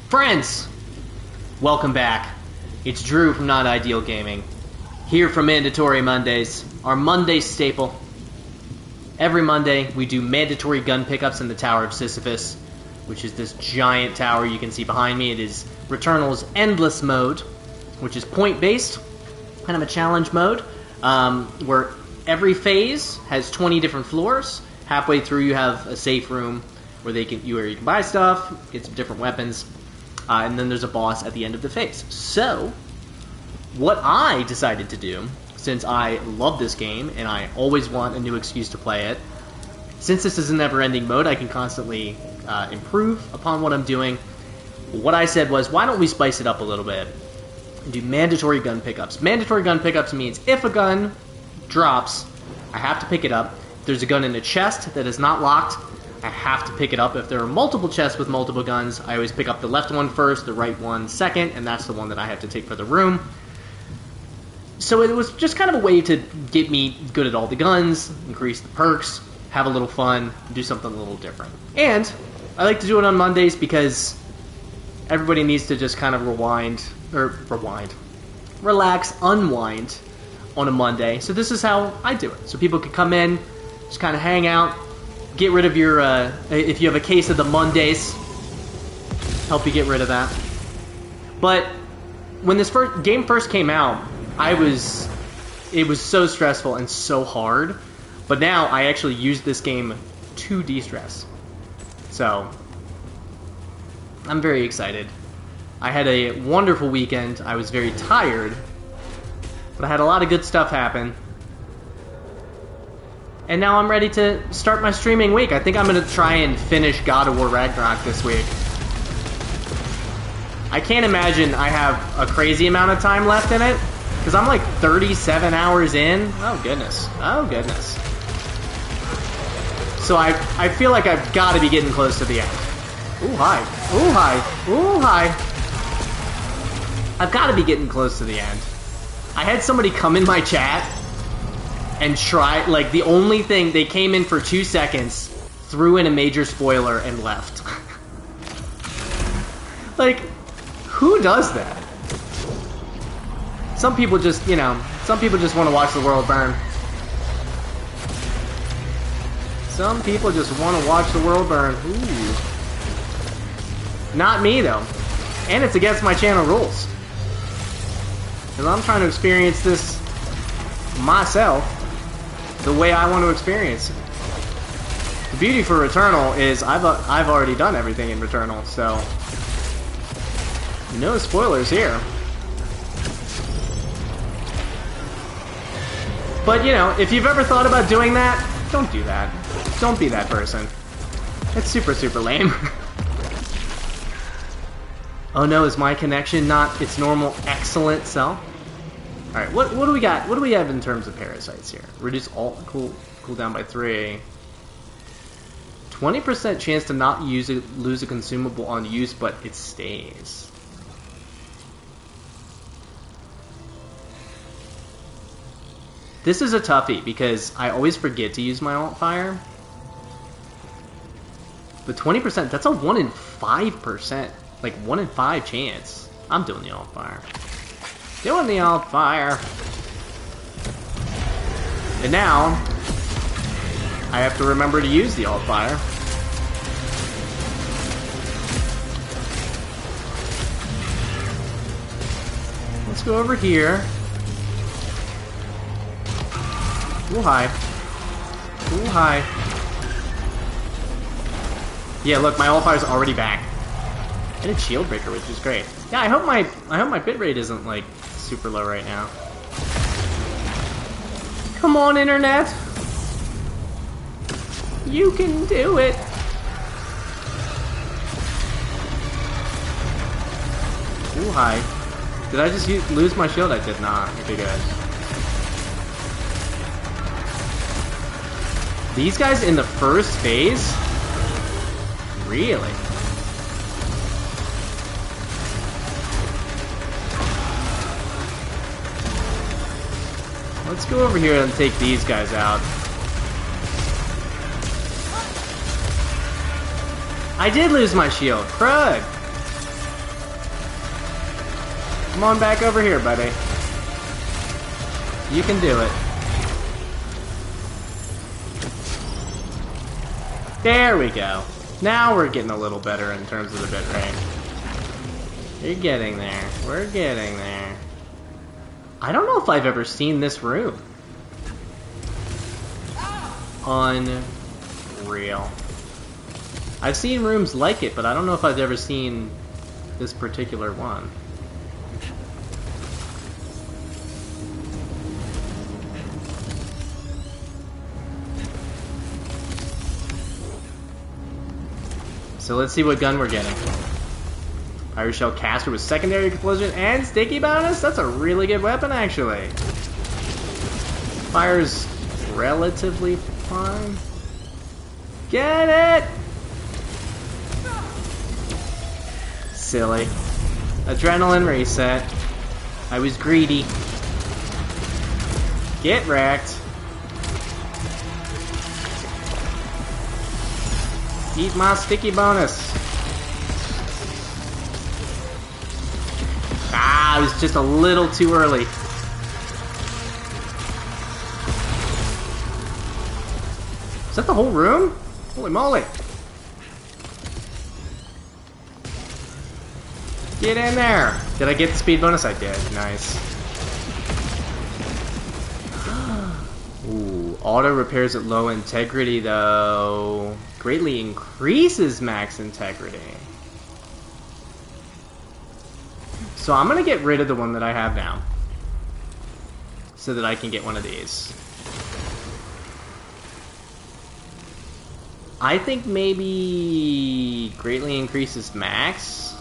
Friends, welcome back. It's Drew from Not Ideal Gaming, here for Mandatory Mondays, our Monday staple. Every Monday, we do mandatory gun pickups in the Tower of Sisyphus, which is this giant tower you can see behind me. It is Returnal's Endless mode, which is point-based, kind of a challenge mode, where every phase has 20 different floors. Halfway through, you have a safe room where you can buy stuff, get some different weapons, and then there's a boss at the end of the phase. So, what I decided to do, since I love this game and I always want a new excuse to play it, since this is a never-ending mode, I can constantly improve upon what I'm doing. What I said was, why don't we spice it up a little bit and do mandatory gun pickups? Mandatory gun pickups means if a gun drops, I have to pick it up. If there's a gun in a chest that is not locked, I have to pick it up. If there are multiple chests with multiple guns, I always pick up the left one first, the right one second, and that's the one that I have to take for the room. So it was just kind of a way to get me good at all the guns, increase the perks, have a little fun, do something a little different. And I like to do it on Mondays because everybody needs to just kind of relax, unwind on a Monday. So this is how I do it. So people can come in, just kind of hang out, get rid of your, if you have a case of the Mondays, help you get rid of that. But when this game first came out, it was so stressful and so hard. But now I actually use this game to de-stress. So, I'm very excited. I had a wonderful weekend. I was very tired, but I had a lot of good stuff happen. And now I'm ready to start my streaming week. I think I'm going to try and finish God of War Ragnarok this week. I can't imagine I have a crazy amount of time left in it, because I'm like 37 hours in. Oh goodness. Oh goodness. So I feel like I've got to be getting close to the end. Ooh, hi. Ooh, hi. Ooh, hi. I've got to be getting close to the end. I had somebody come in my chat and try, like, the only thing, they came in for 2 seconds, threw in a major spoiler, and left. Like, who does that? Some people just, some people just want to watch the world burn. Some people just want to watch the world burn. Ooh. Not me, though. And it's against my channel rules. Because I'm trying to experience this myself the way I want to experience it. The beauty for Returnal is I've already done everything in Returnal, so no spoilers here. But, if you've ever thought about doing that, don't do that. Don't be that person. It's super, super lame. Oh no, is my connection not its normal excellent self? Alright, what do we got? What do we have in terms of parasites here? Reduce all cooldown by 3. 20% chance to not lose a consumable on use, but it stays. This is a toughie because I always forget to use my alt fire. But 20%, that's a 1 in 5%. Like 1 in 5 chance. I'm doing the alt fire. Doing the alt fire. And now I have to remember to use the alt fire. Let's go over here. Ooh, hi. Ooh, hi. Yeah, look, my alt fire's already back. And a shield breaker, which is great. Yeah, I hope my bitrate isn't like super low right now. Come on, internet. You can do it. Ooh, hi. Did I just lose my shield? I did not. Okay, good. These guys in the first phase? Really? Let's go over here and take these guys out. I did lose my shield. Crud. Come on back over here, buddy. You can do it. There we go. Now we're getting a little better in terms of the bitrate. You're getting there. We're getting there. I don't know if I've ever seen this room. Unreal. I've seen rooms like it, but I don't know if I've ever seen this particular one. So let's see what gun we're getting. Irish Shell Caster with secondary explosion and sticky bonus? That's a really good weapon, actually. Fires relatively fine. Get it! Silly. Adrenaline reset. I was greedy. Get wrecked. Eat my sticky bonus. Ah, it was just a little too early. Is that the whole room? Holy moly. Get in there. Did I get the speed bonus? I did. Nice. Ooh, auto repairs at low integrity though. Greatly increases max integrity. So I'm gonna get rid of the one that I have now, so that I can get one of these. I think maybe greatly increases max.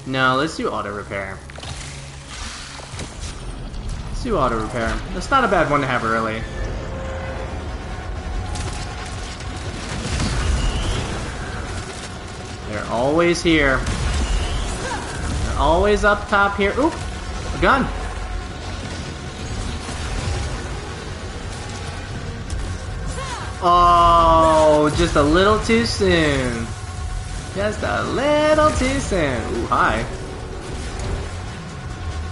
No, let's do auto repair. Let's do auto repair. That's not a bad one to have early. They're always here. They're always up top here. Oop! A gun! Oh, just a little too soon. Just a little too soon. Ooh, hi.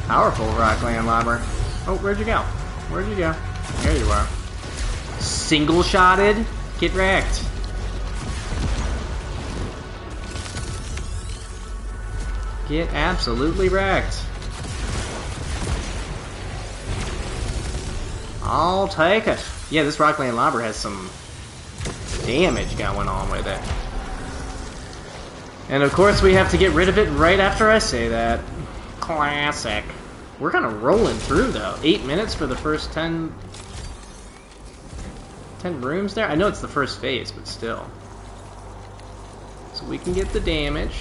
Powerful Rockland Lobber. Oh, where'd you go? Where'd you go? There you are. Single-shotted? Get wrecked. Get absolutely wrecked. I'll take it. Yeah, this Rockland Lobber has some damage going on with it. And of course we have to get rid of it right after I say that. Classic. We're kind of rolling through though. 8 minutes for the first 10 rooms there? I know it's the first phase, but still. So we can get the damage.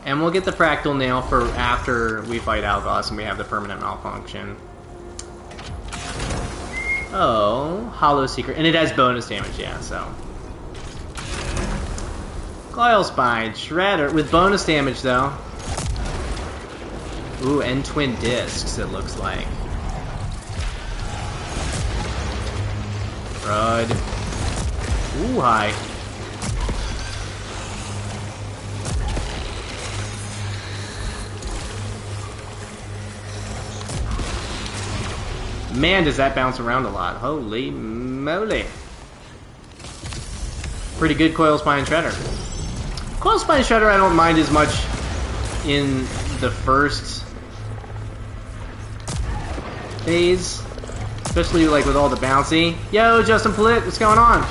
And we'll get the fractal nail for after we fight Algos and we have the permanent malfunction. Oh, hollow secret. And it has bonus damage, yeah, so. Coil Spine, Shredder, with bonus damage though. Ooh, and twin discs, it looks like. Crud. Ooh, hi. Man, does that bounce around a lot. Holy moly. Pretty good Coil Spine Shredder. Coil Spine Shredder I don't mind as much in the first phase. Especially like with all the bouncy. Yo, Justin Pollitt, what's going on?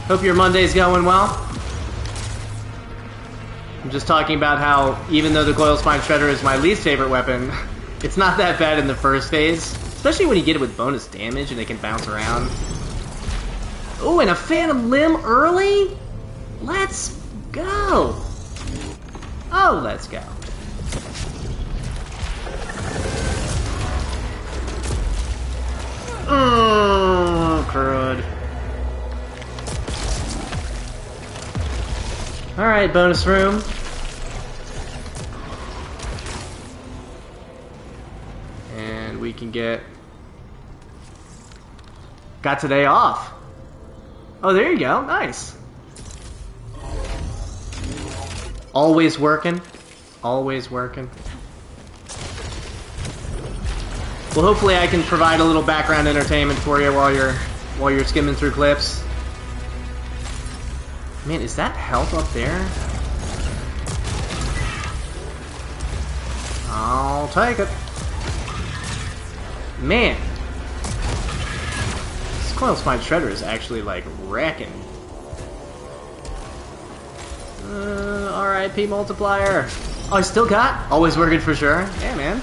Hope your Monday's going well. I'm just talking about how even though the Coil Spine Shredder is my least favorite weapon, it's not that bad in the first phase. Especially when you get it with bonus damage and it can bounce around. Oh, and a Phantom Limb early? Let's go! Oh, let's go. Oh, crud. Alright, bonus room. And we can get Got today off. Oh, there you go. Nice. Always working. Always working. Well, hopefully I can provide a little background entertainment for you while you're skimming through clips. Man, is that health up there? I'll take it. Man. This Coil Spine Shredder is actually, like, wrecking. RIP multiplier. Oh, I still got? Always working for sure. Yeah, man.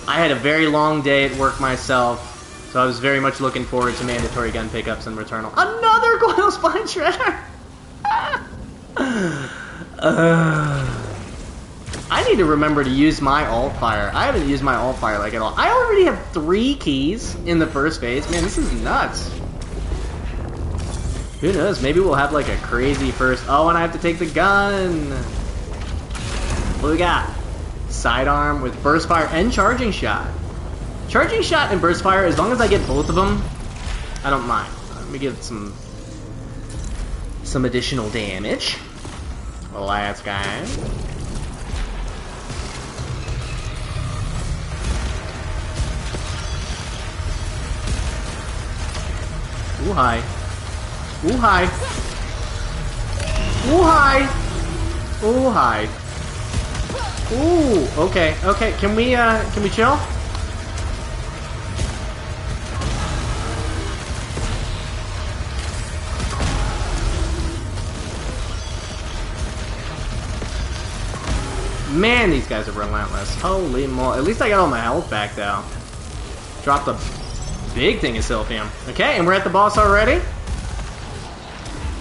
I had a very long day at work myself, so I was very much looking forward to mandatory gun pickups and Returnal. Another Coil Spine Shredder! I need to remember to use my alt fire. I haven't used my alt fire like at all. I already have 3 keys in the first phase. Man, this is nuts. Who knows? Maybe we'll have like a crazy first. Oh, and I have to take the gun. What do we got? Sidearm with burst fire and charging shot. Charging shot and burst fire, as long as I get both of them, I don't mind. Let me get some additional damage. Let's go. Ooh, hi. Ooh, hi. Ooh, hi. Ooh, hi. Ooh, okay, okay. Can we chill? Man, these guys are relentless. Holy moly. At least I got all my health back, though. Dropped a big thing of Silphium. Okay, and we're at the boss already.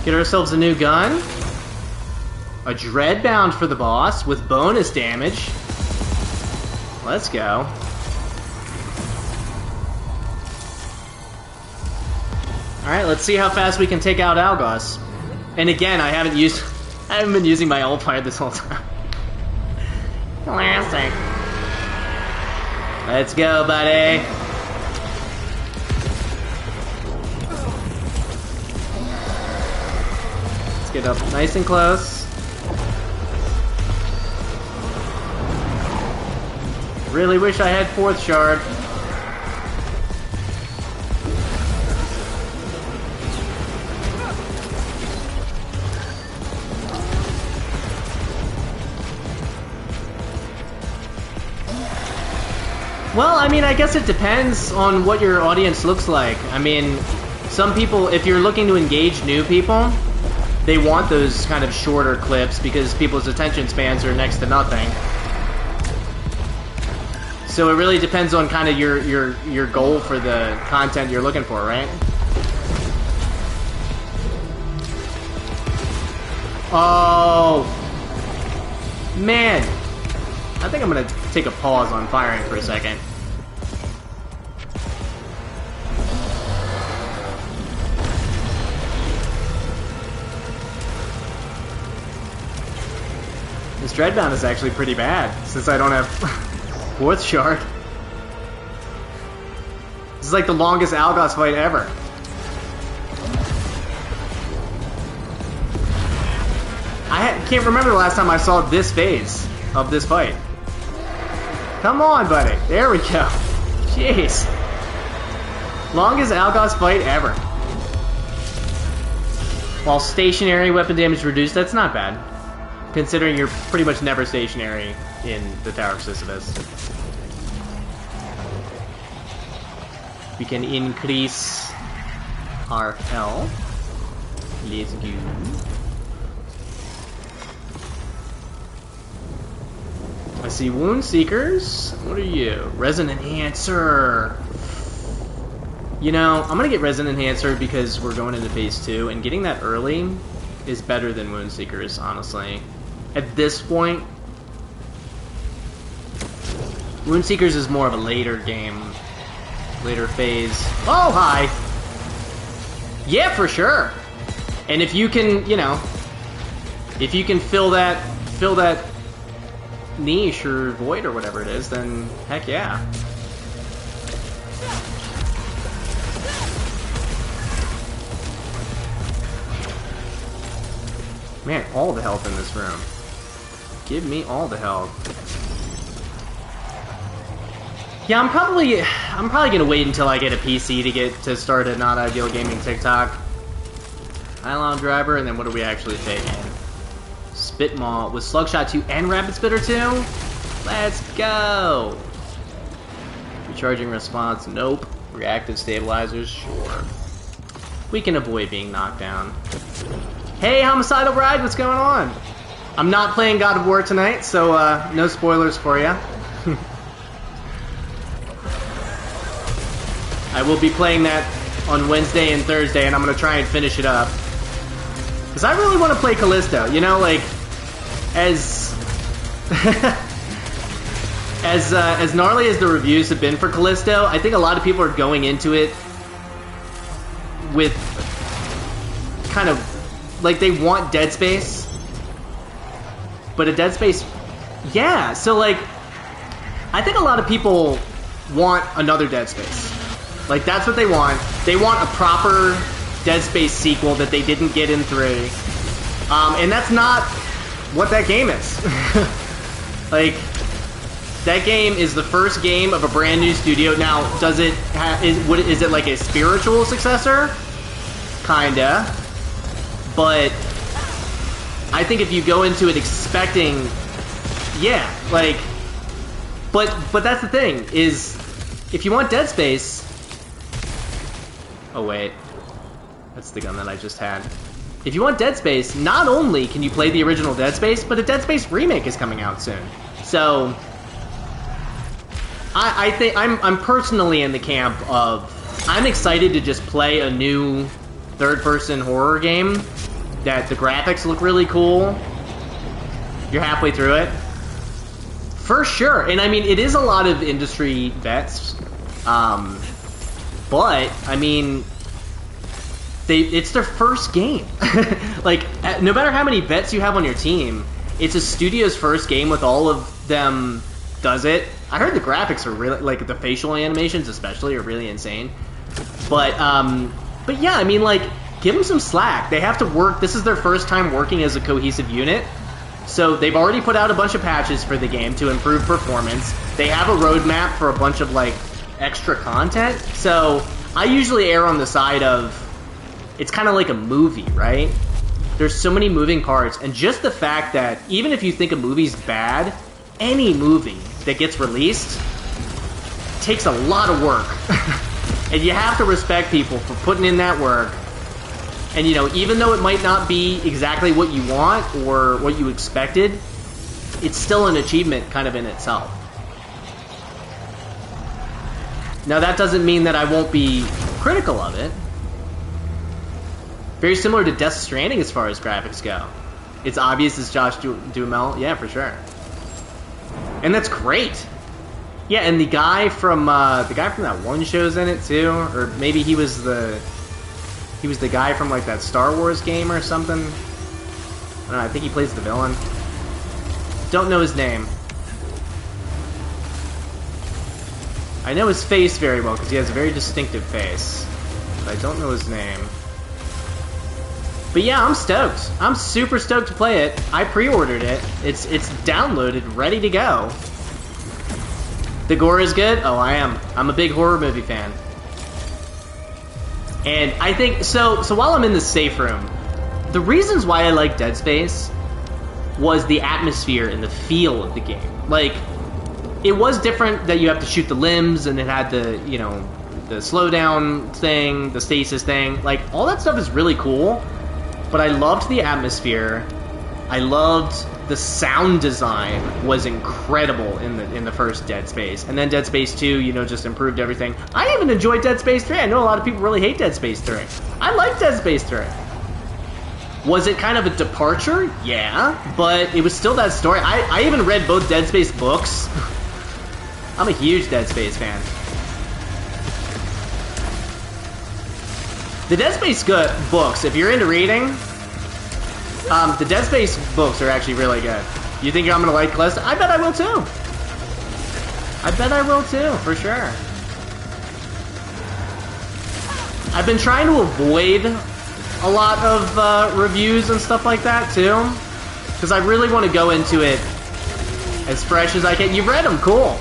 Get ourselves a new gun. A Dreadbound for the boss with bonus damage. Let's go. Alright, let's see how fast we can take out Algos. And again, I haven't been using my ult fire this whole time. Classic. Let's go, buddy. Let's get up nice and close. Really wish I had 4th shard. Well, I mean, I guess it depends on what your audience looks like. I mean, some people, if you're looking to engage new people, they want those kind of shorter clips because people's attention spans are next to nothing. So it really depends on kind of your goal for the content you're looking for, right? Oh, man. I think I'm going to take a pause on firing for a second. This Dreadbound is actually pretty bad, since I don't have 4th shard. This is like the longest Algos fight ever. I can't remember the last time I saw this phase of this fight. Come on, buddy. There we go. Jeez. Longest Algos fight ever. While stationary weapon damage reduced, that's not bad. Considering you're pretty much never stationary in the Tower of Sisyphus. We can increase our health. Let's go. I see Wound Seekers. What are you? Resin Enhancer. You know, I'm gonna get Resin Enhancer because we're going into phase 2, and getting that early is better than Wound Seekers, honestly. At this point, Wound Seekers is more of a later game, later phase. Oh, hi! Yeah, for sure! And if you can, you know, if you can fill that niche or void or whatever it is, then heck yeah. Man, all the health in this room. Give me all the health. Yeah, I'm probably gonna wait until I get a PC to start a Not Ideal Gaming TikTok. Nylon Driver, and then what are we actually taking? Spitmaw with Slugshot 2 and Rapid Spitter 2? Let's go! Recharging response, nope. Reactive stabilizers, sure. We can avoid being knocked down. Hey, Homicidal Bride, what's going on? I'm not playing God of War tonight, so no spoilers for you. I will be playing that on Wednesday and Thursday, and I'm going to try and finish it up. Because I really want to play Callisto, you know, like, as... as gnarly as the reviews have been for Callisto, I think a lot of people are going into it with kind of, like, they want Dead Space, but a Dead Space, yeah, so, like, I think a lot of people want another Dead Space. Like, that's what they want. They want a proper Dead Space sequel that they didn't get in 3. And that's not what that game is. Like, that game is the first game of a brand new studio. Now, does it is it like a spiritual successor? Kinda. But I think if you go into it expecting, yeah, like, but that's the thing, is if you want Dead Space, oh wait, that's the gun that I just had. If you want Dead Space, not only can you play the original Dead Space, but a Dead Space remake is coming out soon. So I think I'm personally in the camp of, I'm excited to just play a new third-person horror game that the graphics look really cool. You're halfway through it. For sure. And I mean, it is a lot of industry vets. But, I mean, it's their first game. Like, no matter how many vets you have on your team, it's a studio's first game with all of them does it. I heard the graphics are really, like, the facial animations especially are really insane. But yeah, I mean, like, give them some slack. They have to work. This is their first time working as a cohesive unit. So they've already put out a bunch of patches for the game to improve performance. They have a roadmap for a bunch of, like, extra content. So I usually err on the side of, it's kind of like a movie, right? There's so many moving parts, and just the fact that even if you think a movie's bad, any movie that gets released takes a lot of work. And you have to respect people for putting in that work. And, you know, even though it might not be exactly what you want or what you expected, it's still an achievement kind of in itself. Now, that doesn't mean that I won't be critical of it. Very similar to Death Stranding as far as graphics go. It's obvious it's Josh Duhamel. Yeah, for sure. And that's great. Yeah, and the guy from that one show's in it too, or maybe he was the guy from, like, that Star Wars game or something. I don't know, I think he plays the villain. Don't know his name. I know his face very well because he has a very distinctive face, but I don't know his name. But yeah, I'm stoked. I'm super stoked to play it. I pre-ordered it. It's downloaded, ready to go. The gore is good? Oh, I am. I'm a big horror movie fan. And I think, so while I'm in the safe room, the reasons why I like Dead Space was the atmosphere and the feel of the game. Like, it was different that you have to shoot the limbs, and it had the, you know, the slowdown thing, the stasis thing. Like, all that stuff is really cool, but I loved the atmosphere. I loved the sound design was incredible in the first Dead Space. And then Dead Space 2, you know, just improved everything. I even enjoyed Dead Space 3. I know a lot of people really hate Dead Space 3. I like Dead Space 3. Was it kind of a departure? Yeah, but it was still that story. I even read both Dead Space books. I'm a huge Dead Space fan. The Dead Space books, if you're into reading, the Dead Space books are actually really good. You think I'm going to like Callisto? I bet I will too. I bet I will too, for sure. I've been trying to avoid a lot of reviews and stuff like that too, because I really want to go into it as fresh as I can. You read them, cool.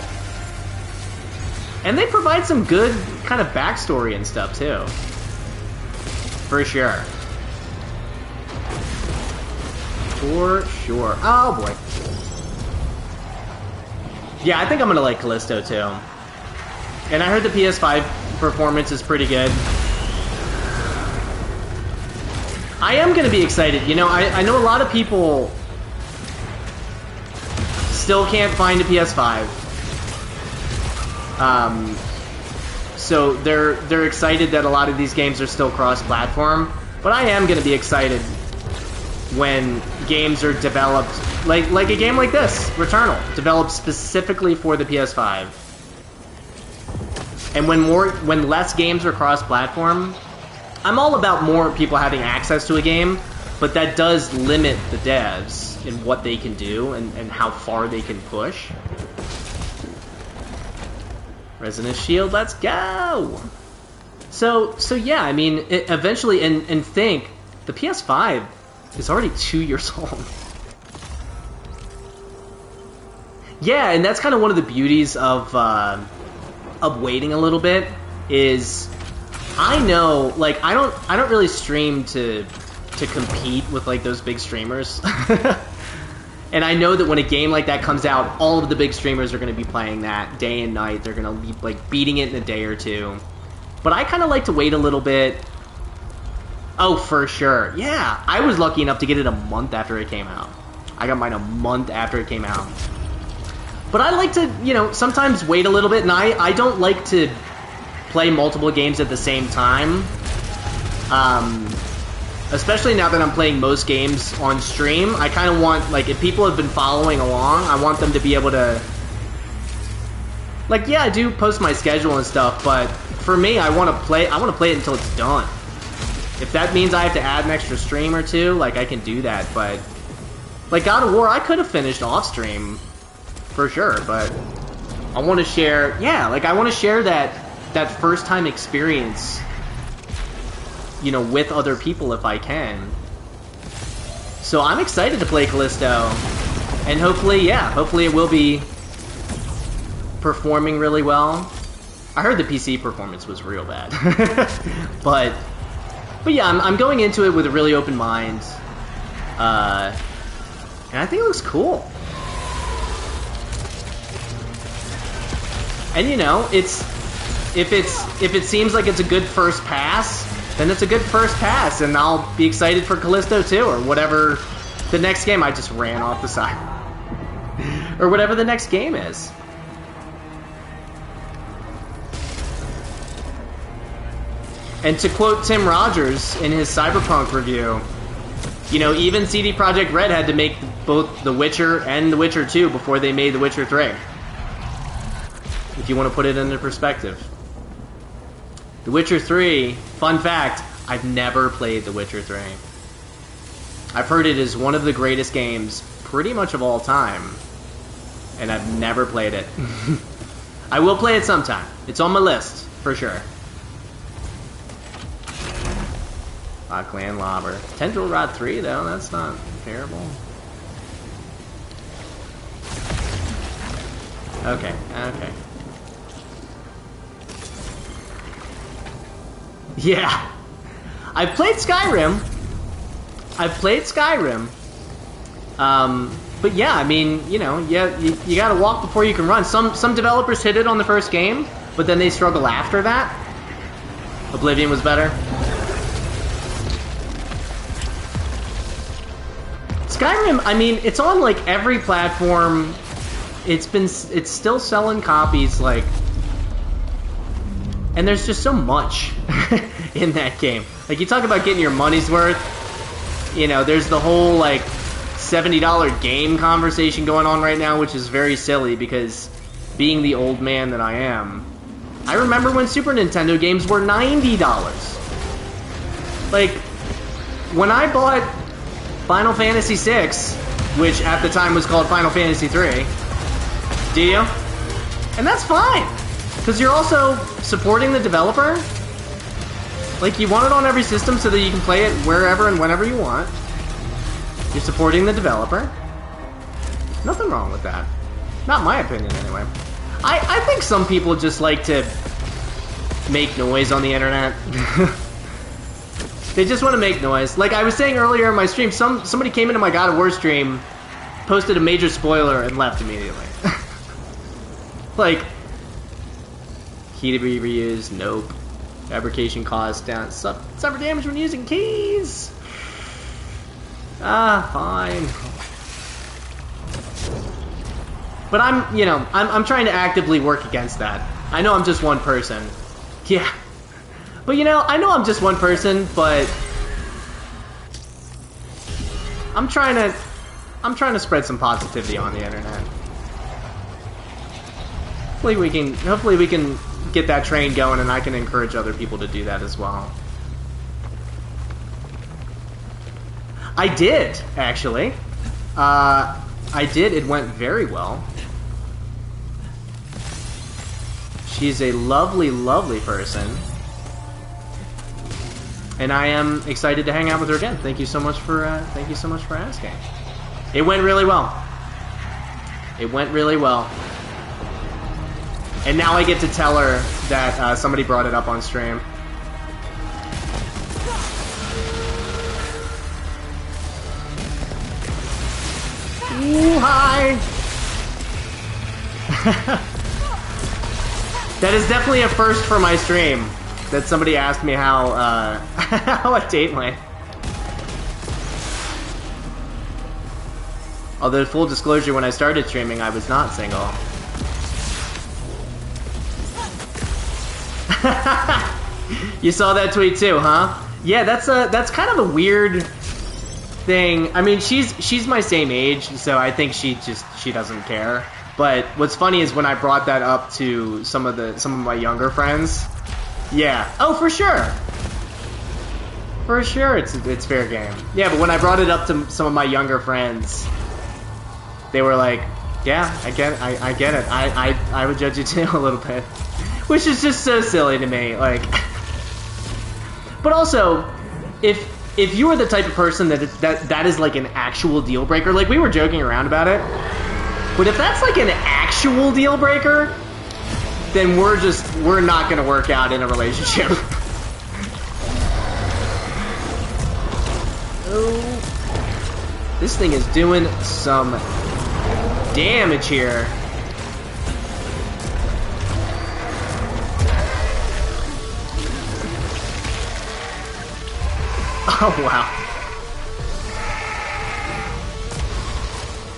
And they provide some good kind of backstory and stuff too, for sure. For sure. Oh boy. Yeah, I think I'm gonna like Callisto too. And I heard the PS5 performance is pretty good. I am gonna be excited. You know, I know a lot of people still can't find a PS5. So they're excited that a lot of these games are still cross-platform. But I am gonna be excited when games are developed, like a game like this, Returnal, developed specifically for the PS5. And when less games are cross-platform, I'm all about more people having access to a game, but that does limit the devs in what they can do and how far they can push. Resonance Shield, let's go! So yeah, I mean, eventually, and think, the PS5 is already 2 years old. Yeah, and that's kind of one of the beauties of waiting a little bit, is I know, like, I don't really stream to compete with, like, those big streamers. And I know that when a game like that comes out, all of the big streamers are going to be playing that day and night. They're going to be, like, beating it in a day or two. But I kind of like to wait a little bit. Oh, for sure. Yeah, I was lucky enough to get it a month after it came out. I got mine a month after it came out. But I like to, you know, sometimes wait a little bit, and I don't like to play multiple games at the same time. Especially now that I'm playing most games on stream, I kind of want, like, if people have been following along, I want them to be able to... Like, yeah, I do post my schedule and stuff, but for me, I want to play it until it's done. If that means I have to add an extra stream or two, like, I can do that, but... Like, God of War, I could have finished off-stream, for sure, but... I want to share... Yeah, like, I want to share that first-time experience, you know, with other people if I can. So I'm excited to play Callisto. And hopefully it will be performing really well. I heard the PC performance was real bad. But yeah, I'm going into it with a really open mind. And I think it looks cool. And you know, if it seems like it's a good first pass, then it's a good first pass, and I'll be excited for Callisto 2, or whatever the next game. I just ran off the side. Or whatever the next game is. And to quote Tim Rogers in his Cyberpunk review, you know, even CD Projekt Red had to make both The Witcher and The Witcher 2 before they made The Witcher 3. If you want to put it into perspective. The Witcher 3, fun fact, I've never played The Witcher 3. I've heard it is one of the greatest games pretty much of all time, and I've never played it. I will play it sometime. It's on my list, for sure. Clan Lobber. Tendril Rod 3, though, that's not terrible. Okay. Yeah. I've played Skyrim. But yeah, I mean, you know, you gotta walk before you can run. Some developers hit it on the first game, but then they struggle after that. Oblivion was better. Skyrim, I mean, it's on like every platform. It's still selling copies, like, and there's just so much in that game. Like, you talk about getting your money's worth, you know, there's the whole, like, $70 game conversation going on right now, which is very silly, because being the old man that I am, I remember when Super Nintendo games were $90. Like, when I bought Final Fantasy VI, which at the time was called Final Fantasy III, do you? And that's fine, because you're also supporting the developer. Like, you want it on every system so that you can play it wherever and whenever you want. You're supporting the developer. Nothing wrong with that. Not my opinion, anyway. I think some people just like to make noise on the internet. They just want to make noise. Like I was saying earlier in my stream, somebody came into my God of War stream, posted a major spoiler, and left immediately. Like, key to be reused, nope. Fabrication cost down. Suffer damage when using keys. Ah, fine. But I'm trying to actively work against that. I know I'm just one person. Yeah. But I know I'm just one person, but I'm trying to spread some positivity on the internet. Hopefully we can get that train going, and I can encourage other people to do that as well. I did, actually. I did. It went very well. She's a lovely, lovely person. And I am excited to hang out with her again. Thank you so much for asking. It went really well. It went really well. And now I get to tell her that somebody brought it up on stream. Ooh, hi! That is definitely a first for my stream. That somebody asked me how how a date went. Although, full disclosure, when I started streaming, I was not single. You saw that tweet too, huh? Yeah, that's kind of a weird thing. I mean, she's my same age, so I think she doesn't care. But what's funny is when I brought that up to some of my younger friends. Yeah. Oh, for sure. For sure, it's fair game. Yeah, but when I brought it up to some of my younger friends, they were like, "Yeah, I get it. I would judge you too a little bit," which is just so silly to me. Like, but also, if you are the type of person that is like an actual deal breaker, like we were joking around about it, but if that's like an actual deal breaker, then we're not gonna work out in a relationship. Oh, this thing is doing some damage here. Oh wow.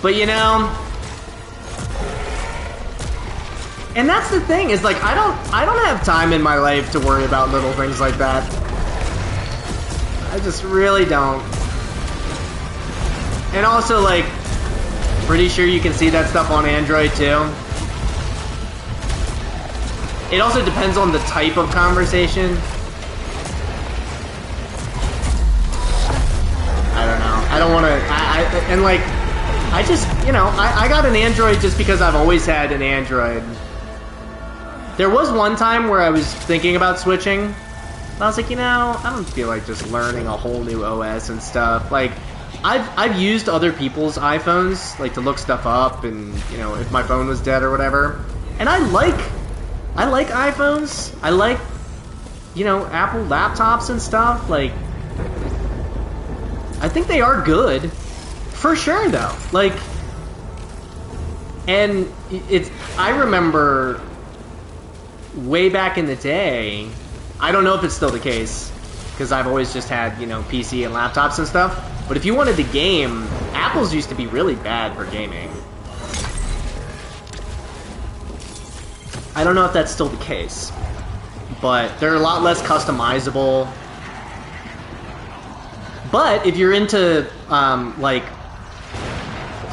But and that's the thing, is like I don't have time in my life to worry about little things like that. I just really don't. And also, like, pretty sure you can see that stuff on Android too. It also depends on the type of conversation. I don't know. I don't want to. And like, I just, I got an Android just because I've always had an Android. There was one time where I was thinking about switching. I was like, I don't feel like just learning a whole new OS and stuff. Like, I've used other people's iPhones, like, to look stuff up and, if my phone was dead or whatever. And I like iPhones. I like, Apple laptops and stuff. Like, I think they are good. For sure, though. Like, and I remember way back in the day, I don't know if it's still the case, because I've always just had, PC and laptops and stuff, but if you wanted to game, Apple's used to be really bad for gaming. I don't know if that's still the case, but they're a lot less customizable. But if you're into, like,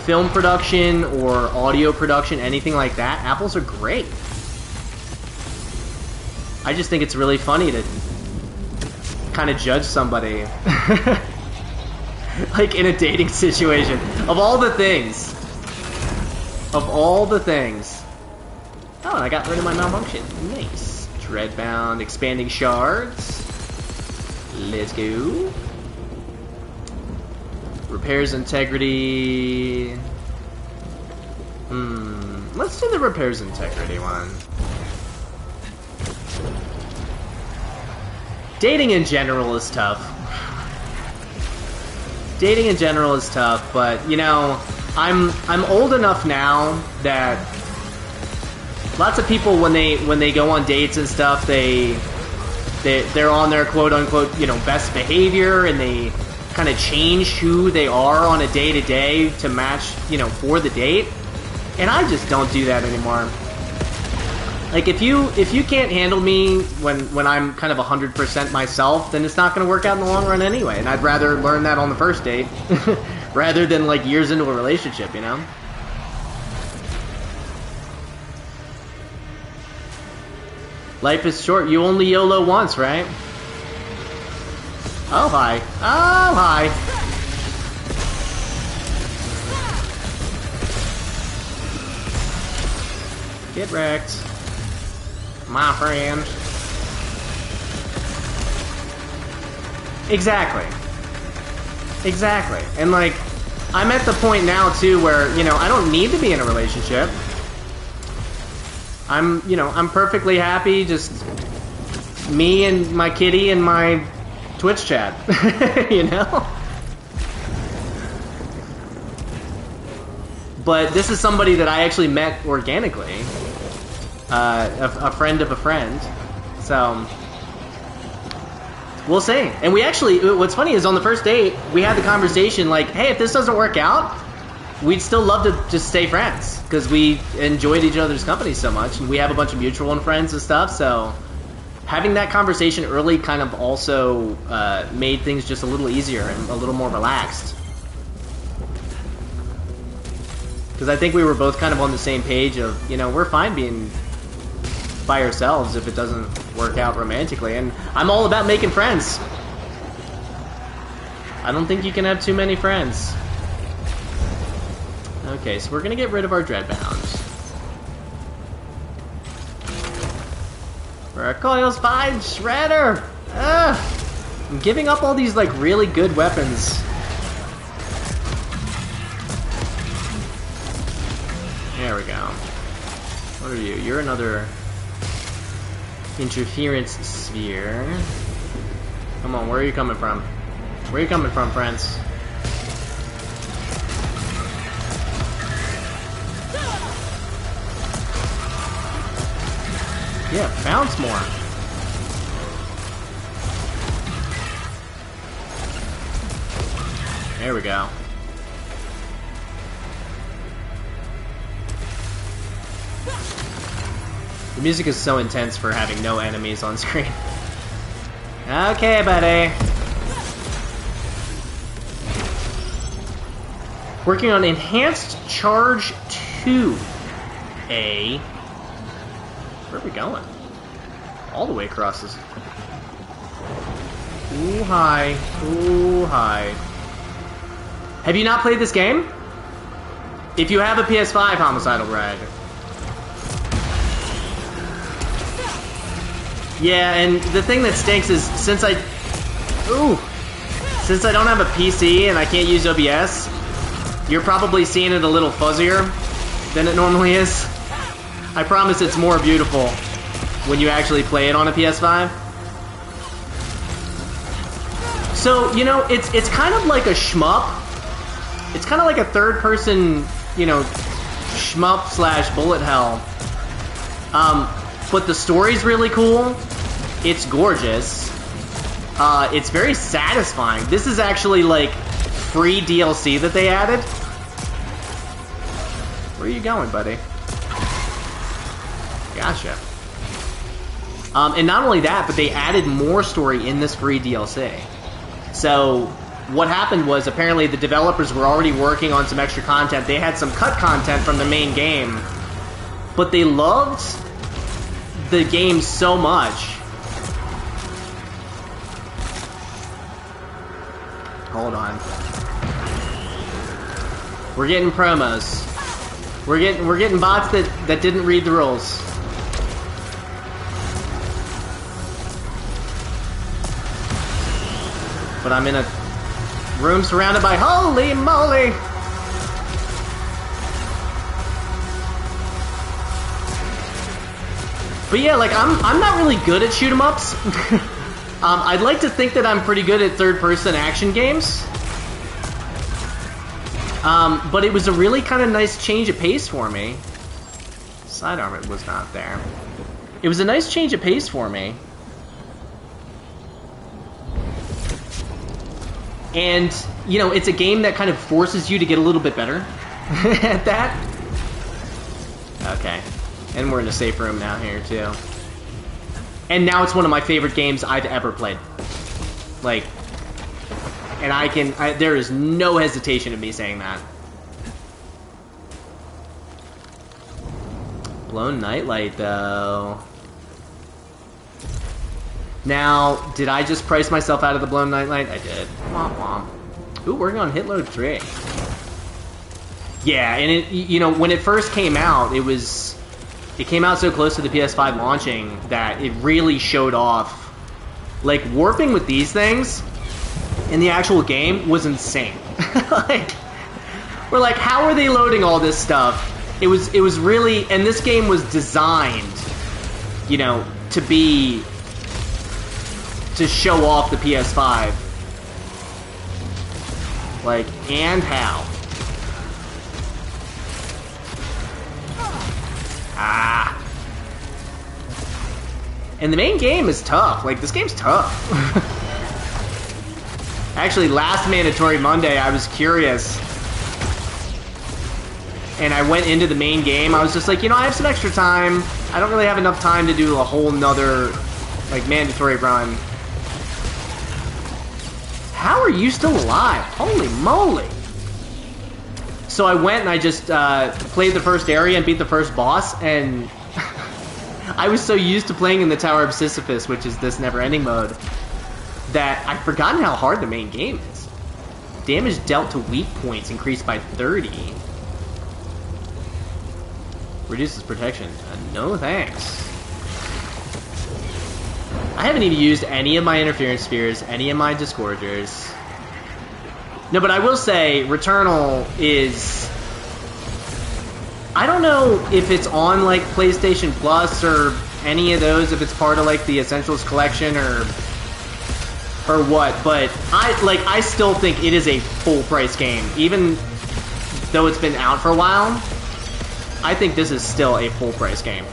film production or audio production, anything like that, Apples are great. I just think it's really funny to kind of judge somebody like in a dating situation. Of all the things. Of all the things. Oh, and I got rid of my malfunction. Nice. Dreadbound, expanding shards. Let's go. Repairs integrity. Let's do the repairs integrity one. Dating in general is tough. Dating in general is tough, but you know, I'm old enough now that lots of people when they go on dates and stuff, they're on their quote unquote, you know, best behavior, and they kind of change who they are on a day-to-day to match, you know, for the date. And I just don't do that anymore. Like, if you can't handle me when I'm kind of 100% myself, then it's not going to work out in the long run anyway. And I'd rather learn that on the first date rather than like years into a relationship, you know? Life is short. You only YOLO once, right? Oh, hi. Oh, hi. Get wrecked, my friend. Exactly. Exactly. And like, I'm at the point now too where, you know, I don't need to be in a relationship. I'm perfectly happy, just me and my kitty and my Twitch chat, you know? But this is somebody that I actually met organically, a friend of a friend, so we'll see. And we actually, what's funny is on the first date, we had the conversation like, hey, if this doesn't work out, we'd still love to just stay friends, because we enjoyed each other's company so much, and we have a bunch of mutual friends and stuff, so having that conversation early kind of also made things just a little easier and a little more relaxed. Because I think we were both kind of on the same page of, you know, we're fine being by ourselves if it doesn't work out romantically, and I'm all about making friends. I don't think you can have too many friends. Okay, so we're gonna get rid of our Dreadbound. Recoils by Shredder! Ugh! I'm giving up all these, like, really good weapons. There we go. What are you? You're another interference sphere. Come on, where are you coming from? Where are you coming from, friends? Yeah, bounce more. There we go. The music is so intense for having no enemies on screen. Okay, buddy. Working on Enhanced Charge 2A. Where are we going? All the way across this. Ooh, hi. Ooh, hi. Have you not played this game? If you have a PS5, Homicidal Brag. Yeah, and the thing that stinks is since I don't have a PC and I can't use OBS, you're probably seeing it a little fuzzier than it normally is. I promise it's more beautiful when you actually play it on a PS5. So, you know, it's kind of like a shmup. It's kind of like a third-person, you know, shmup slash bullet hell. But the story's really cool. It's gorgeous. It's very satisfying. This is actually, like, free DLC that they added. Where are you going, buddy? Gotcha. And not only that, but they added more story in this free DLC. So what happened was apparently the developers were already working on some extra content. They had some cut content from the main game, but they loved the game so much. Hold on. We're getting promos. We're getting bots that didn't read the rules. But I'm in a room surrounded by holy moly! But yeah, like, I'm not really good at shoot-em-ups. I'd like to think that I'm pretty good at third-person action games. But it was a really kind of nice change of pace for me. Sidearm was not there. It was a nice change of pace for me. And, you know, it's a game that kind of forces you to get a little bit better at that. Okay. And we're in a safe room now here, too. And now it's one of my favorite games I've ever played. Like, and there is no hesitation in me saying that. Blown nightlight, though. Now, did I just price myself out of the blown nightlight? I did. Womp womp. Ooh, working on hit load 3. Yeah, and it, you know, when it first came out, it came out so close to the PS5 launching that it really showed off. Like, warping with these things in the actual game was insane. Like, we're like, how are they loading all this stuff? It was really, and this game was designed, you know, to show off the PS5. Like, and how? Ah. And the main game is tough. Like, this game's tough. Actually, last Mandatory Monday, I was curious. And I went into the main game. I was just like, you know, I have some extra time. I don't really have enough time to do a whole nother, like, mandatory run. How are you still alive? Holy moly. So I went and I just played the first area and beat the first boss, and I was so used to playing in the Tower of Sisyphus, which is this never-ending mode, that I've forgotten how hard the main game is. Damage dealt to weak points increased by 30. Reduces protection. No thanks. I haven't even used any of my interference spheres, any of my disgorgers. No, but I will say, Returnal is... I don't know if it's on, like, PlayStation Plus or any of those, if it's part of, like, the Essentials collection or what, but I still think it is a full-price game. Even though it's been out for a while, I think this is still a full-price game.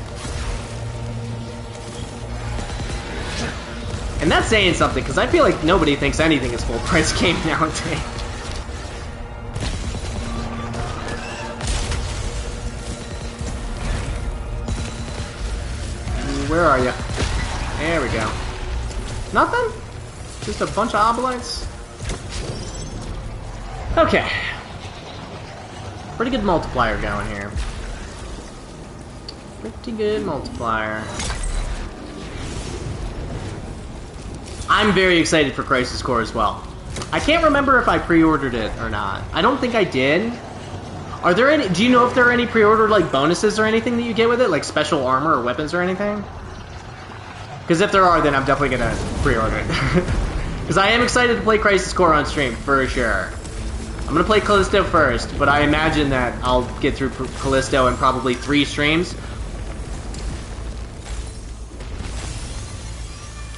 And that's saying something, because I feel like nobody thinks anything is full-price game nowadays. Where are you? There we go. Nothing? Just a bunch of obolites? Okay. Pretty good multiplier going here. Pretty good multiplier. I'm very excited for Crisis Core as well. I can't remember if I pre-ordered it or not. I don't think I did. Are there any? Do you know if there are any pre-ordered like bonuses or anything that you get with it, like special armor or weapons or anything? Because if there are, then I'm definitely gonna pre-order it. Because I am excited to play Crisis Core on stream for sure. I'm gonna play Callisto first, but I imagine that I'll get through Callisto in probably 3 streams.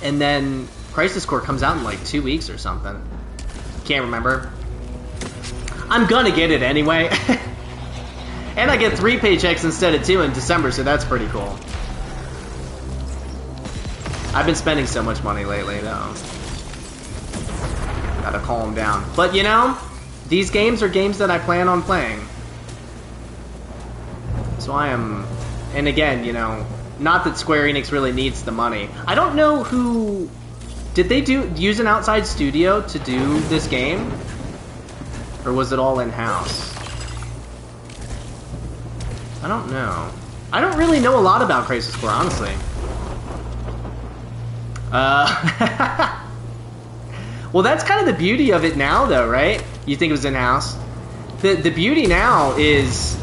And then Crisis Core comes out in like 2 weeks or something. Can't remember. I'm gonna get it anyway. And I get 3 paychecks instead of 2 in December, so that's pretty cool. I've been spending so much money lately, though. Gotta calm down. But, you know, these games are games that I plan on playing. So I am... And again, you know, not that Square Enix really needs the money. I don't know who... Did they use an outside studio to do this game? Or was it all in-house? I don't know. I don't really know a lot about Crisis Core, honestly. Well, that's kind of the beauty of it now, though, right? You think it was in-house? The beauty now is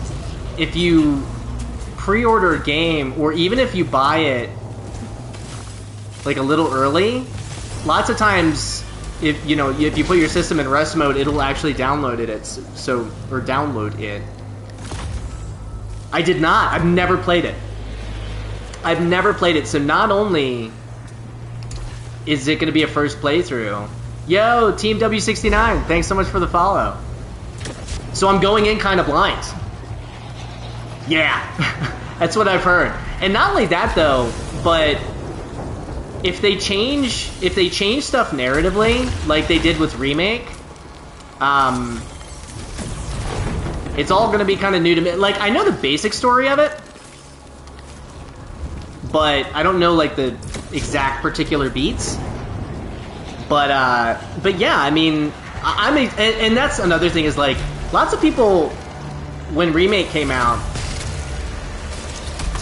if you pre-order a game, or even if you buy it like a little early, lots of times if you know, if you put your system in rest mode, it'll actually download it. Download it. I did not. I've never played it. I've never played it. So not only is it going to be a first playthrough. Yo, Team W69, thanks so much for the follow. So I'm going in kind of blind. Yeah, that's what I've heard. And not only that though, but if they change stuff narratively, like they did with Remake, it's all going to be kind of new to me. Like, I know the basic story of it, but I don't know, like, the exact particular beats. But yeah, I mean, and that's another thing is, like, lots of people, when Remake came out,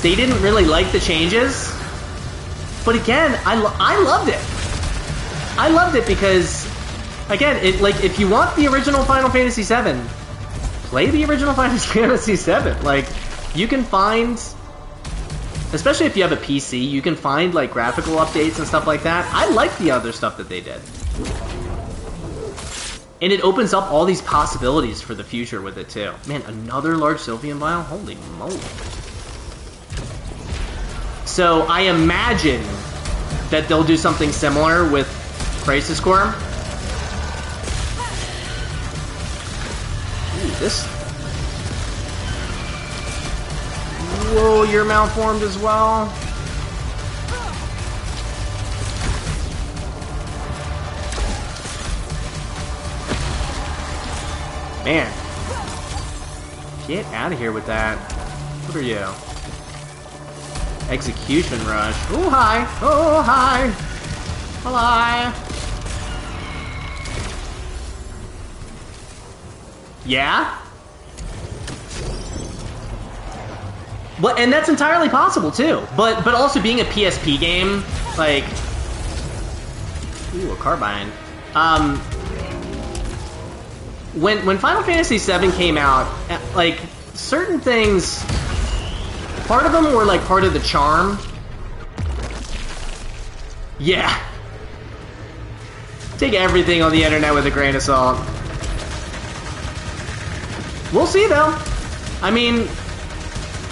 they didn't really like the changes. But again, I loved it. I loved it because, again, like, if you want the original Final Fantasy VII, play the original Final Fantasy VII. Like, you can find, especially if you have a PC, you can find, like, graphical updates and stuff like that. I like the other stuff that they did. And it opens up all these possibilities for the future with it, too. Man, another large Sylvian vial? Holy moly. So, I imagine that they'll do something similar with Crisis Core. Ooh, this... Whoa, you're malformed as well. Man. Get out of here with that. What are you? Execution Rush. Oh, hi. Oh, hi. Hello. Yeah? But, and that's entirely possible, too. But also being a PSP game, like... Ooh, a carbine. When Final Fantasy VII came out, like, certain things... Part of them were, like, part of the charm. Yeah. Take everything on the internet with a grain of salt. We'll see, though. I mean...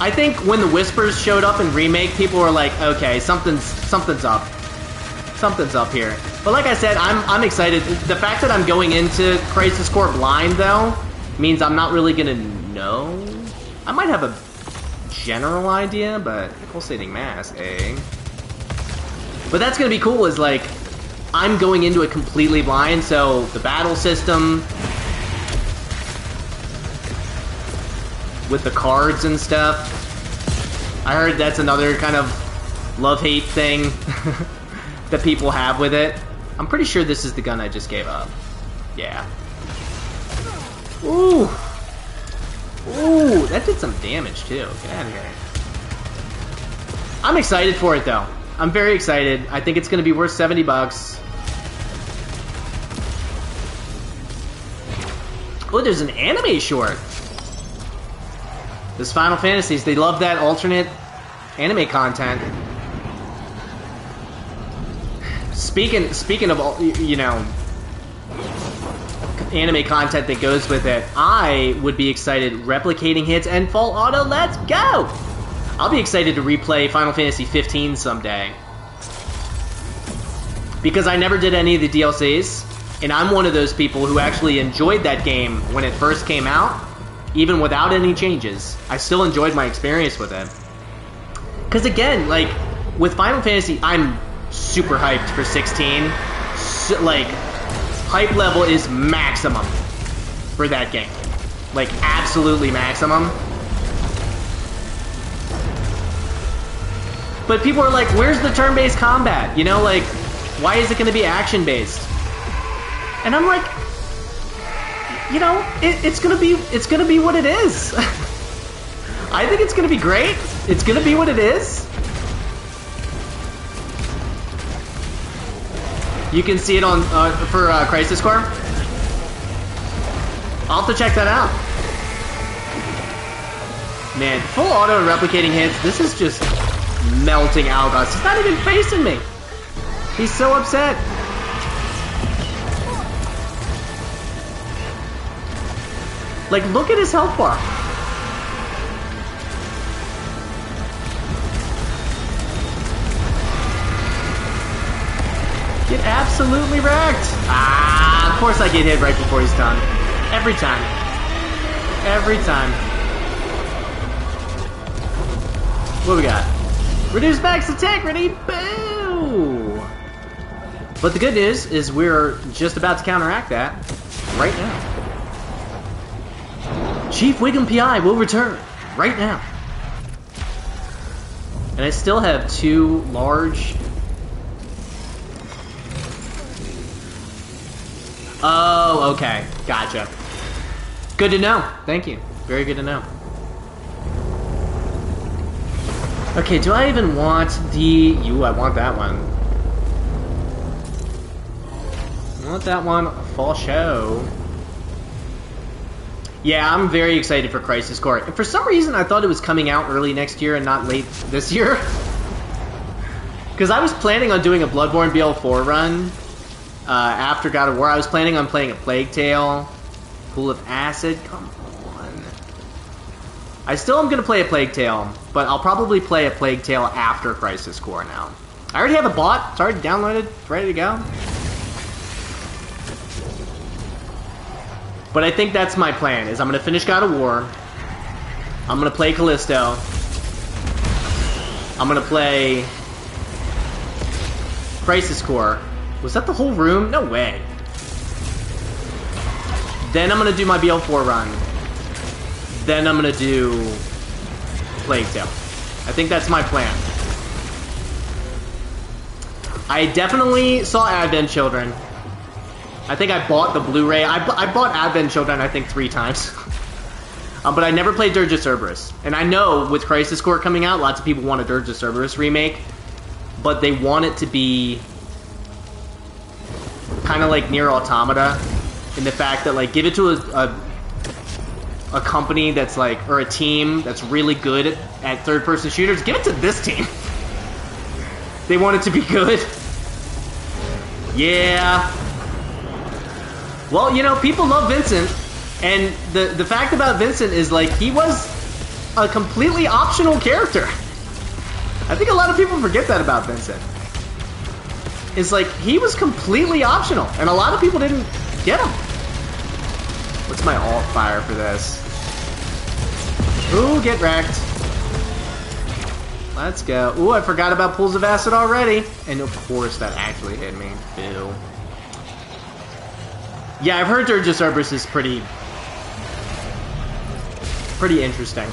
I think when the Whispers showed up in Remake, people were like, okay, something's up. Something's up here. But like I said, I'm excited. The fact that I'm going into Crisis Core blind, though, means I'm not really gonna know. I might have a general idea, but pulsating mask, eh? But that's gonna be cool, is like, I'm going into it completely blind, so the battle system... with the cards and stuff. I heard that's another kind of love-hate thing that people have with it. I'm pretty sure this is the gun I just gave up. Yeah. Ooh! Ooh, that did some damage too. Get out of here. I'm excited for it though. I'm very excited. I think it's gonna be worth $70. Oh, there's an anime short. This Final Fantasies, they love that alternate anime content. Speaking of, you know, anime content that goes with it, I would be excited replicating hits and full auto. Let's go! I'll be excited to replay Final Fantasy 15 someday. Because I never did any of the DLCs, and I'm one of those people who actually enjoyed that game when it first came out. Even without any changes, I still enjoyed my experience with it. Because again, like, with Final Fantasy, I'm super hyped for 16. So, like, hype level is maximum for that game. Like, absolutely maximum. But people are like, where's the turn-based combat? You know, like, why is it going to be action-based? And I'm like... You know, it's gonna be what it is. I think it's gonna be great. It's gonna be what it is. You can see it on for Crisis Core. I'll have to check that out. Man, full auto and replicating hits. This is just melting Algos. He's not even facing me. He's so upset. Like, look at his health bar. Get absolutely wrecked. Ah, of course I get hit right before he's done. Every time. Every time. What we got? Reduce max attack, ready? Boo! But the good news is we're just about to counteract that right now. Chief Wiggum PI will return right now. And I still have 2 large... Oh, okay. Gotcha. Good to know. Thank you. Very good to know. Okay, do I even want the... Ooh, I want that one. I want that one. Fall show. Yeah, I'm very excited for Crisis Core. And for some reason, I thought it was coming out early next year and not late this year. Because I was planning on doing a Bloodborne BL4 run after God of War. I was planning on playing a Plague Tale, Pool of Acid. Come on. I still am going to play a Plague Tale, but I'll probably play a Plague Tale after Crisis Core now. I already have it bought. It's already downloaded. It's ready to go. But I think that's my plan, is I'm going to finish God of War. I'm going to play Callisto. I'm going to play Crisis Core. Was that the whole room? No way. Then I'm going to do my BL4 run. Then I'm going to do Plague Tale. I think that's my plan. I definitely saw Advent Children. I think I bought the Blu-ray. I bought Advent Children, I think, 3 times. But I never played Dirge of Cerberus. And I know with Crisis Core coming out, lots of people want a Dirge of Cerberus remake. But they want it to be kind of like Nier Automata, in the fact that, like, give it to a company that's like, or a team that's really good at third-person shooters. Give it to this team. They want it to be good. Yeah. Well, you know, people love Vincent, and the fact about Vincent is, like, he was a completely optional character. I think a lot of people forget that about Vincent. It's like, he was completely optional, and a lot of people didn't get him. What's my alt fire for this? Ooh, get wrecked. Let's go. Ooh, I forgot about Pools of Acid already. And of course that actually hit me. Ew. Yeah, I've heard Dirge of Cerberus is pretty interesting.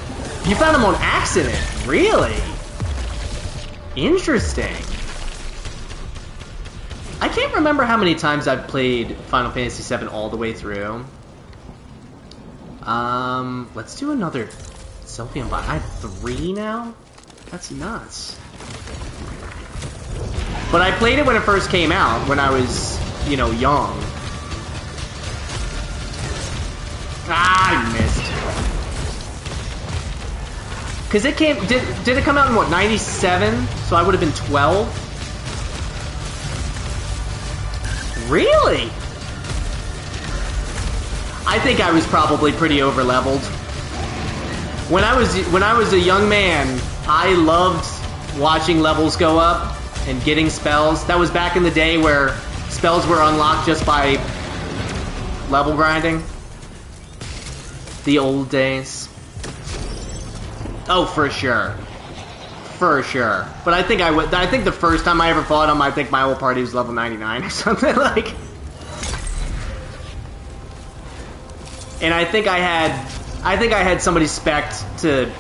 You found him on accident? Really? Interesting. I can't remember how many times I've played Final Fantasy VII all the way through. Let's do another selfie unbox. I have 3 now? That's nuts. But I played it when it first came out, when I was, you know, young. Ah, I missed. Because it came... Did it come out in, what, 97? So I would have been 12? Really? I think I was probably pretty over-leveled. When I was a young man, I loved watching levels go up and getting spells. That was back in the day where spells were unlocked just by level grinding. The old days. Oh, for sure. For sure. But I think I think the first time I ever fought him, I think my whole party was level 99 or something, like. And I think I had somebody spec'd to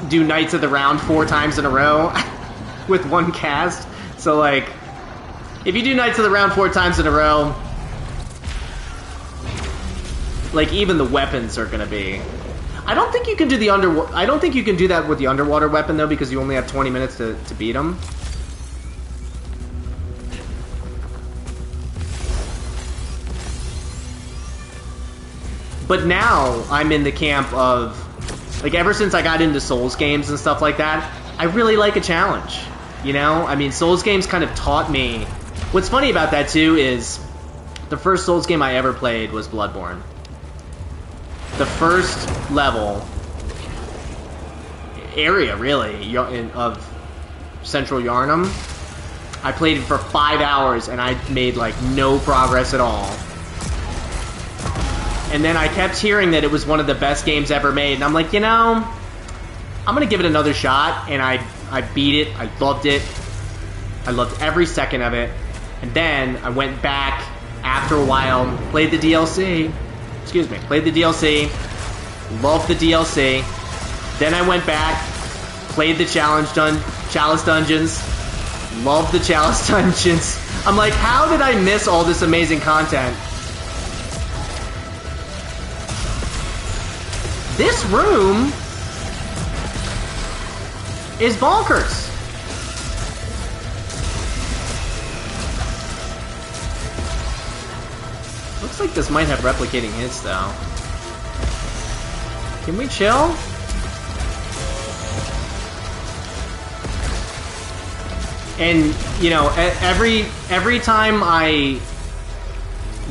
do Knights of the Round 4 times in a row with one cast. So, like, if you do Knights of the Round 4 times in a row, like, even the weapons are gonna be... I don't think you can do I don't think you can do that with the underwater weapon, though, because you only have 20 minutes to beat them. But now, I'm in the camp of... Like, ever since I got into Souls games and stuff like that, I really like a challenge. You know? I mean, Souls games kind of taught me... What's funny about that, too, is... The first Souls game I ever played was Bloodborne. the first level area, really, of Central Yarnum. I played it for 5 hours and I made like no progress at all. And then I kept hearing that it was one of the best games ever made, and I'm like, you know, I'm gonna give it another shot. And I beat it. I loved it. I loved every second of it. And then I went back after a while, played the DLC. Excuse me, played the DLC. Loved the DLC. Then I went back, played the Chalice Dungeons. Loved the Chalice Dungeons. I'm like, how did I miss all this amazing content? This room is bonkers. Looks like this might have replicating hits, though. Can we chill? And, you know, every time I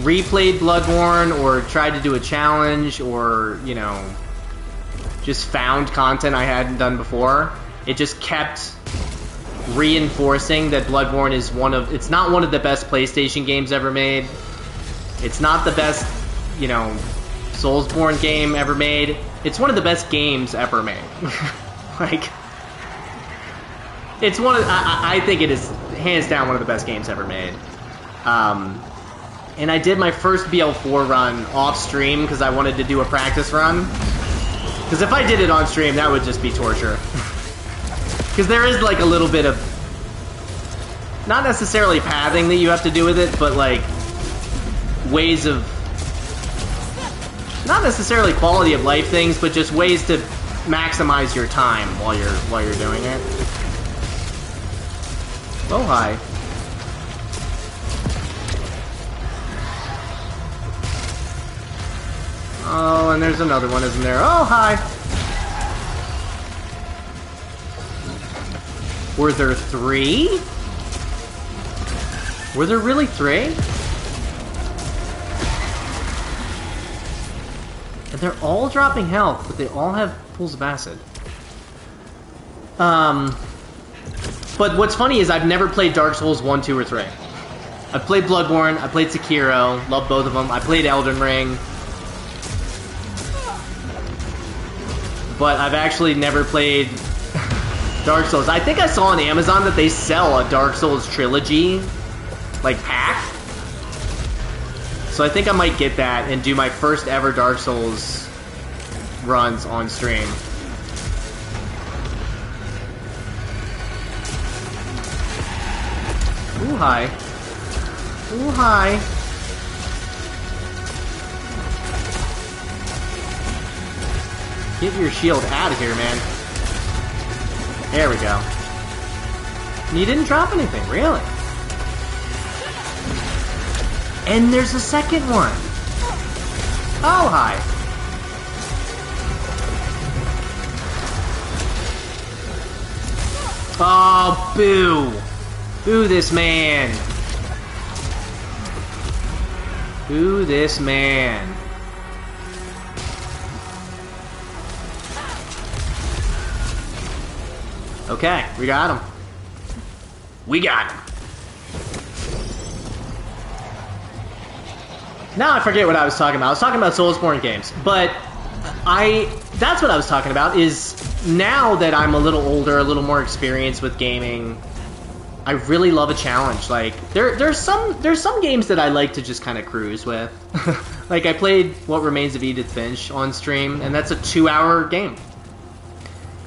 replayed Bloodborne or tried to do a challenge or, you know, just found content I hadn't done before, it just kept reinforcing that Bloodborne is it's not one of the best PlayStation games ever made. It's not the best, you know, Soulsborne game ever made. It's one of the best games ever made. Like, it's one of, I think it is hands down one of the best games ever made. And I did my first BL4 run off stream because I wanted to do a practice run. Because if I did it on stream, that would just be torture. Because there is like a little bit of, not necessarily pathing that you have to do with it, but like ways of, not necessarily quality of life things, but just ways to maximize your time while you're doing it. Oh, hi. Oh, and there's another one, isn't there? Oh, hi! Were there 3? Were there really 3? And they're all dropping health, but they all have pools of acid. But what's funny is I've never played Dark Souls 1, 2, or 3. I've played Bloodborne, I played Sekiro, love both of them. I played Elden Ring. But I've actually never played Dark Souls. I think I saw on Amazon that they sell a Dark Souls trilogy, like, pack. So I think I might get that and do my first ever Dark Souls runs on stream. Ooh, hi. Ooh, hi. Get your shield out of here, man. There we go. And you didn't drop anything, really. And there's a second one. Oh, hi. Oh, boo. Boo this man. Boo this man. Okay, we got him. We got him. Now I forget what I was talking about. I was talking about Soulsborne games. But that's what I was talking about, is now that I'm a little older, a little more experienced with gaming, I really love a challenge. Like, there's some games that I like to just kind of cruise with. Like, I played What Remains of Edith Finch on stream, and that's a 2-hour game.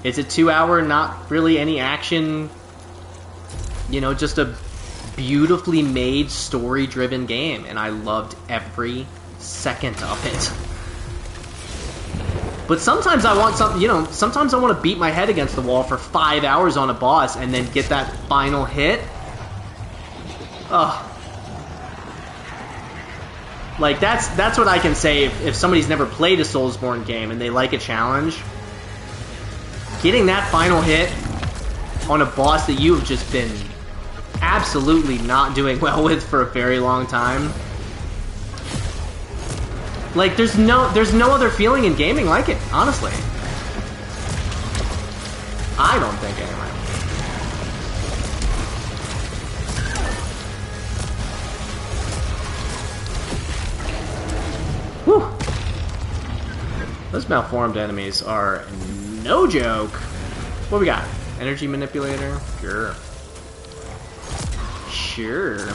It's a 2-hour, not really any action, you know, just a beautifully made, story-driven game, and I loved every second of it. But sometimes I want something, you know, sometimes I want to beat my head against the wall for 5 hours on a boss and then get that final hit. Ugh. Like, that's what I can say if somebody's never played a Soulsborne game and they like a challenge. Getting that final hit on a boss that you have just been absolutely not doing well with for a very long time. Like, there's no other feeling in gaming like it, honestly. I don't think, anyway. Whew. Those malformed enemies are no joke. What we got? Energy manipulator? Sure. Sure.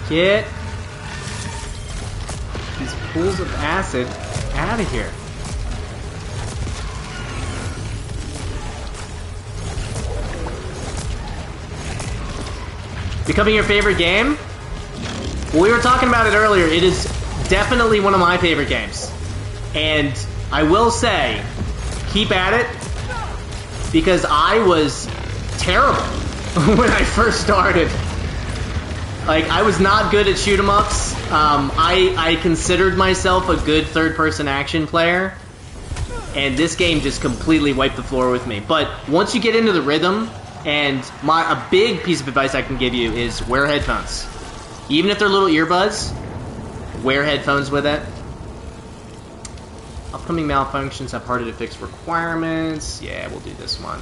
Get these pools of acid out of here. Becoming your favorite game? Well, we were talking about it earlier. It is definitely one of my favorite games. And I will say, keep at it, because I was terrible when I first started. Like, I was not good at shoot-em-ups. I considered myself a good third-person action player, and this game just completely wiped the floor with me. But once you get into the rhythm, and a big piece of advice I can give you is wear headphones. Even if they're little earbuds, wear headphones with it. Upcoming malfunctions have harder to fix requirements. Yeah, we'll do this one.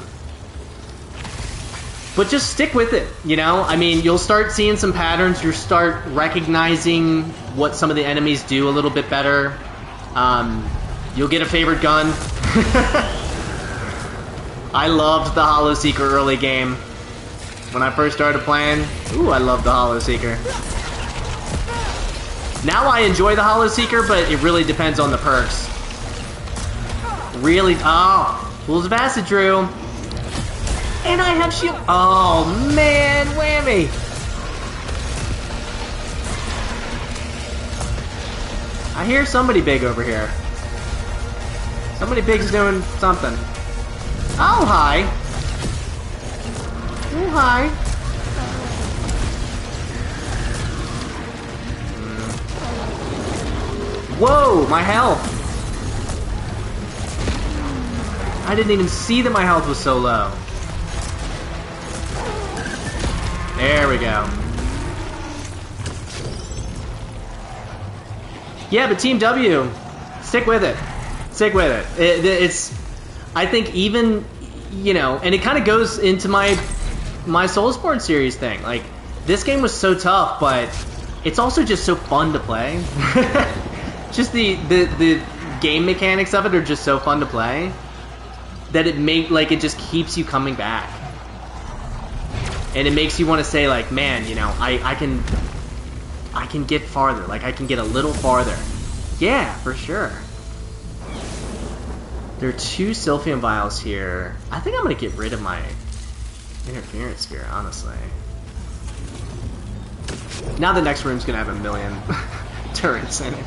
But just stick with it, you know? I mean, you'll start seeing some patterns. You'll start recognizing what some of the enemies do a little bit better. You'll get a favorite gun. I loved the Hollow Seeker early game. When I first started playing, ooh, I loved the Hollow Seeker. Now I enjoy the Hollow Seeker, but it really depends on the perks. Really, oh, Pools of Acid, Drew. And I have shield. Oh man, whammy. I hear somebody big over here. Somebody big's doing something. Oh, hi. Oh, hi. Whoa, my health. I didn't even see that my health was so low. There we go. Yeah, but Team W, stick with it. Stick with it. It's, I think even, you know, and it kind of goes into my Soulsborne series thing. Like, this game was so tough, but it's also just so fun to play. Just the game mechanics of it are just so fun to play that it just keeps you coming back. And it makes you want to say, like, man, you know, I can get farther. Like, I can get a little farther. Yeah, for sure. There are 2 Sylphium Vials here. I think I'm going to get rid of my Interference Sphere, honestly. Now the next room's going to have 1,000,000 turrets in it.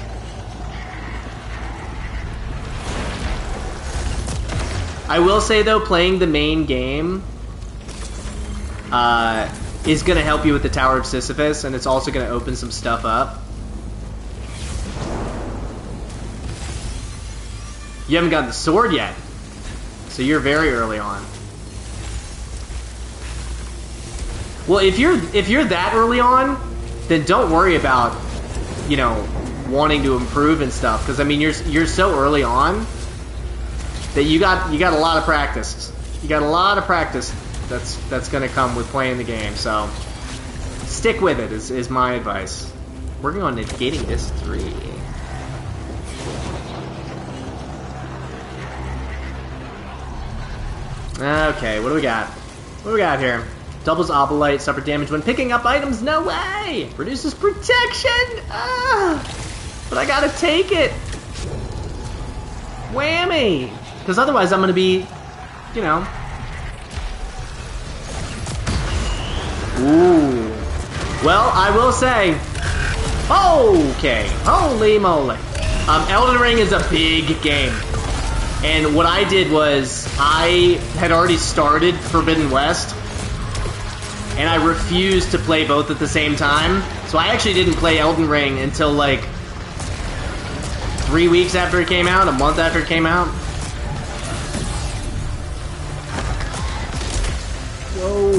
I will say, though, playing the main game is going to help you with the Tower of Sisyphus, and it's also going to open some stuff up. You haven't gotten the sword yet, so you're very early on. Well, if you're that early on, then don't worry about, you know, wanting to improve and stuff, because I mean you're so early on that you got a lot of practice. You got a lot of practice that's going to come with playing the game. So stick with it is my advice. Working on negating this 3. Okay, what do we got? What do we got here? Doubles Obolite, suffer damage when picking up items. No way! Reduces protection! But I gotta take it! Whammy! Because otherwise I'm gonna be, you know... Ooh. Well, I will say... Okay, holy moly. Elden Ring is a big game. And what I did was, I had already started Forbidden West, and I refused to play both at the same time. So I actually didn't play Elden Ring until like 3 weeks after it came out, a month after it came out. Whoa.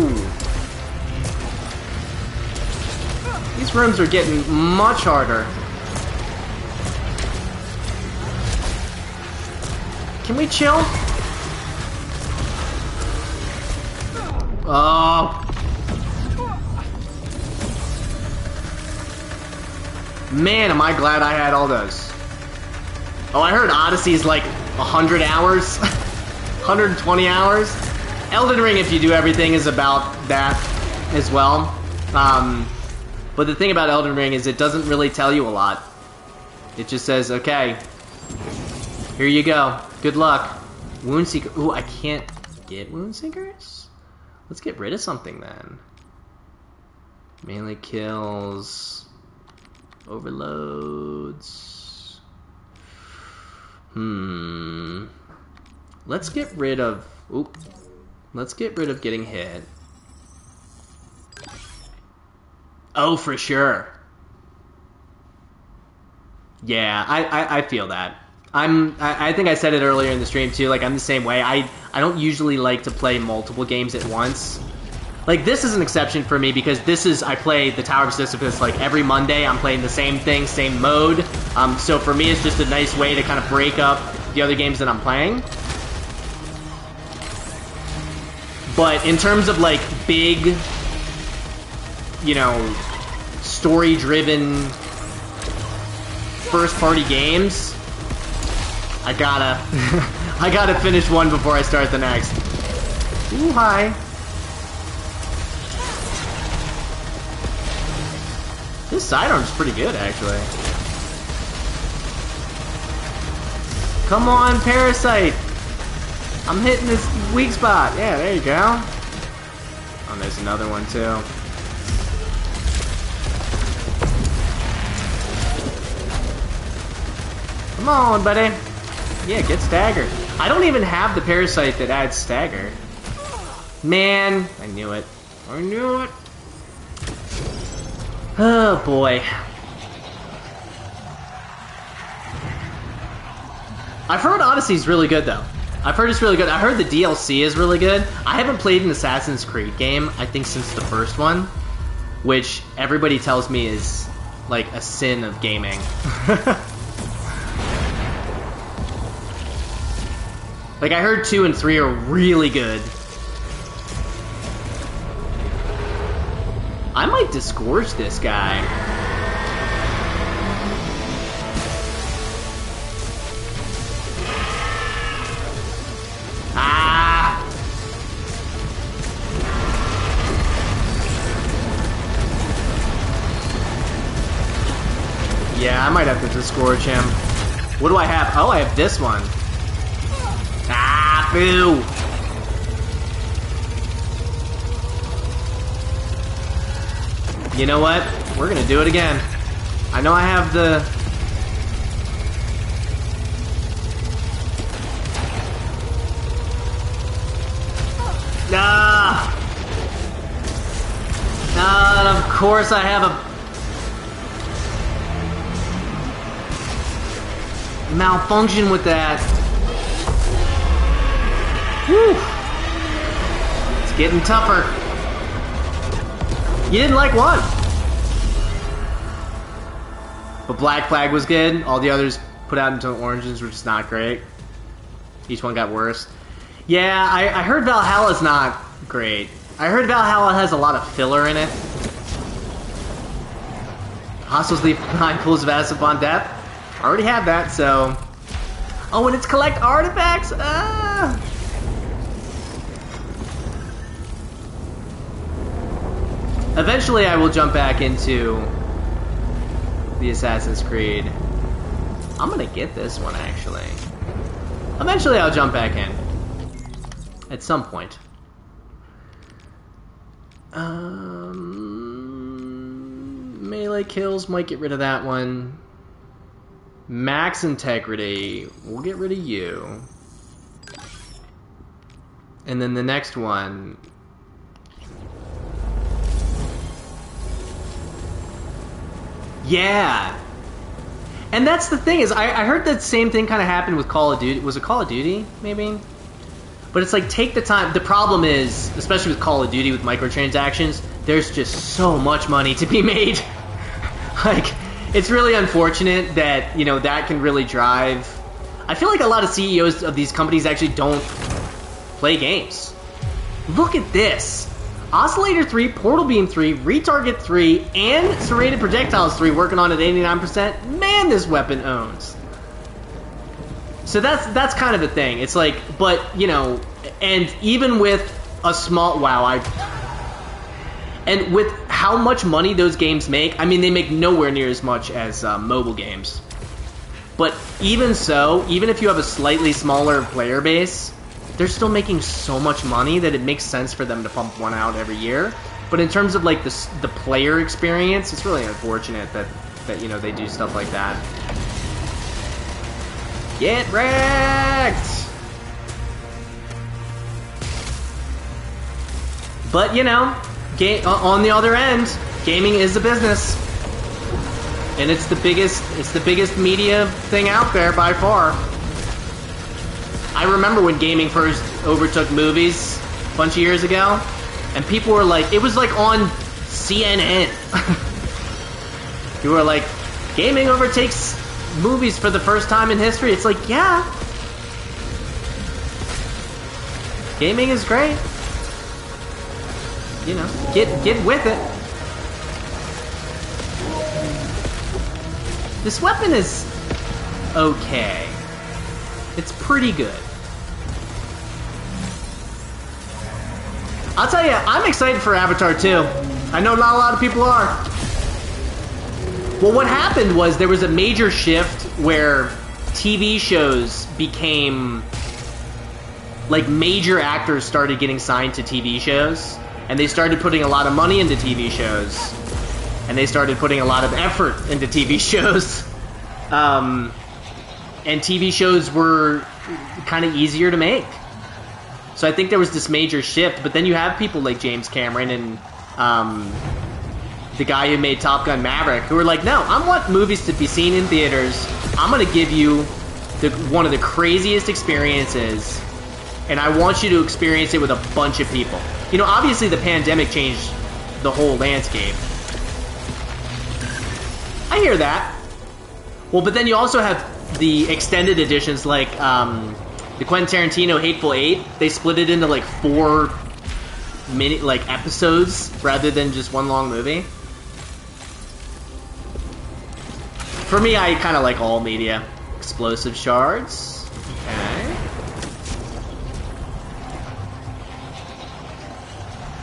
These rooms are getting much harder. Can we chill? Oh. Man, am I glad I had all those. Oh, I heard Odyssey's like 100 hours. 120 hours. Elden Ring, if you do everything, is about that as well. But the thing about Elden Ring is it doesn't really tell you a lot. It just says, okay, here you go. Good luck. Woundseeker. Ooh, I can't get Woundseekers? Let's get rid of something then. Melee kills. Overloads. Let's get rid of... Oop. Let's get rid of getting hit. Oh, for sure. Yeah, I feel that. I think I said it earlier in the stream too, like I'm the same way. I don't usually like to play multiple games at once. Like this is an exception for me because I play the Tower of Sisyphus like every Monday. I'm playing the same thing, same mode. So for me it's just a nice way to kind of break up the other games that I'm playing. But in terms of like big, you know, story-driven first-party games, I gotta finish one before I start the next. Ooh, hi. This sidearm's pretty good, actually. Come on, Parasite! I'm hitting this weak spot. Yeah, there you go. Oh, there's another one, too. Come on, buddy. Yeah, get staggered. I don't even have the Parasite that adds stagger. Man, I knew it. I knew it. Oh, boy. I've heard Odyssey's really good, though. I've heard it's really good. I heard the DLC is really good. I haven't played an Assassin's Creed game, I think, since the first one, which everybody tells me is, like, a sin of gaming. Like, I heard 2 and 3 are really good. I might disgorge this guy. Ah! Yeah, I might have to disgorge him. What do I have? Oh, I have this one. Ah, boo! You know what? We're gonna do it again. I know I have the... Ah! And of course I have a... malfunction with that. Whew! It's getting tougher. You didn't like one. But Black Flag was good. All the others put out into oranges were just not great. Each one got worse. Yeah, I heard Valhalla's not great. I heard Valhalla has a lot of filler in it. Hostiles leave behind pools of acid upon death. I already have that, so... Oh, and it's collect artifacts! Ah! Eventually I will jump back into the Assassin's Creed. I'm gonna get this one, actually. Eventually I'll jump back in. At some point. Melee kills, might get rid of that one. Max integrity, we'll get rid of you. And then the next one... Yeah. And that's the thing is, I heard that same thing kind of happened with Call of Duty. Was it Call of Duty, maybe? But it's like, take the time. The problem is, especially with Call of Duty with microtransactions, there's just so much money to be made. Like, it's really unfortunate that, you know, that can really drive... I feel like a lot of CEOs of these companies actually don't play games. Look at this. Oscillator 3, Portal Beam 3, Retarget 3, and Serrated Projectiles 3 working on at 89%. Man, this weapon owns. So that's kind of a thing. It's like, but, you know, and even with a small... Wow, and with how much money those games make, I mean, they make nowhere near as much as mobile games. But even so, even if you have a slightly smaller player base, they're still making so much money that it makes sense for them to pump one out every year. But in terms of, like, the player experience, it's really unfortunate that you know, they do stuff like that. Get wrecked! But, you know... on the other end, gaming is a business, and it's the biggest media thing out there by far. I remember when gaming first overtook movies a bunch of years ago, and people were like, it was like on CNN. People were like, gaming overtakes movies for the first time in history. It's like, yeah, gaming is great. You know, get with it. This weapon is okay. It's pretty good. I'll tell you, I'm excited for Avatar 2. I know not a lot of people are. Well, what happened was there was a major shift where TV shows became... like, major actors started getting signed to TV shows. And they started putting a lot of money into TV shows. And they started putting a lot of effort into TV shows. And TV shows were kind of easier to make. So I think there was this major shift. But then you have people like James Cameron and the guy who made Top Gun Maverick, who were like, no, I want movies to be seen in theaters. I'm going to give you one of the craziest experiences. And I want you to experience it with a bunch of people. You know, obviously the pandemic changed the whole landscape. I hear that. Well, but then you also have the extended editions like the Quentin Tarantino Hateful Eight. They split it into like 4 like episodes rather than just one long movie. For me, I kind of like all media. Explosive shards. Okay.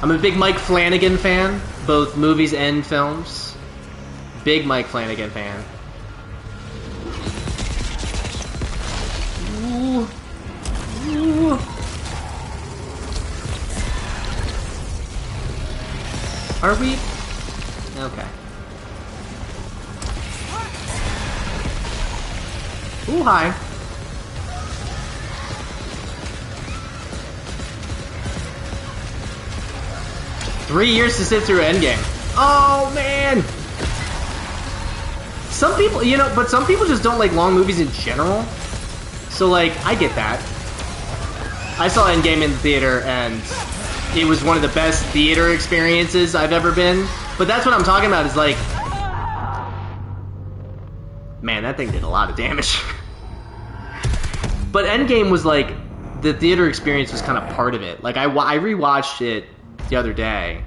I'm a big Mike Flanagan fan, both movies and films. Big Mike Flanagan fan. Ooh. Ooh. Are we? Okay. Ooh, hi. Three years to sit through Endgame. Oh, man! Some people, you know, but some people just don't like long movies in general. So, like, I get that. I saw Endgame in the theater, and it was one of the best theater experiences I've ever been. But that's what I'm talking about, is like... Man, that thing did a lot of damage. But Endgame was like... The theater experience was kind of part of it. Like, I rewatched it the other day,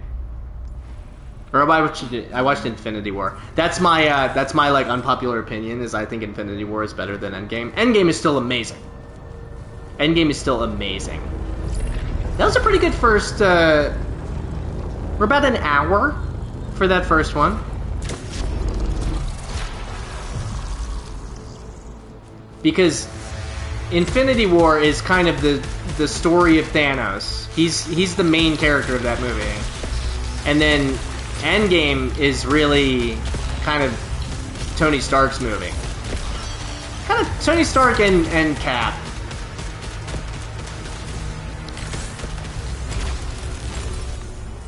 or I watched Infinity War. That's my like unpopular opinion, is I think Infinity War is better than Endgame. Endgame is still amazing. Endgame is still amazing. That was a pretty good first. We're about an hour for that first one. Because Infinity War is kind of the story of Thanos. He's the main character of that movie. And then Endgame is really kind of Tony Stark's movie. Kind of Tony Stark and Cap.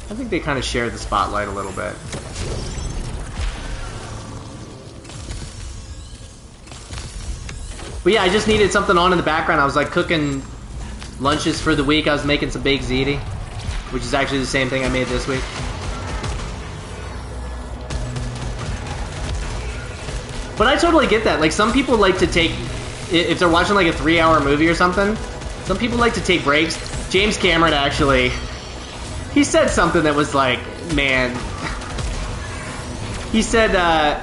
I think they kind of share the spotlight a little bit. But yeah, I just needed something on in the background. I was like cooking lunches for the week. I was making some baked ziti, which is actually the same thing I made this week. But I totally get that. Like, some people like to take, if they're watching like a 3-hour movie or something, some people like to take breaks. James Cameron actually, he said something that was like, man, he said,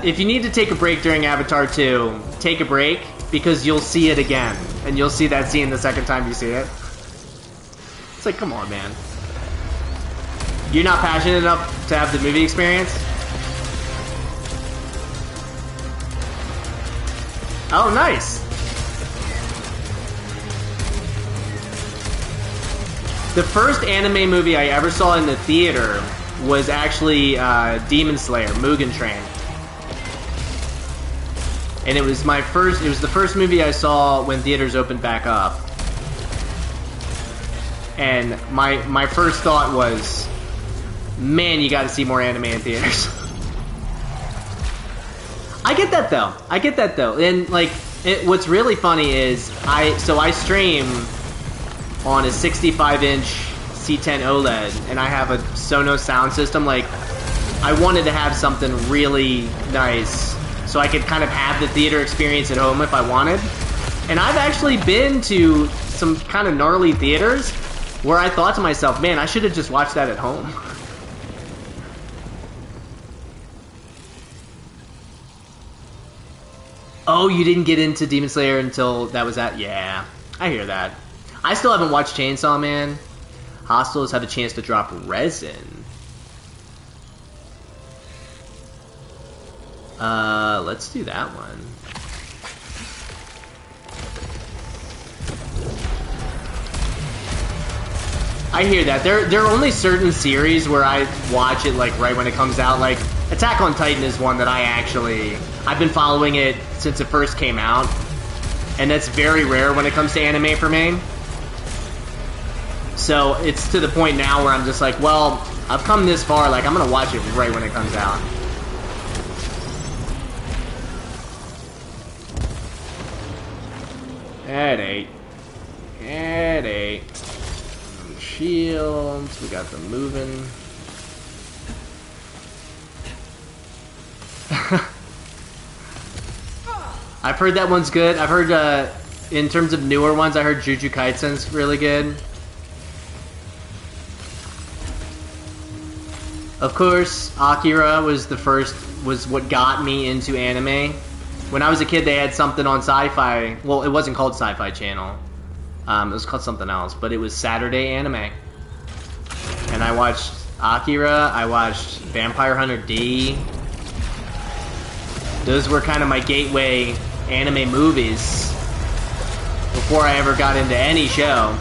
if you need to take a break during Avatar 2, take a break, because you'll see it again, and you'll see that scene the second time you see it. It's like, come on, man. You're not passionate enough to have the movie experience? Oh, nice. The first anime movie I ever saw in the theater was actually Demon Slayer, Mugen Train. And it was the first movie I saw when theaters opened back up. And my first thought was, man, you gotta see more anime in theaters. I get that though. And like, what's really funny is, I stream on a 65-inch C10 OLED, and I have a Sonos sound system. Like, I wanted to have something really nice so I could kind of have the theater experience at home if I wanted. And I've actually been to some kind of gnarly theaters where I thought to myself, man, I should have just watched that at home. Oh, you didn't get into Demon Slayer until that was at... Yeah, I hear that. I still haven't watched Chainsaw Man. Hostels have a chance to drop resin. Let's do that one. I hear that. There are only certain series where I watch it like right when it comes out. Like, Attack on Titan is one that I've been following it since it first came out. And that's very rare when it comes to anime for me. So it's to the point now where I'm just like, well, I've come this far, like, I'm gonna watch it right when it comes out. Headache. Shields, we got them moving. I've heard that one's good. I've heard, in terms of newer ones, I heard Jujutsu Kaisen's really good. Of course, Akira was what got me into anime. When I was a kid, they had something on Sci-Fi. Well, it wasn't called Sci-Fi Channel. It was called something else, but it was Saturday Anime. And I watched Akira, I watched Vampire Hunter D. Those were kind of my gateway anime movies before I ever got into any show.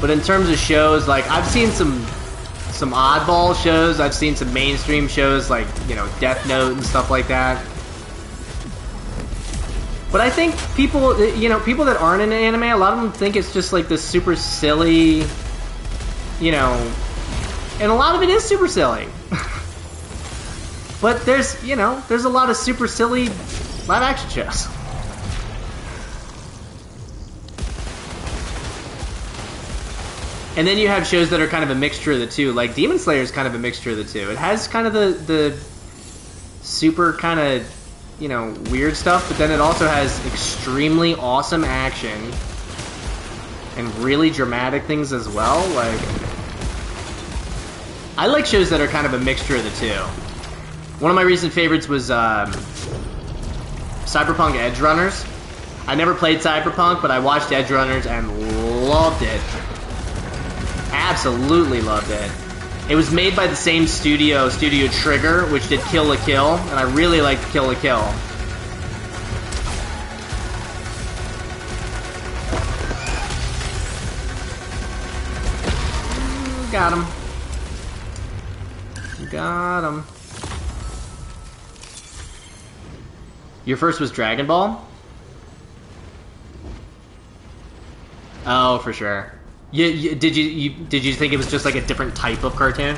But in terms of shows, like, I've seen some oddball shows, I've seen some mainstream shows like, you know, Death Note and stuff like that. But I think people that aren't into anime, a lot of them think it's just like this super silly, you know, and a lot of it is super silly. But there's a lot of super silly live action shows. And then you have shows that are kind of a mixture of the two. Like, Demon Slayer is kind of a mixture of the two. It has kind of the super kind of, you know, weird stuff, but then it also has extremely awesome action and really dramatic things as well. Like, I like shows that are kind of a mixture of the two. One of my recent favorites was Cyberpunk Edge Runners. I never played Cyberpunk, but I watched Edge Runners and loved it. Absolutely loved it. It was made by the same studio, Studio Trigger, which did Kill la Kill, and I really liked Kill la Kill. Got him. Got him. Your first was Dragon Ball? Oh, for sure. Did you think it was just like a different type of cartoon?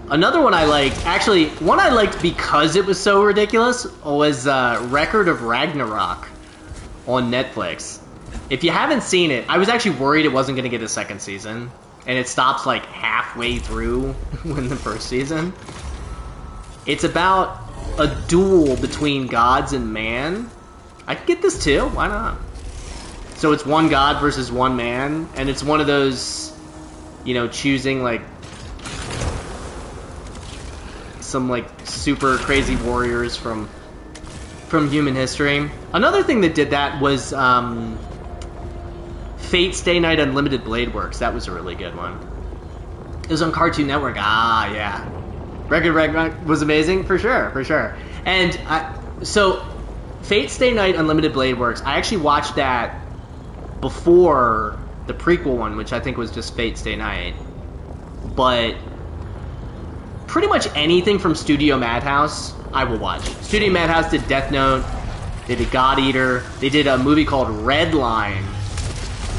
Another one I liked, actually, one I liked because it was so ridiculous, was Record of Ragnarok on Netflix. If you haven't seen it, I was actually worried it wasn't going to get a second season, and it stops like halfway through in the first season. It's about a duel between gods and man. I could get this too, why not? So it's one god versus one man, and it's one of those, you know, choosing like some like super crazy warriors from human history. Another thing that did that was Fate Stay Night Unlimited Blade Works. That was a really good one. It was on Cartoon Network. Ah, yeah. Record Ragnarok was amazing for sure. And so Fate Stay Night Unlimited Blade Works, I actually watched that before the prequel one, which I think was just Fate Stay Night. But pretty much anything from Studio Madhouse, I will watch. Studio Madhouse did Death Note, they did God Eater, they did a movie called Redline,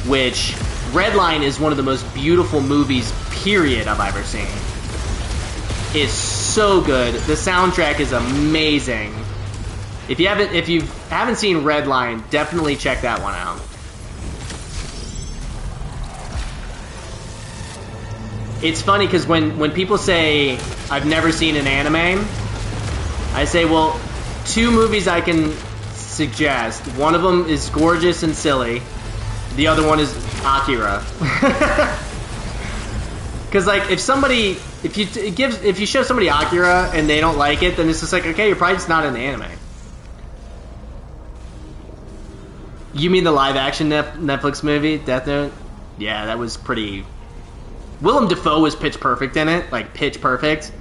which Redline is one of the most beautiful movies, period, I've ever seen. It's so good. The soundtrack is amazing. If you haven't seen Redline, definitely check that one out. It's funny because when people say I've never seen an anime, I say, well, two movies I can suggest. One of them is gorgeous and silly. The other one is Akira. Because like if you show somebody Akira and they don't like it, then it's just like, okay, you're probably just not an anime. You mean the live action Netflix movie, Death Note? Yeah, that was pretty. Willem Dafoe was pitch perfect in it, like pitch perfect,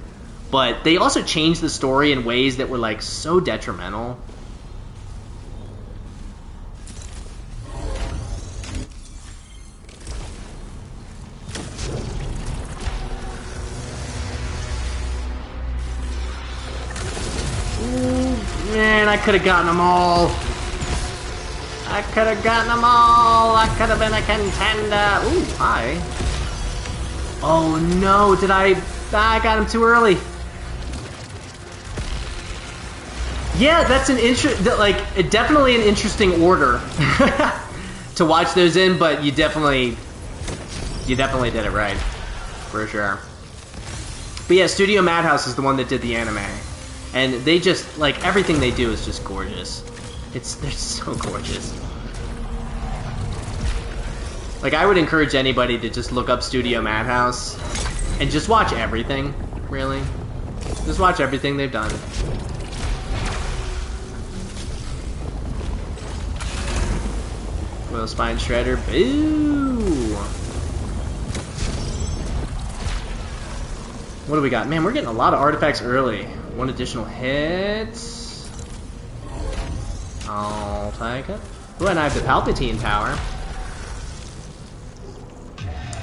but they also changed the story in ways that were like so detrimental. Ooh, man, I could have gotten them all. I could have been a contender. Ooh, hi. Oh no, I got him too early. Yeah, that's definitely an interesting order to watch those in, but you definitely did it right, for sure. But yeah, Studio Madhouse is the one that did the anime, and they just, like, everything they do is just gorgeous. They're so gorgeous. Like, I would encourage anybody to just look up Studio Madhouse and just watch everything, really. Just watch everything they've done. Coil Spine Shredder, boo! What do we got? Man, we're getting a lot of artifacts early. One additional hit. I'll take it. Ooh, and I have the Palpatine power.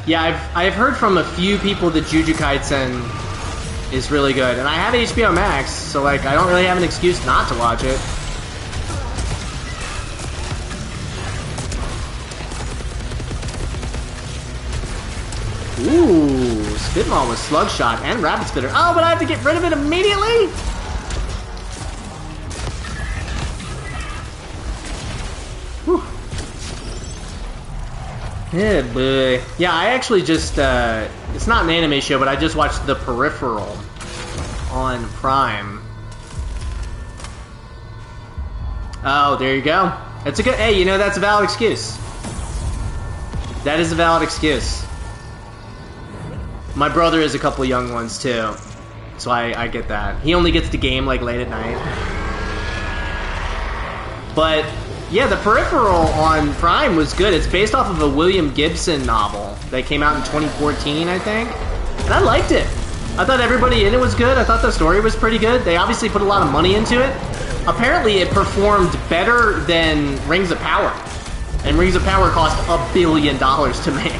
Yeah, I've heard from a few people that Jujutsu Kaisen is really good, and I have HBO Max, so like I don't really have an excuse not to watch it. Ooh, Spitmaul with Slug Shot and Rapid Spitter. Oh, but I have to get rid of it immediately? Whew. Yeah, boy. Yeah, I actually just, it's not an anime show, but I just watched The Peripheral on Prime. Oh, there you go. That's a good, hey, you know, that's a valid excuse. That is a valid excuse. My brother has a couple young ones, too. So I get that. He only gets to game, like, late at night. But yeah, The Peripheral on Prime was good. It's based off of a William Gibson novel that came out in 2014, I think. And I liked it. I thought everybody in it was good. I thought the story was pretty good. They obviously put a lot of money into it. Apparently it performed better than Rings of Power. And Rings of Power cost $1 billion to make.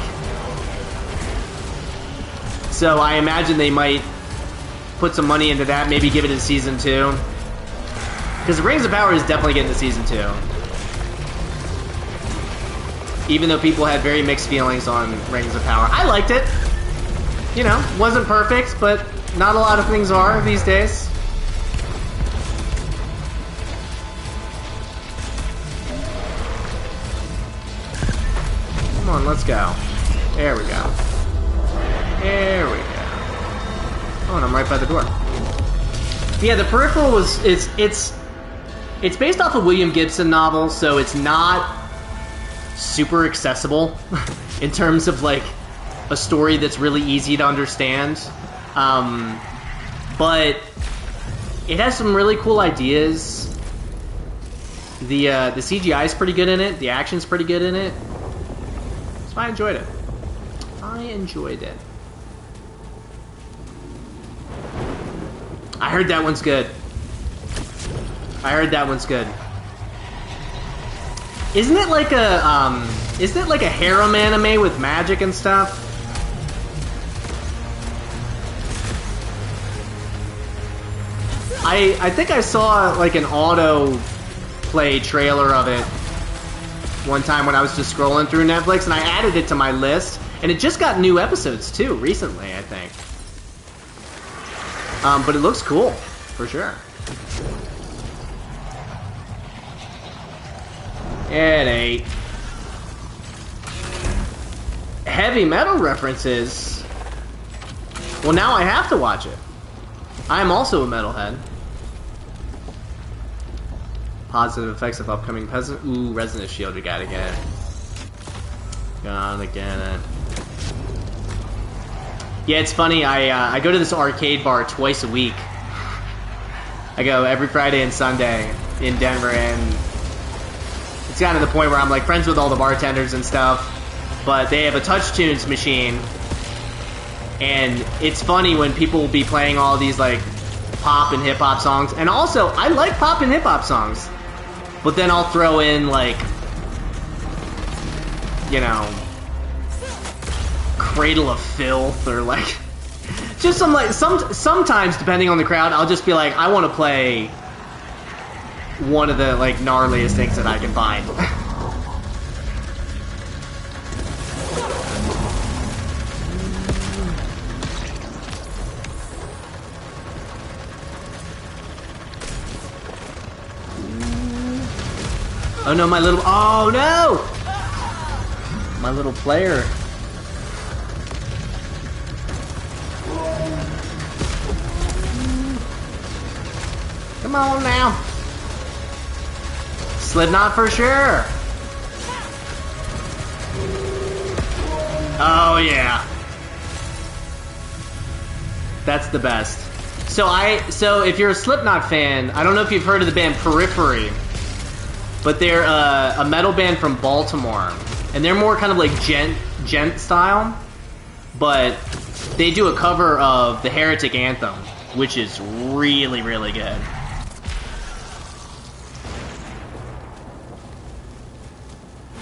So I imagine they might put some money into that, maybe give it a season 2. Because Rings of Power is definitely getting to Season 2. Even though people had very mixed feelings on Rings of Power. I liked it. You know, wasn't perfect, but not a lot of things are these days. Come on, let's go. There we go. There we go. Oh, and I'm right by the door. Yeah, the Peripheral was it's based off a William Gibson novel, so it's not super accessible in terms of like a story that's really easy to understand. But it has some really cool ideas. The CGI is pretty good in it. The action's pretty good in it. So I enjoyed it. I enjoyed it. I heard that one's good. I heard that one's good. Isn't it like a harem anime with magic and stuff? I think I saw like an auto play trailer of it one time when I was just scrolling through Netflix, and I added it to my list, and it just got new episodes too recently, I think. But it looks cool, for sure. It ain't. Heavy metal references. Well, now I have to watch it. I am also a metalhead. Positive effects of upcoming peasant. Ooh, Resonance Shield, we gotta get it. Gotta get it. Yeah, it's funny, I go to this arcade bar twice a week. I go every Friday and Sunday in Denver, and it's gotten to the point where I'm like friends with all the bartenders and stuff, but they have a Touch Tunes machine, and it's funny when people will be playing all these like pop and hip-hop songs, and also, I like pop and hip-hop songs, but then I'll throw in like, you know, Cradle of Filth, or like just some like sometimes depending on the crowd, I'll just be like, I want to play one of the like gnarliest things that I can find. Oh no, my little, oh no! My little player. Come on now. Slipknot for sure. Oh yeah. That's the best. So if you're a Slipknot fan, I don't know if you've heard of the band Periphery, but they're a metal band from Baltimore, and they're more kind of like gent style, but they do a cover of the Heretic Anthem, which is really, really good.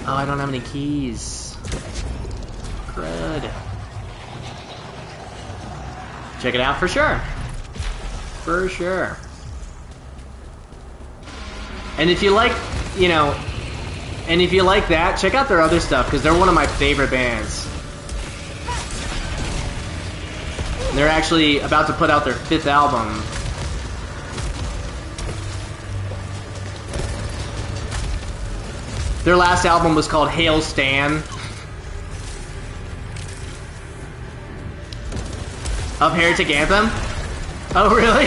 Oh, I don't have any keys. Crud. Check it out for sure. For sure. And if you like, you know, and if you like that, check out their other stuff, because they're one of my favorite bands. They're actually about to put out their 5th album. Their last album was called Hail Stan. Of Heretic Anthem? Oh, really?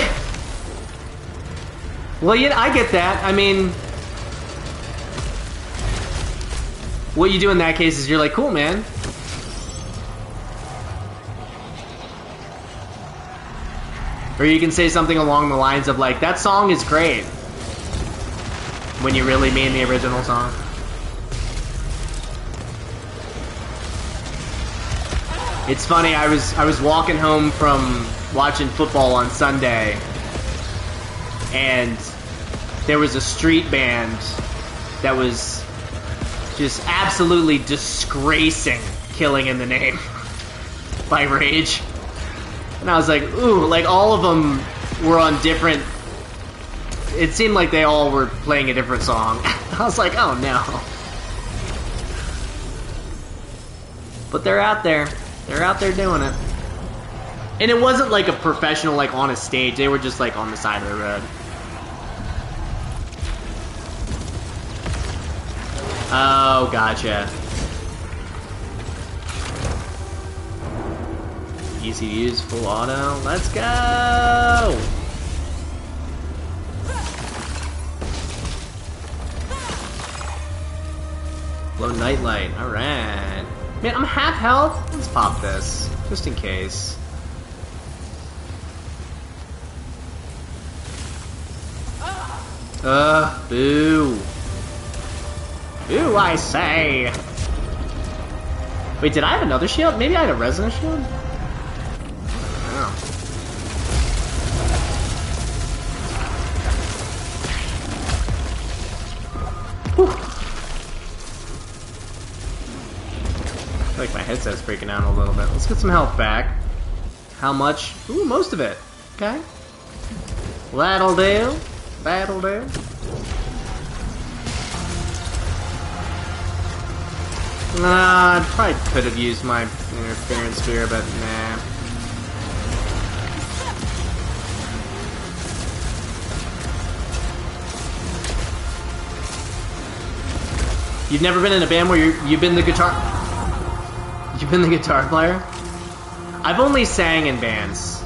Well, yeah, I get that. I mean, what you do in that case is you're like, cool, man. Or you can say something along the lines of like, that song is great, when you really mean the original song. It's funny, I was walking home from watching football on Sunday, and there was a street band that was just absolutely disgracing Killing in the Name by Rage. And I was like, ooh, like all of them were on different it seemed like they all were playing a different song. I was like, oh no. But they're out there. They're out there doing it. And it wasn't like a professional, like, on a stage. They were just, like, on the side of the road. Oh, gotcha. Easy to use, full auto. Let's go! Low nightlight. Alright. Man, I'm half health. Let's pop this. Just in case. Boo. Boo, I say. Wait, did I have another shield? Maybe I had a resonant shield? Oh. Whew. I feel like my headset's breaking down a little bit. Let's get some health back. How much? Ooh, most of it. Okay. That'll do. That'll do. Nah, I probably could have used my interference sphere, but nah. You've never been in a band where you've been the guitar... You've been the guitar player? I've only sang in bands.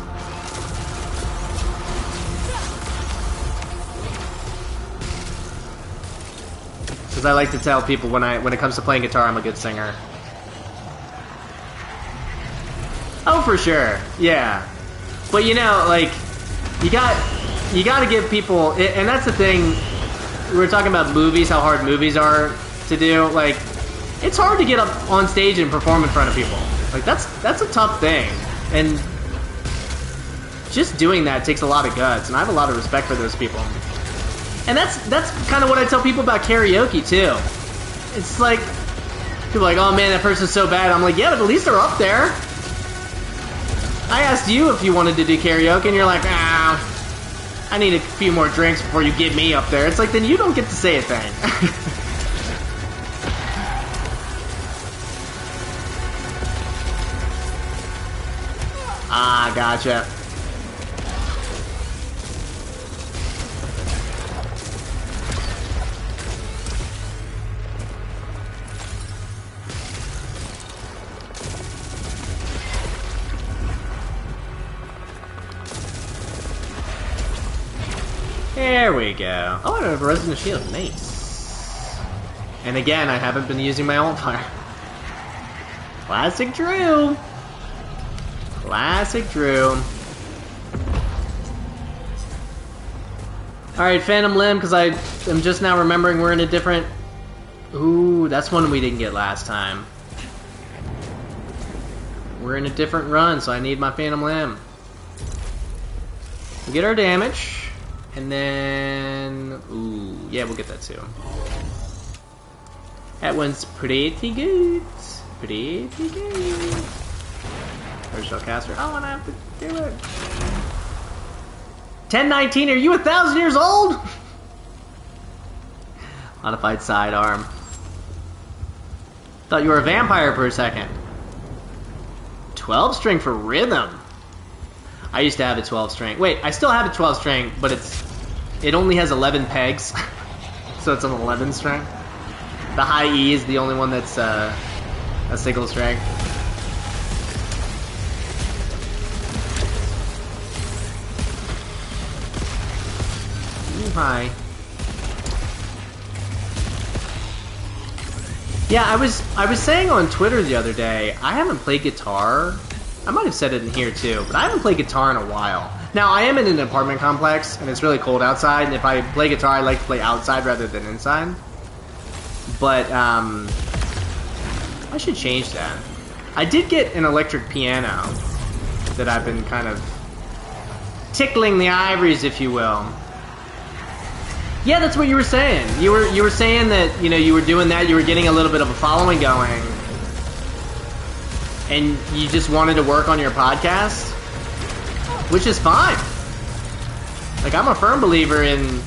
Because I like to tell people when it comes to playing guitar, I'm a good singer. Oh, for sure, yeah. But you know, like, you got to give people, and that's the thing. We were talking about movies, how hard movies are to do. Like, it's hard to get up on stage and perform in front of people. Like, that's a tough thing, and just doing that takes a lot of guts. And I have a lot of respect for those people. And that's kind of what I tell people about karaoke, too. It's like, people are like, oh man, that person's so bad. I'm like, yeah, but at least they're up there. I asked you if you wanted to do karaoke, and you're like, ah, I need a few more drinks before you get me up there. It's like, then you don't get to say a thing. Ah, gotcha. There we go. Oh, I have a resonant shield. Nice. And again, I haven't been using my ult fire. Classic Drew. Classic Drew. Alright, Phantom Limb, because I am just now remembering we're in a different... Ooh, that's one we didn't get last time. We're in a different run, so I need my Phantom Limb. We'll get our damage. And then... Ooh, yeah, we'll get that too. That one's pretty good. Pretty good. Original caster. Oh, and I have to do it. 1019, are you 1,000 years old? Modified sidearm. Thought you were a vampire for a second. 12 string for rhythm. I used to have a 12 string. Wait, I still have a 12 string, but it only has 11 pegs. So it's an 11 string. The high E is the only one that's a single string. Ooh, hi. Yeah, I was saying on Twitter the other day, I haven't played guitar. I might have said it in here too, but I haven't played guitar in a while. Now, I am in an apartment complex, and it's really cold outside, and if I play guitar, I like to play outside rather than inside. But, I should change that. I did get an electric piano that I've been kind of tickling the ivories, if you will. Yeah, that's what you were saying. You were saying that, you know, you were doing that, you were getting a little bit of a following going, and you just wanted to work on your podcast, which is fine. Like, I'm a firm believer in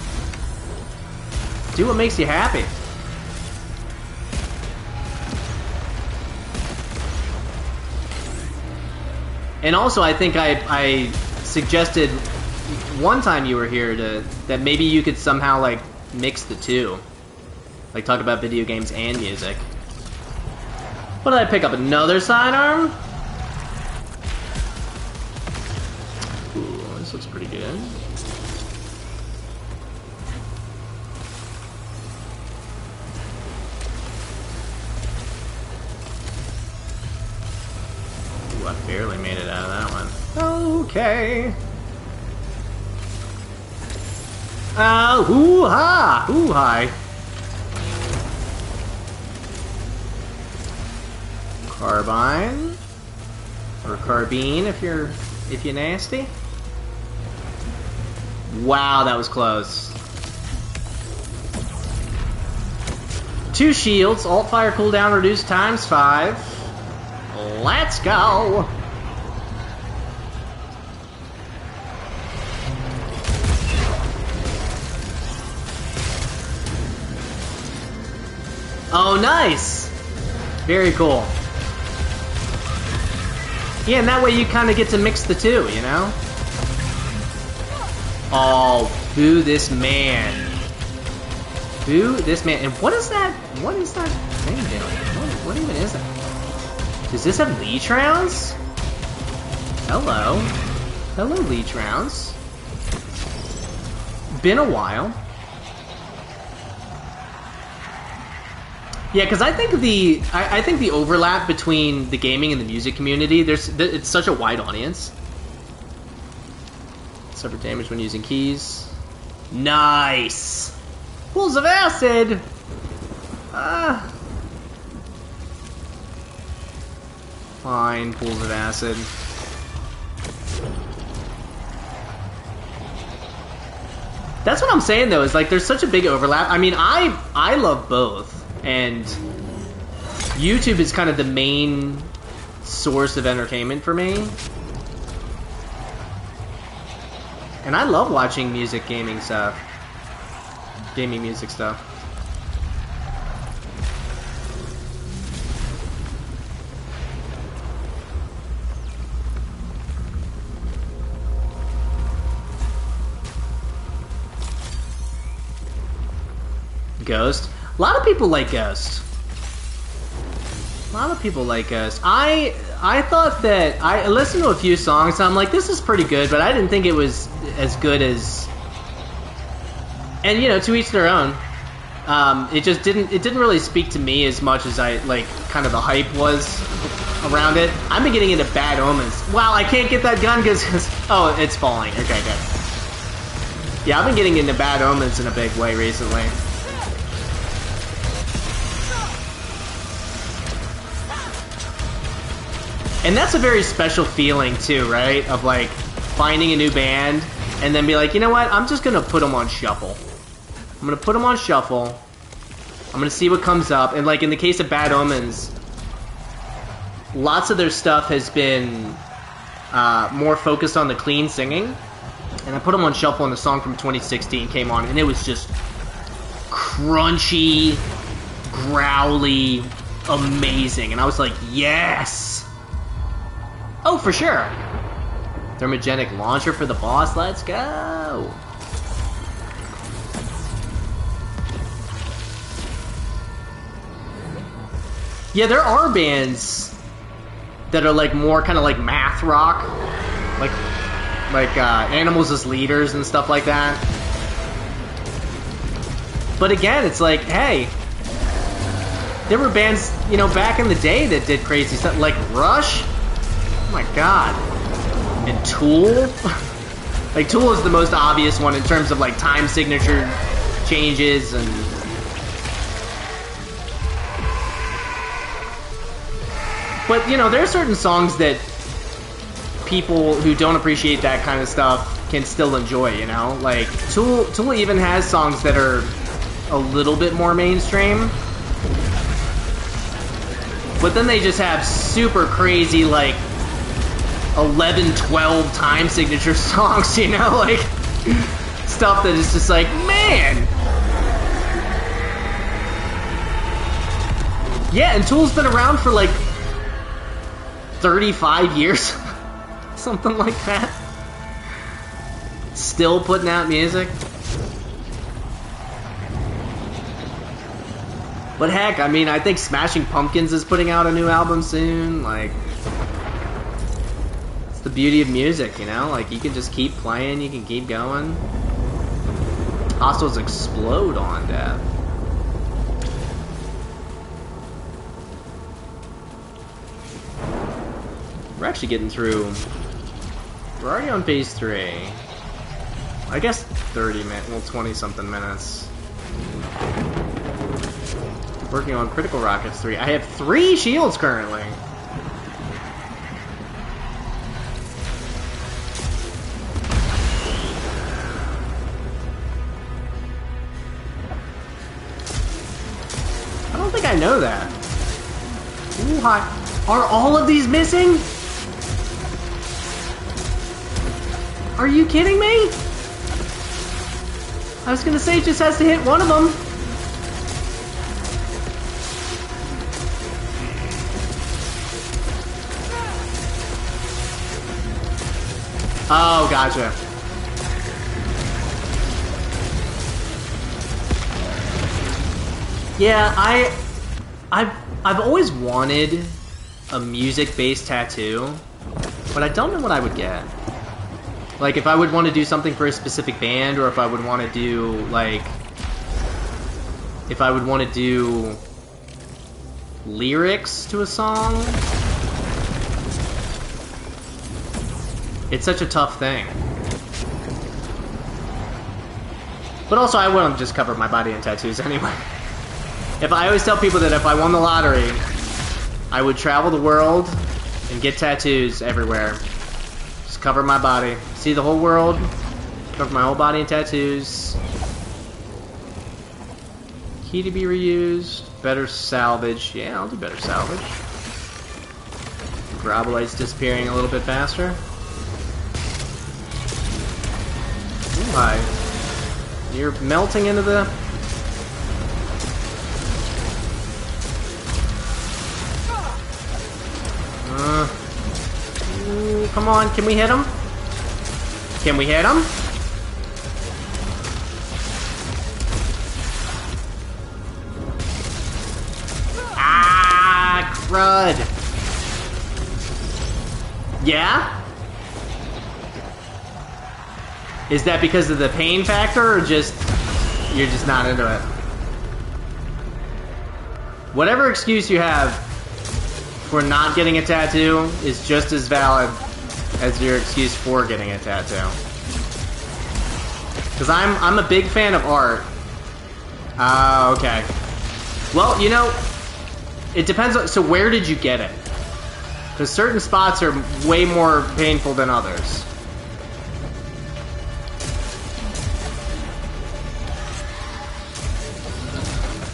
Do what makes you happy. And also, I think I suggested one time you were here that maybe you could somehow like mix the two, like talk about video games and music. What did I pick up? Another sidearm? Ooh, this looks pretty good. Ooh, I barely made it out of that one. Okay. Hoo-ha! Hoo-hi. Carbine. Or carbine if you're nasty. Wow, that was close. 2 shields, alt fire cooldown reduced times 5. Let's go! Oh, nice! Very cool. Yeah, and that way you kind of get to mix the two, you know? Oh, boo this man. Boo this man. And what is that? What is that thing doing? What even is that? Does this have leech rounds? Hello. Hello, leech rounds. Been a while. Yeah, because I think the overlap between the gaming and the music community, it's such a wide audience. Suffer damage when using keys. Nice! Pools of acid! Fine, pools of acid. That's what I'm saying though, is like there's such a big overlap. I mean, I love both. And YouTube is kind of the main source of entertainment for me. And I love watching music, gaming stuff. Gaming music stuff. Ghost. A lot of people like Ghost. A lot of people like Ghost. I thought that I listened to a few songs and I'm like, this is pretty good, but I didn't think it was as good as. And you know, to each their own. It just didn't really speak to me as much as I like. Kind of the hype was around it. I've been getting into Bad Omens. Wow, I can't get that gun because oh, it's falling. Okay, good. Yeah, I've been getting into Bad Omens in a big way recently. And that's a very special feeling too, right? Of like finding a new band and then be like, you know what? I'm just gonna put them on shuffle. I'm gonna put them on shuffle. I'm gonna see what comes up. And like in the case of Bad Omens, lots of their stuff has been more focused on the clean singing. And I put them on shuffle and the song from 2016 came on and it was just crunchy, growly, amazing. And I was like, yes! Oh, for sure. Thermogenic launcher for the boss. Let's go. Yeah, there are bands that are like more kind of like math rock, like Animals as Leaders and stuff like that. But again, it's like, hey, there were bands, you know, back in the day that did crazy stuff, like Rush. Oh my god. And Tool? Like, Tool is the most obvious one in terms of, like, time signature changes and... But, you know, there are certain songs that people who don't appreciate that kind of stuff can still enjoy, you know? Like, Tool even has songs that are a little bit more mainstream. But then they just have super crazy, like, 11, 12 time signature songs, you know? Like, stuff that is just like, man! Yeah, and Tool's been around for like 35 years. Something like that. Still putting out music. But heck, I mean, I think Smashing Pumpkins is putting out a new album soon. Like, it's the beauty of music, you know? Like, you can just keep playing, you can keep going. Hostels explode on death. We're actually getting through. We're already on phase 3. I guess 30 minutes, well 20 something minutes. Working on Critical Rockets 3. I have 3 shields currently. I don't think I know that. Ooh, hi. Are all of these missing? Are you kidding me? I was gonna say it just has to hit one of them. Oh, gotcha. Yeah, I've always wanted a music-based tattoo, but I don't know what I would get. Like, if I would want to do something for a specific band, or if I would want to do, like... If I would want to do... lyrics to a song? It's such a tough thing. But also, I wouldn't just cover my body in tattoos anyway. If I always tell people that if I won the lottery, I would travel the world and get tattoos everywhere. Just cover my body. See the whole world, cover my whole body in tattoos. Key to be reused. Better salvage. Yeah, I'll do better salvage. Grabolight's disappearing a little bit faster. Ooh, hi. You're melting into the... Ooh, come on, can we hit him? Can we hit him? Ah, crud. Yeah? Is that because of the pain factor, or just you're just not into it? Whatever excuse you have for not getting a tattoo is just as valid as your excuse for getting a tattoo. Because I'm a big fan of art. Ah, okay. Well, you know, it depends on... So where did you get it? Because certain spots are way more painful than others.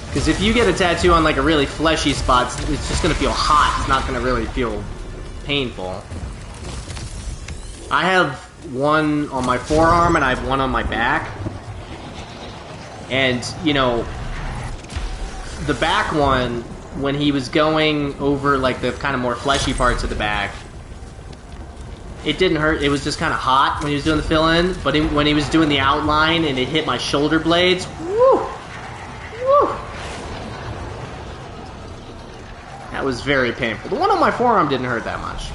Because if you get a tattoo on like a really fleshy spot, it's just going to feel hot. It's not going to really feel painful. I have one on my forearm and I have one on my back. And, you know, the back one, when he was going over like the kind of more fleshy parts of the back, it didn't hurt. It was just kind of hot when he was doing the fill-in. But when he was doing the outline and it hit my shoulder blades, woo! Woo! That was very painful. The one on my forearm didn't hurt that much.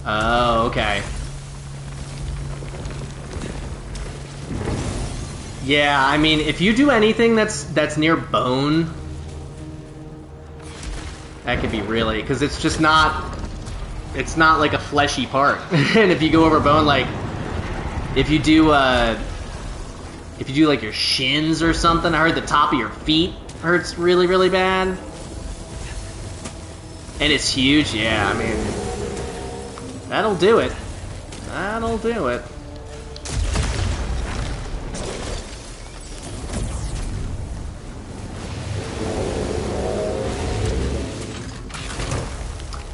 Oh, okay. Yeah, I mean, if you do anything that's near bone, that could be really, because it's just not, it's not like a fleshy part. And if you go over bone, like, if you do like your shins or something, I heard the top of your feet hurts really, really bad. And it's huge, yeah, I mean, that'll do it. That'll do it.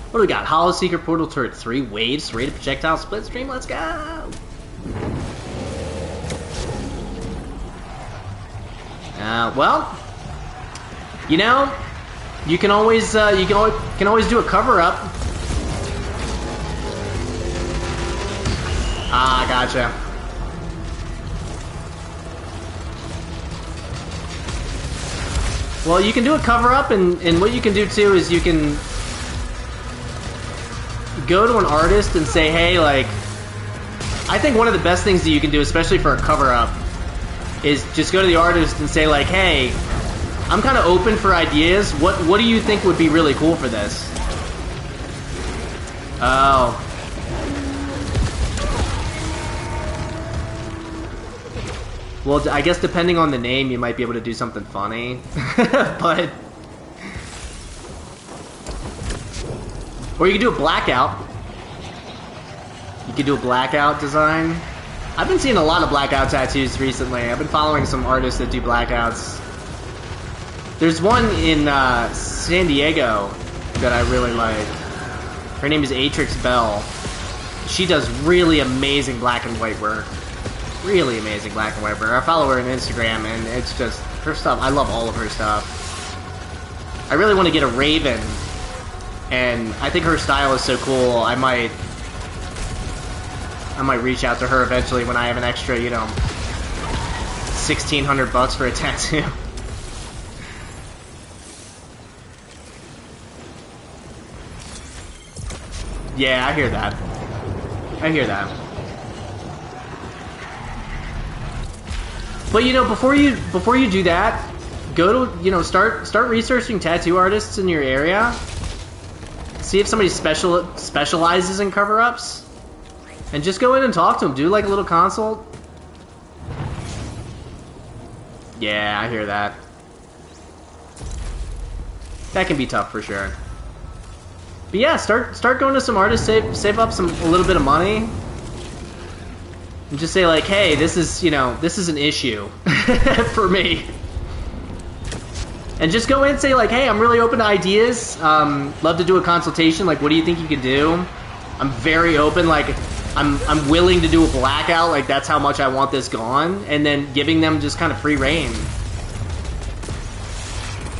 What do we got? Hollow Seeker, Portal Turret, 3 waves, rated projectile, split stream, let's go! Well, you know, you can always do a cover up. Ah, gotcha. Well, you can do a cover up, and what you can do too is you can go to an artist and say, hey, like, I think one of the best things that you can do, especially for a cover up, is just go to the artist and say, like, hey, I'm kind of open for ideas. What do you think would be really cool for this? Oh. Well, I guess depending on the name, you might be able to do something funny. But... Or you could do a blackout. You could do a blackout design. I've been seeing a lot of blackout tattoos recently. I've been following some artists that do blackouts. There's one in San Diego that I really like. Her name is Atrix Bell. She does really amazing black and white work. Really amazing black and white work. I follow her on Instagram, and it's just her stuff. I love all of her stuff. I really want to get a Raven, and I think her style is so cool. I might reach out to her eventually when I have an extra, you know, $1,600 for a tattoo. Yeah, I hear that. I hear that. But, you know, before you do that, go to, you know, start researching tattoo artists in your area. See if somebody specializes in cover-ups. And just go in and talk to them. Do like a little consult. Yeah, I hear that. That can be tough for sure. But yeah, start going to some artists, save up a little bit of money. And just say like, hey, this is, you know, this is an issue for me. And just go in and say like, hey, I'm really open to ideas. Love to do a consultation. Like, what do you think you could do? I'm very open. Like, I'm willing to do a blackout. Like, that's how much I want this gone. And then giving them just kind of free reign.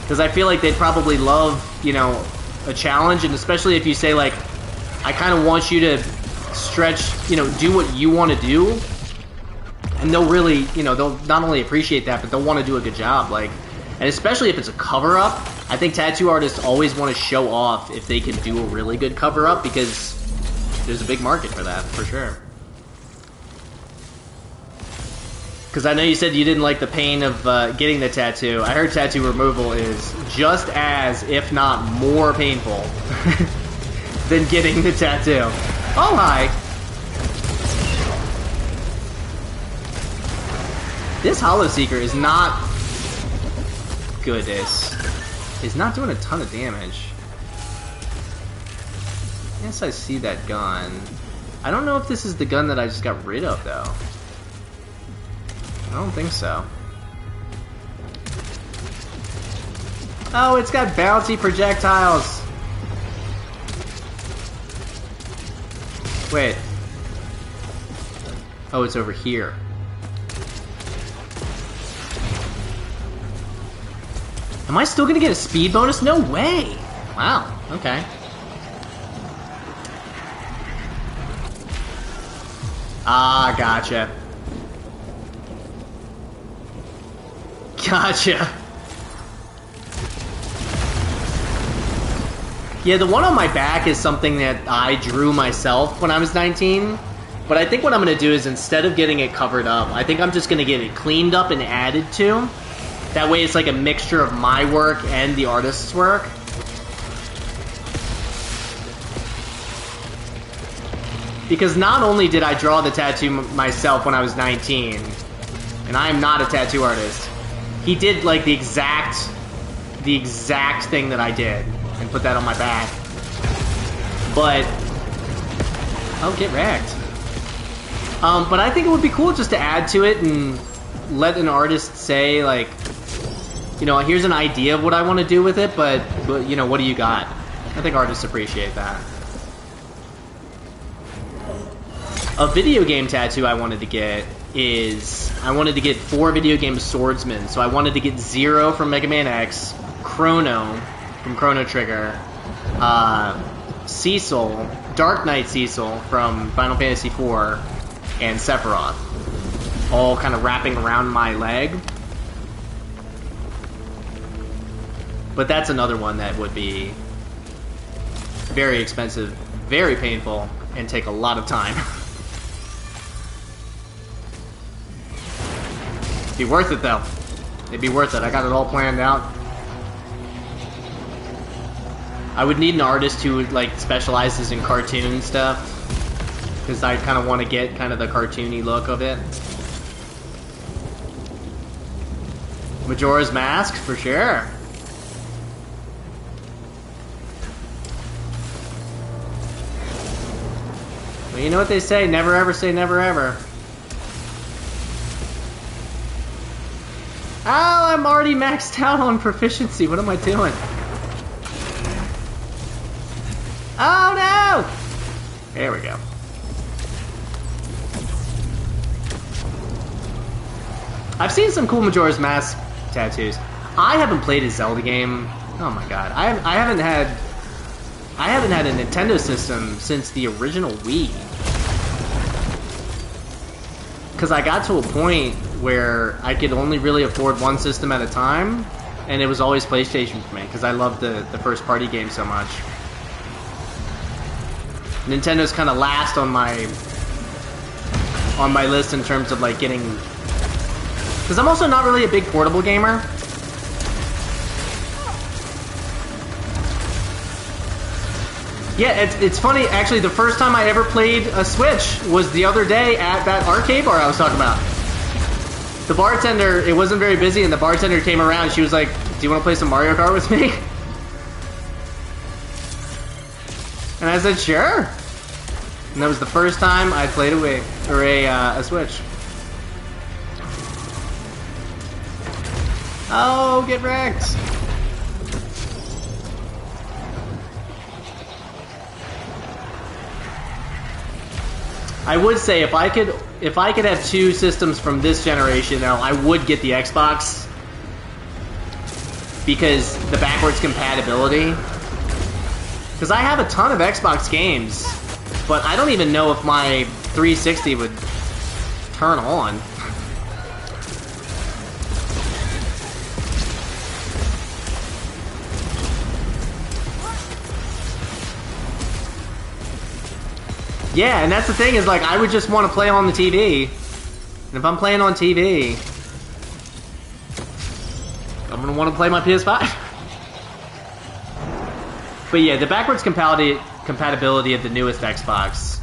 Because I feel like they'd probably love, you know, a challenge. And especially if you say like, I kind of want you to stretch, you know, do what you want to do. And they'll really, you know, they'll not only appreciate that, but they'll want to do a good job. Like, and especially if it's a cover-up, I think tattoo artists always want to show off if they can do a really good cover-up, because there's a big market for that, for sure. Because I know you said you didn't like the pain of getting the tattoo. I heard tattoo removal is just as, if not more painful than getting the tattoo. Oh, hi! This Hollow Seeker is not... Goodness. Is not doing a ton of damage. Yes, I see that gun. I don't know if this is the gun that I just got rid of, though. I don't think so. Oh, it's got bouncy projectiles! Wait. Oh, it's over here. Am I still gonna get a speed bonus? No way! Wow, okay. Ah, gotcha. Gotcha. Yeah, the one on my back is something that I drew myself when I was 19. But I think what I'm gonna do is, instead of getting it covered up, I think I'm just gonna get it cleaned up and added to. That way it's like a mixture of my work and the artist's work. Because not only did I draw the tattoo myself when I was 19, and I am not a tattoo artist, he did like the exact thing that I did and put that on my back. But, oh, get wrecked. But I think it would be cool just to add to it and let an artist say, like, you know, here's an idea of what I want to do with it, but you know, what do you got? I think artists appreciate that. A video game tattoo I wanted to get is I wanted to get 4 video game swordsmen. So I wanted to get Zero from Mega Man X, Chrono from Chrono Trigger, Cecil, Dark Knight Cecil from Final Fantasy IV, and Sephiroth. All kind of wrapping around my leg. But that's another one that would be very expensive, very painful, and take a lot of time. Be worth it though. It'd be worth it. I got it all planned out. I would need an artist who like specializes in cartoon stuff, because I kind of want to get kind of the cartoony look of it. Majora's Mask for sure. Well, you know what they say, never ever say never ever. Oh, I'm already maxed out on proficiency. What am I doing? Oh no! There we go. I've seen some cool Majora's Mask tattoos. I haven't played a Zelda game. Oh my god. I haven't had a Nintendo system since the original Wii. Because I got to a point where I could only really afford one system at a time, and it was always PlayStation for me, because I loved the first party game so much. Nintendo's kind of last on my list in terms of like getting... Because I'm also not really a big portable gamer. Yeah, it's funny, actually, the first time I ever played a Switch was the other day at that arcade bar I was talking about. The bartender, it wasn't very busy, and the bartender came around, she was like, do you want to play some Mario Kart with me? And I said, sure. And that was the first time I played a Wii, or a Switch. Oh, get wrecked. I would say if I could have 2 systems from this generation now, I would get the Xbox, because the backwards compatibility. Because I have a ton of Xbox games, but I don't even know if my 360 would turn on. Yeah, and that's the thing, is like, I would just want to play on the TV. And if I'm playing on TV, I'm going to want to play my PS5. But yeah, the backwards compatibility of the newest Xbox.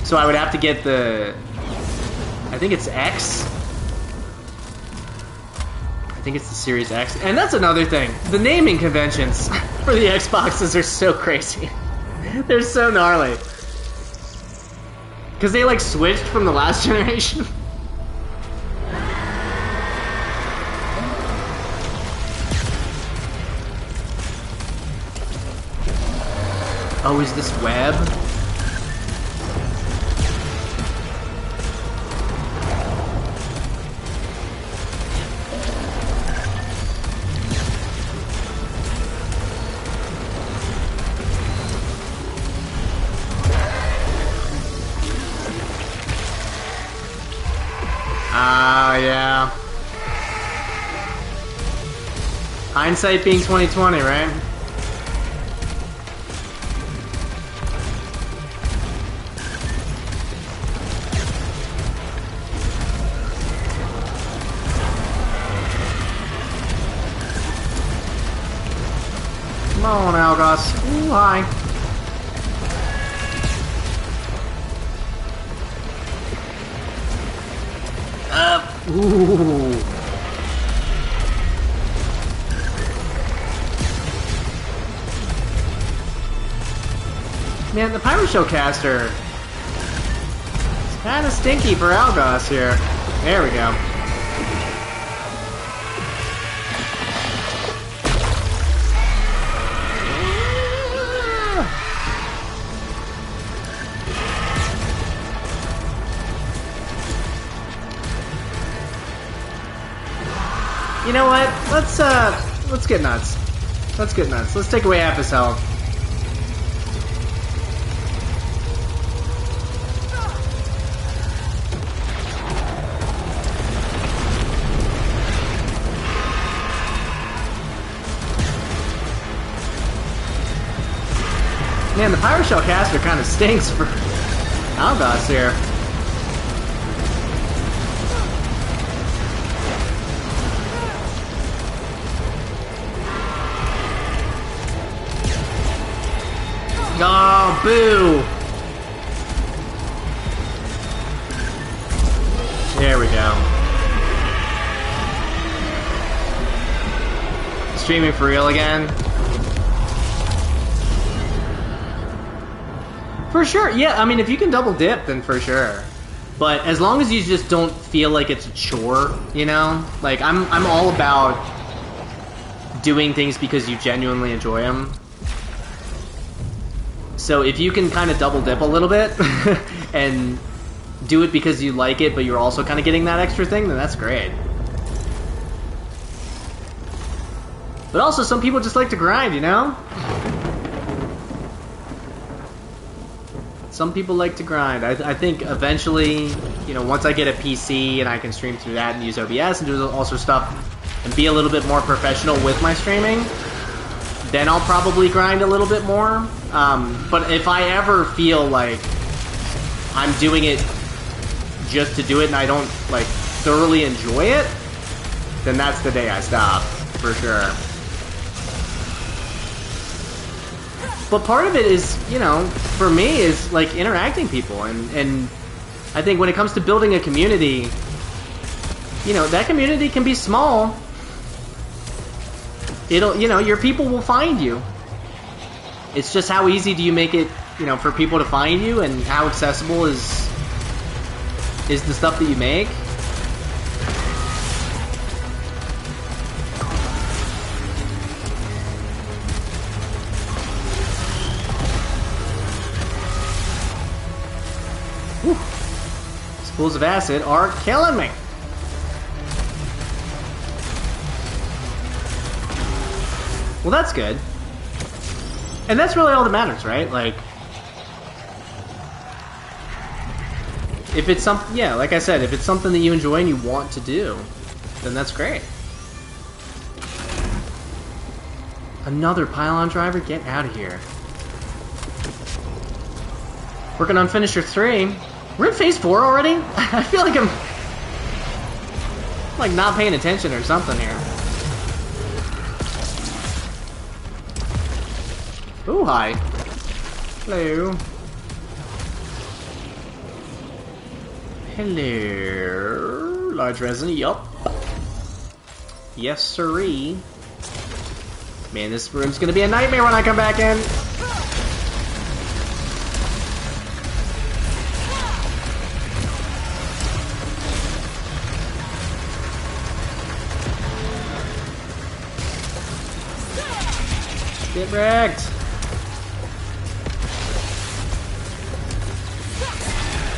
So I would have to get the... I think it's X? I think it's the Series X. And that's another thing. The naming conventions for the Xboxes are so crazy. They're so gnarly. Because they like switched from the last generation. Oh, is this web? Yeah. Hindsight being 2020, right? Come on, Algos. Ooh, hi. Ooh. Man, the Pyro Showcaster is kind of stinky for Algos here. There we go. You know what? Let's get nuts. Let's get nuts. Let's take away half his health. Man, the Pyroshell caster kind of stinks for Algos here. Oh, boo! There we go. Streaming for real again? For sure, yeah, I mean, if you can double dip, then for sure. But as long as you just don't feel like it's a chore, you know? Like, I'm all about doing things because you genuinely enjoy them. So if you can kind of double dip a little bit and do it because you like it, but you're also kind of getting that extra thing, then that's great. But also, some people just like to grind, you know? Some people like to grind. I think eventually, you know, once I get a PC and I can stream through that and use OBS and do all sorts of stuff and be a little bit more professional with my streaming, then I'll probably grind a little bit more. But if I ever feel like I'm doing it just to do it and I don't, like, thoroughly enjoy it, then that's the day I stop, for sure. But part of it is, you know, for me, is, like, interacting people. And I think when it comes to building a community, you know, that community can be small. It'll, you know, your people will find you. It's just how easy do you make it, you know, for people to find you, and how accessible is the stuff that you make. Whew. Schools of acid are killing me. Well, that's good. And that's really all that matters, right? Like, if it's something, yeah, like I said, if it's something that you enjoy and you want to do, then that's great. Another pylon driver? Get out of here. Working on Finisher 3. We're in Phase 4 already? I feel like I'm like not paying attention or something here. Ooh, hi. Hello. Hello. Large resin, yup. Yes, siree. Man, this room's gonna be a nightmare when I come back in. Get wrecked.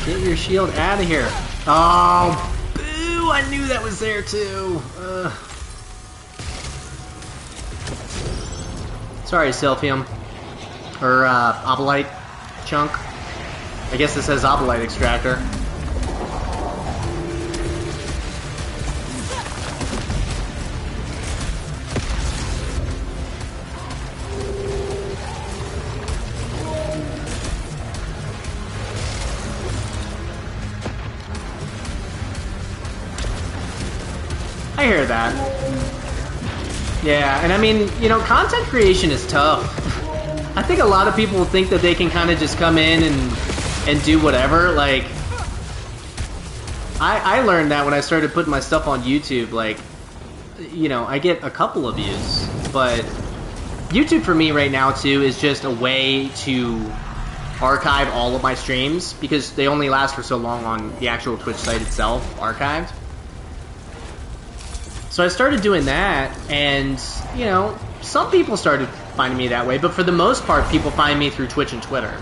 Get your shield out of here. Oh, boo! I knew that was there too. Sorry, Sylphium. Or, Obolite chunk. I guess this says Obolite extractor. I hear that. Yeah, and I mean, you know, content creation is tough. I think a lot of people think that they can kind of just come in and do whatever. Like, I learned that when I started putting my stuff on YouTube. Like, you know, I get a couple of views, but YouTube for me right now too is just a way to archive all of my streams, because they only last for so long on the actual Twitch site itself, archived. So I started doing that, and, you know, some people started finding me that way, but for the most part, people find me through Twitch and Twitter.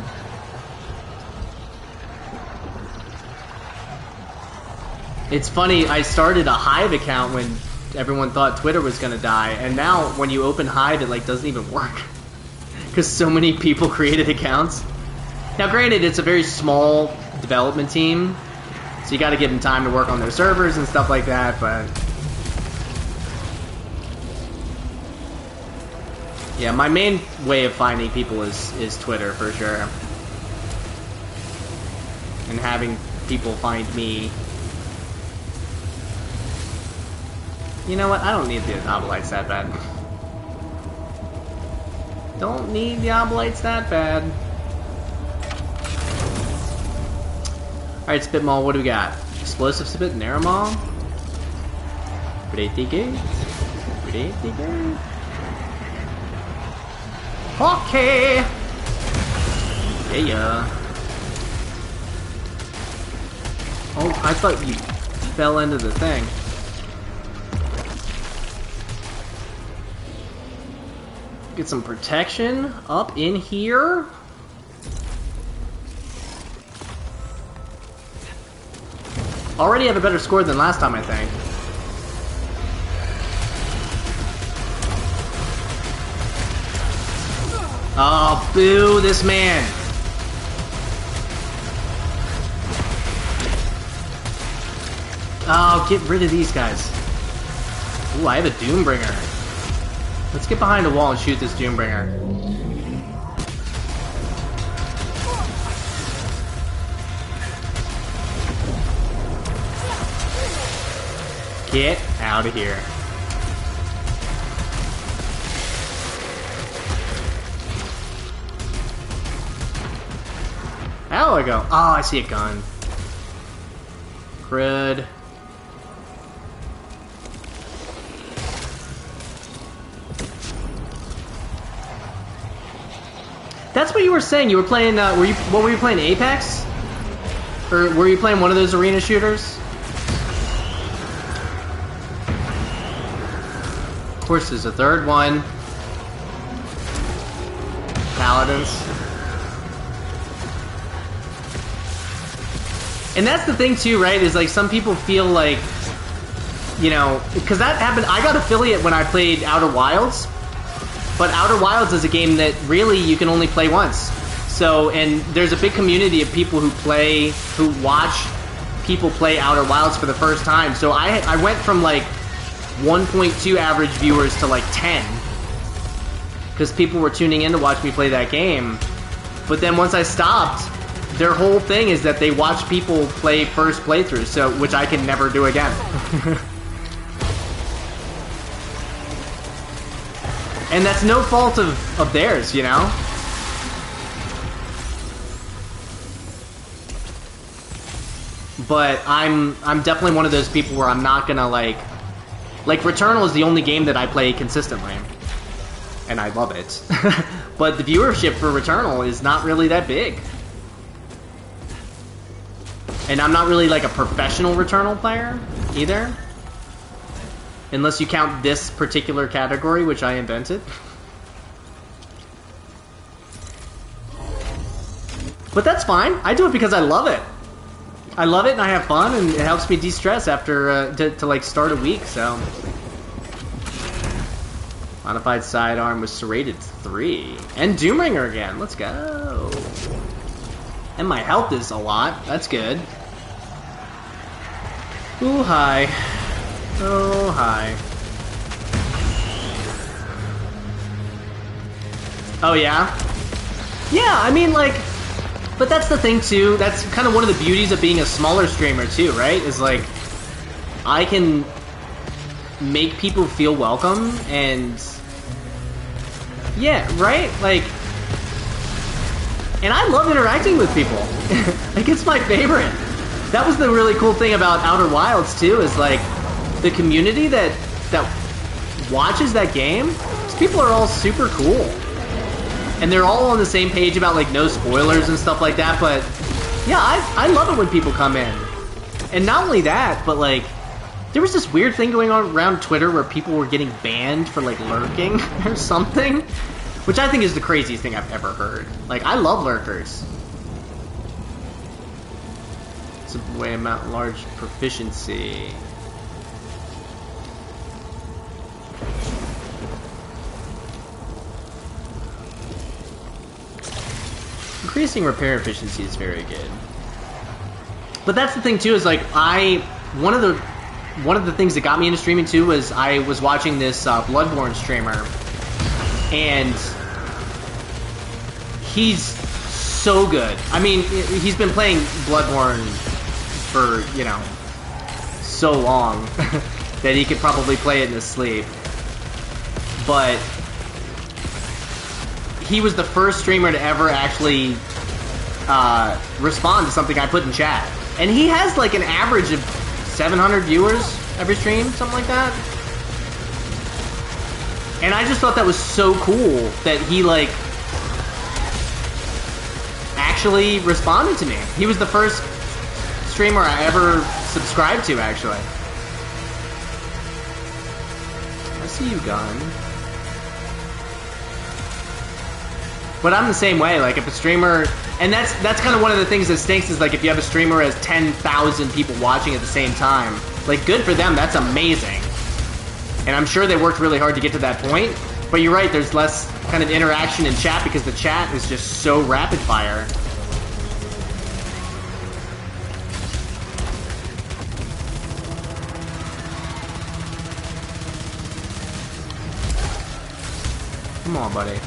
It's funny, I started a Hive account when everyone thought Twitter was gonna die, and now when you open Hive, it like doesn't even work because so many people created accounts. Now, granted, it's a very small development team, so you got to give them time to work on their servers and stuff like that. But yeah, my main way of finding people is Twitter for sure, and having people find me. You know what? I don't need the obolites that bad. Don't need the obolites that bad. Alright, Spitmaul, what do we got? Explosive Spit, Naramaw. Pretty good. Pretty good. Okay! Yeah. Oh, I thought you fell into the thing. Get some protection up in here. Already have a better score than last time, I think. Oh, boo this man. Oh, get rid of these guys. Ooh, I have a Doombringer. Let's get behind a wall and shoot this Doombringer. Get out of here. How do I go? Oh, I see a gun. Crud. That's what you were saying. You were playing. What were you playing? Apex? Or were you playing one of those arena shooters? Of course, there's a third one. Paladins. And that's the thing too, right? Is like some people feel like, you know, because that happened. I got affiliate when I played Outer Wilds. But Outer Wilds is a game that really you can only play once. So, and there's a big community of people who watch people play Outer Wilds for the first time. So I went from like 1.2 average viewers to like 10. Because people were tuning in to watch me play that game. But then once I stopped, their whole thing is that they watch people play first playthroughs, so which I can never do again. And that's no fault of theirs, you know? But I'm definitely one of those people where I'm not gonna like Returnal is the only game that I play consistently. And I love it. But the viewership for Returnal is not really that big. And I'm not really like a professional Returnal player either. Unless you count this particular category, which I invented. But that's fine. I do it because I love it. I love it and I have fun and it helps me de-stress after, to like start a week, so. Modified sidearm with serrated 3. And Doomringer again. Let's go. And my health is a lot. That's good. Ooh, hi. Oh, hi. Oh, yeah? Yeah, I mean, like... But that's the thing, too. That's kind of one of the beauties of being a smaller streamer, too, right? Is, like... I can make people feel welcome, and... Yeah, right? Like... And I love interacting with people. Like, it's my favorite. That was the really cool thing about Outer Wilds, too, is, like... The community that watches that game, these people are all super cool. And they're all on the same page about, like, no spoilers and stuff like that, but... Yeah, I love it when people come in. And not only that, but, like... There was this weird thing going on around Twitter where people were getting banned for, like, lurking or something. Which I think is the craziest thing I've ever heard. Like, I love lurkers. It's a way amount large proficiency. increasing repair efficiency is very good. But that's the thing too, is like one of the things that got me into streaming too was I was watching this Bloodborne streamer, and he's so good. I mean, he's been playing Bloodborne for, you know, so long that he could probably play it in his sleep. But he was the first streamer to ever actually respond to something I put in chat. And he has like an average of 700 viewers every stream, something like that. And I just thought that was so cool that he like actually responded to me. He was the first streamer I ever subscribed to, actually. I see you, Gun. But I'm the same way. Like, if a streamer... And that's kind of one of the things that stinks, is like if you have a streamer who has 10,000 people watching at the same time. Like, good for them. That's amazing. And I'm sure they worked really hard to get to that point. But you're right, there's less kind of interaction in chat because the chat is just so rapid fire. Come on, buddy.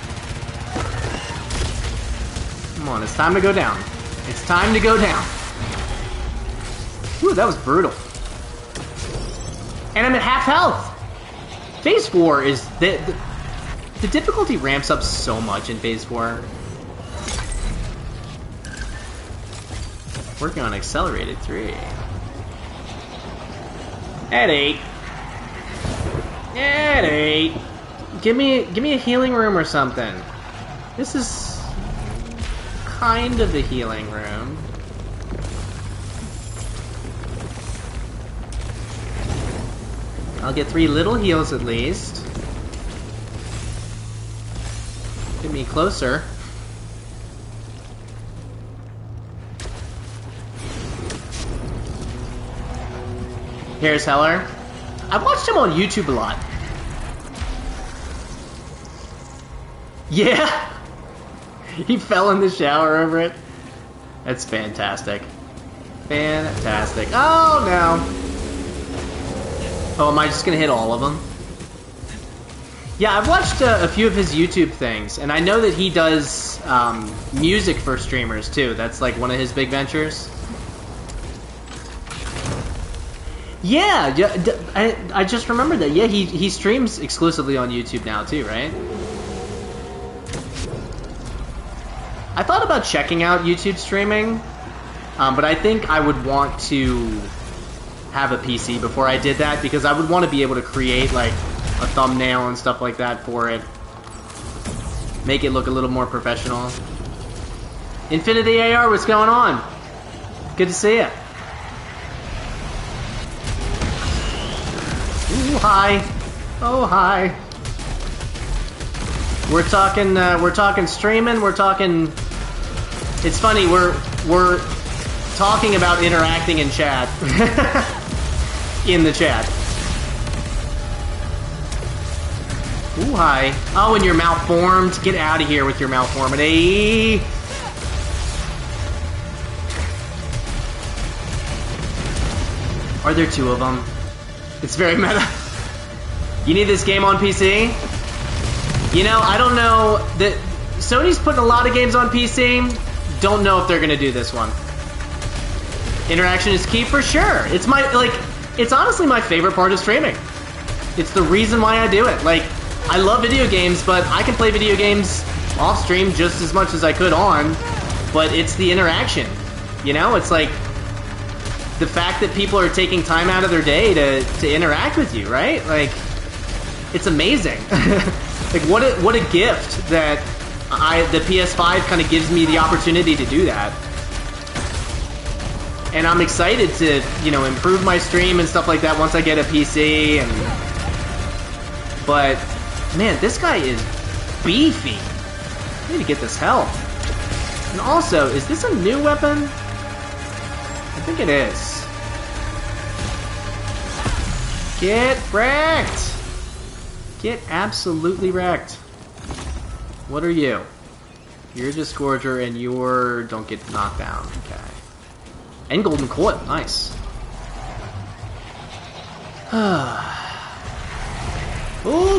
Come on, it's time to go down. It's time to go down. Ooh, that was brutal. And I'm at half health. Phase 4 is... The difficulty ramps up so much in Phase 4. Working on Accelerated 3. At 8. At 8. Give me a healing room or something. This is kind of a healing room. I'll get 3 little heals at least. Get me closer. Here's Heller. I've watched him on YouTube a lot. Yeah! He fell in the shower over it. That's fantastic. Fantastic. Oh, no. Oh, am I just gonna hit all of them? Yeah, I've watched a few of his YouTube things, and I know that he does music for streamers, too. That's like one of his big ventures. Yeah, I just remembered that. Yeah, he streams exclusively on YouTube now, too, right? I thought about checking out YouTube streaming, but I think I would want to have a PC before I did that, because I would want to be able to create like a thumbnail and stuff like that for it. Make it look a little more professional. Infinity AR, what's going on? Good to see you. Ooh, hi. Oh, hi. We're talking streaming, we're talking... It's funny, we're talking about interacting in chat. In the chat. Ooh, hi. Oh, and you're malformed. Get out of here with your malformity. Are there 2 of them? It's very meta. You need this game on PC? You know, I don't know. Sony's putting a lot of games on PC. Don't know if they're gonna do this one. Interaction is key for sure. It's it's honestly my favorite part of streaming. It's the reason why I do it. Like, I love video games, but I can play video games off stream just as much as I could on, but it's the interaction. You know, it's like the fact that people are taking time out of their day to interact with you, right? Like, it's amazing. Like, what a gift that the PS5 kind of gives me the opportunity to do that. And I'm excited to, you know, improve my stream and stuff like that once I get a PC. But man, this guy is beefy. I need to get this health. And also, is this a new weapon? I think it is. Get wrecked! Get absolutely wrecked. What are you? You're a Disgorger, and you're... don't get knocked down. Okay. And Golden Coil. Nice. Oh,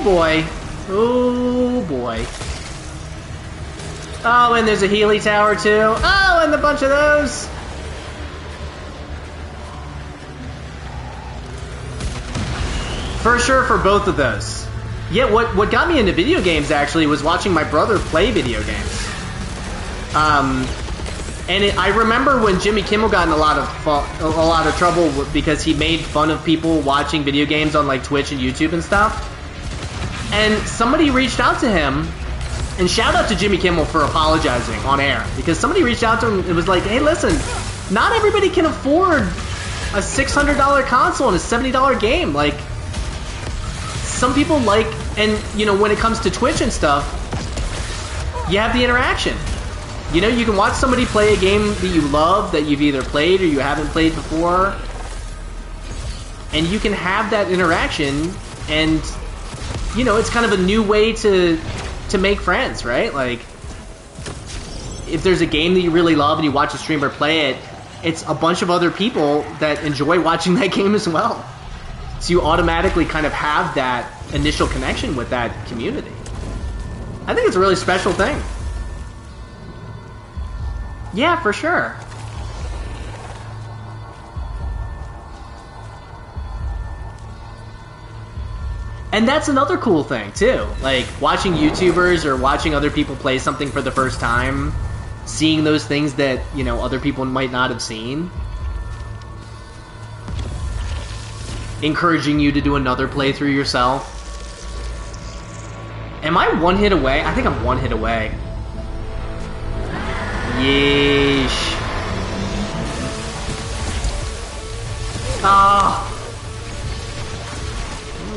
boy. Oh, boy. Oh, and there's a Healy Tower, too. Oh, and a bunch of those. For sure, for both of those. Yeah, what got me into video games, actually, was watching my brother play video games. I remember when Jimmy Kimmel got in a lot of trouble because he made fun of people watching video games on like Twitch and YouTube and stuff. And somebody reached out to him, and shout out to Jimmy Kimmel for apologizing on air, because somebody reached out to him and was like, "Hey, listen, not everybody can afford a $600 console and a $70 game. Like, some people like, and you know, when it comes to Twitch and stuff, you have the interaction. You know, you can watch somebody play a game that you love, that you've either played or you haven't played before, and you can have that interaction, and you know, it's kind of a new way to make friends, right? Like, if there's a game that you really love and you watch a streamer play it, it's a bunch of other people that enjoy watching that game as well. So you automatically kind of have that initial connection with that community. I think it's a really special thing. Yeah, for sure. And that's another cool thing, too. Like, watching YouTubers or watching other people play something for the first time, seeing those things that, you know, other people might not have seen. Encouraging you to do another playthrough yourself. Am I one hit away? I think I'm one hit away. Yeesh. Ah. Oh.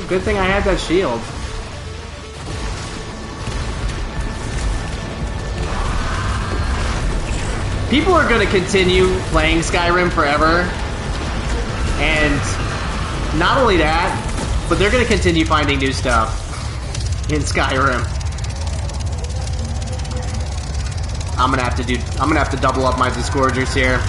Good thing I had that shield. People are going to continue playing Skyrim forever. And not only that, but they're going to continue finding new stuff in Skyrim. I'm gonna have to double up my Disgorgers here.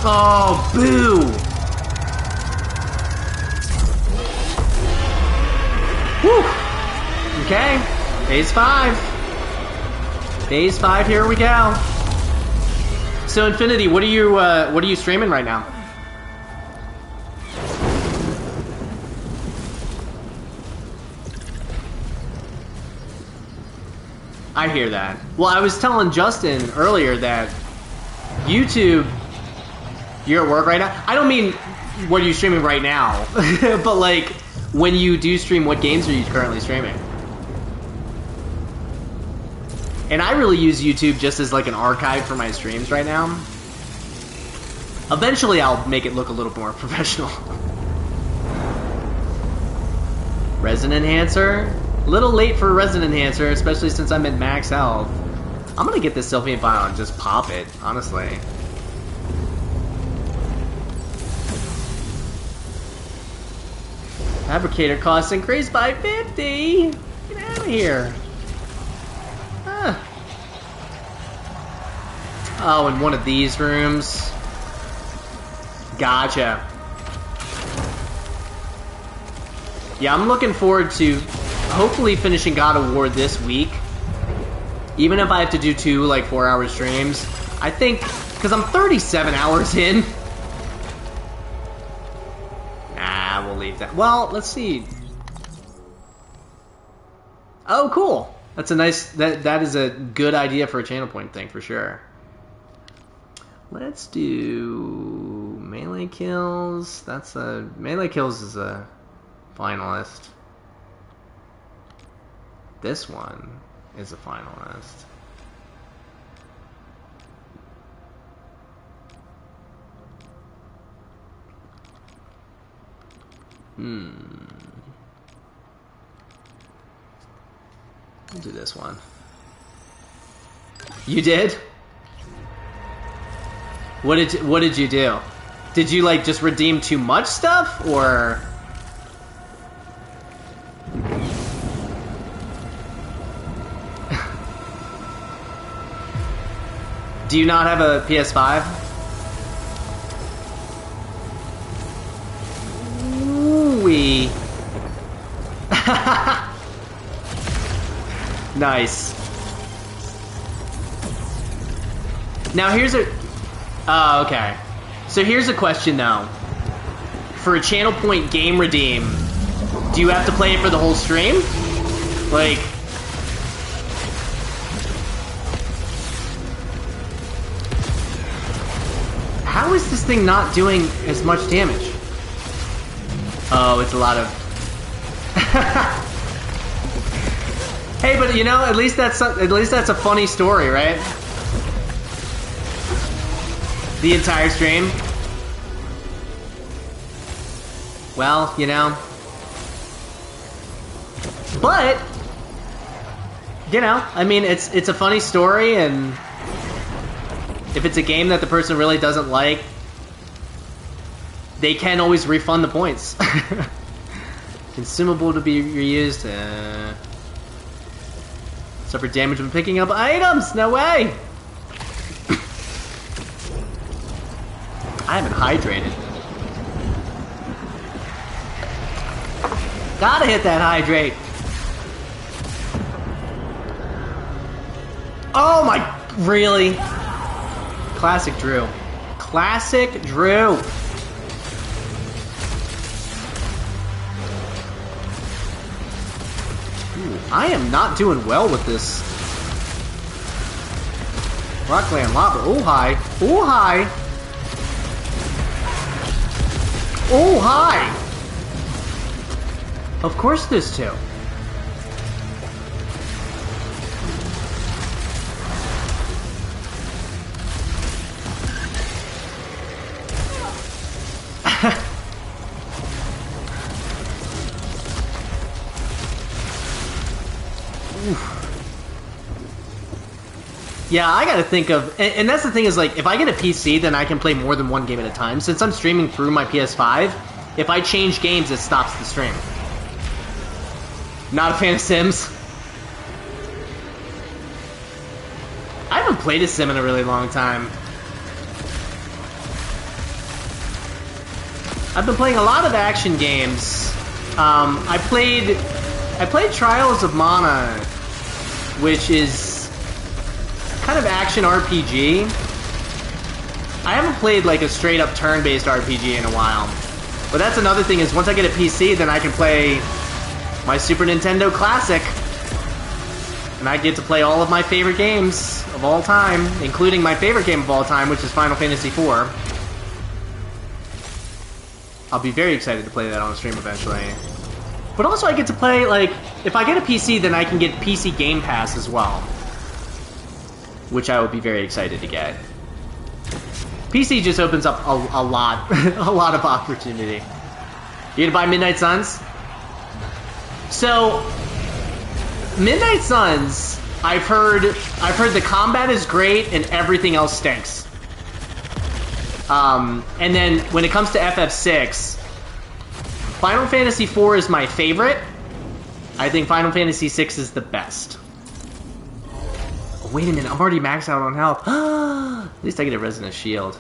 Oh, boo! Whew! Okay, phase 5. Phase 5, here we go. So, Infinity, what are you streaming right now? I hear that. Well, I was telling Justin earlier that YouTube... You're at work right now? I don't mean what are you streaming right now, but like when you do stream, what games are you currently streaming? And I really use YouTube just as like an archive for my streams right now. Eventually I'll make it look a little more professional. Resin Enhancer? A little late for a Resin Enhancer, especially since I'm at max health. I'm gonna get this Sylphian Vial and just pop it, honestly. Fabricator costs increased by 50! Get out of here. Huh. Oh, in one of these rooms. Gotcha. Yeah, I'm looking forward to hopefully finishing God of War this week. Even if I have to do 2, like, 4-hour streams. I think, because I'm 37 hours in. Nah, we'll leave that. Well, let's see. Oh, cool. That's a nice, that is a good idea for a channel point thing, for sure. Let's do melee kills. Melee kills is a finalist. This one is a finalist. We'll do this one. You did? What did you do? Did you like just redeem too much stuff, or? Do you not have a PS5? Ooh-wee. Nice. Now here's a... Oh, okay. So here's a question, though. For a Channel Point game redeem, do you have to play it for the whole stream? Like... How is this thing not doing as much damage? Oh, it's a lot of... Hey, but you know, at least that's a funny story, right? The entire stream. Well, you know. But you know, I mean, it's a funny story, and if it's a game that the person really doesn't like, they can always refund the points. Consumable to be reused. Suffer damage when picking up items. No way. I haven't hydrated. Gotta hit that hydrate. Oh my, really? Classic Drew. Classic Drew. Ooh, I am not doing well with this. Rockland lava. Oh hi. Oh hi. Oh hi. Of course there's two. Yeah, I gotta think of... And that's the thing is, like, if I get a PC, then I can play more than one game at a time. Since I'm streaming through my PS5, if I change games, it stops the stream. Not a fan of Sims. I haven't played a Sim in a really long time. I've been playing a lot of action games. I played Trials of Mana, which is kind of action RPG. I haven't played like a straight up turn-based RPG in a while. But that's another thing, is once I get a PC, then I can play my Super Nintendo Classic. And I get to play all of my favorite games of all time, including my favorite game of all time, which is Final Fantasy IV. I'll be very excited to play that on stream eventually. But also I get to play, like, if I get a PC, then I can get PC Game Pass as well. Which I would be very excited to get. PC just opens up a lot, a lot of opportunity. You gonna buy Midnight Suns? So, Midnight Suns, I've heard the combat is great and everything else stinks. And then when it comes to FF6, Final Fantasy IV is my favorite. I think Final Fantasy VI is the best. Oh, wait a minute, I'm already maxed out on health. At least I get a Resonant Shield.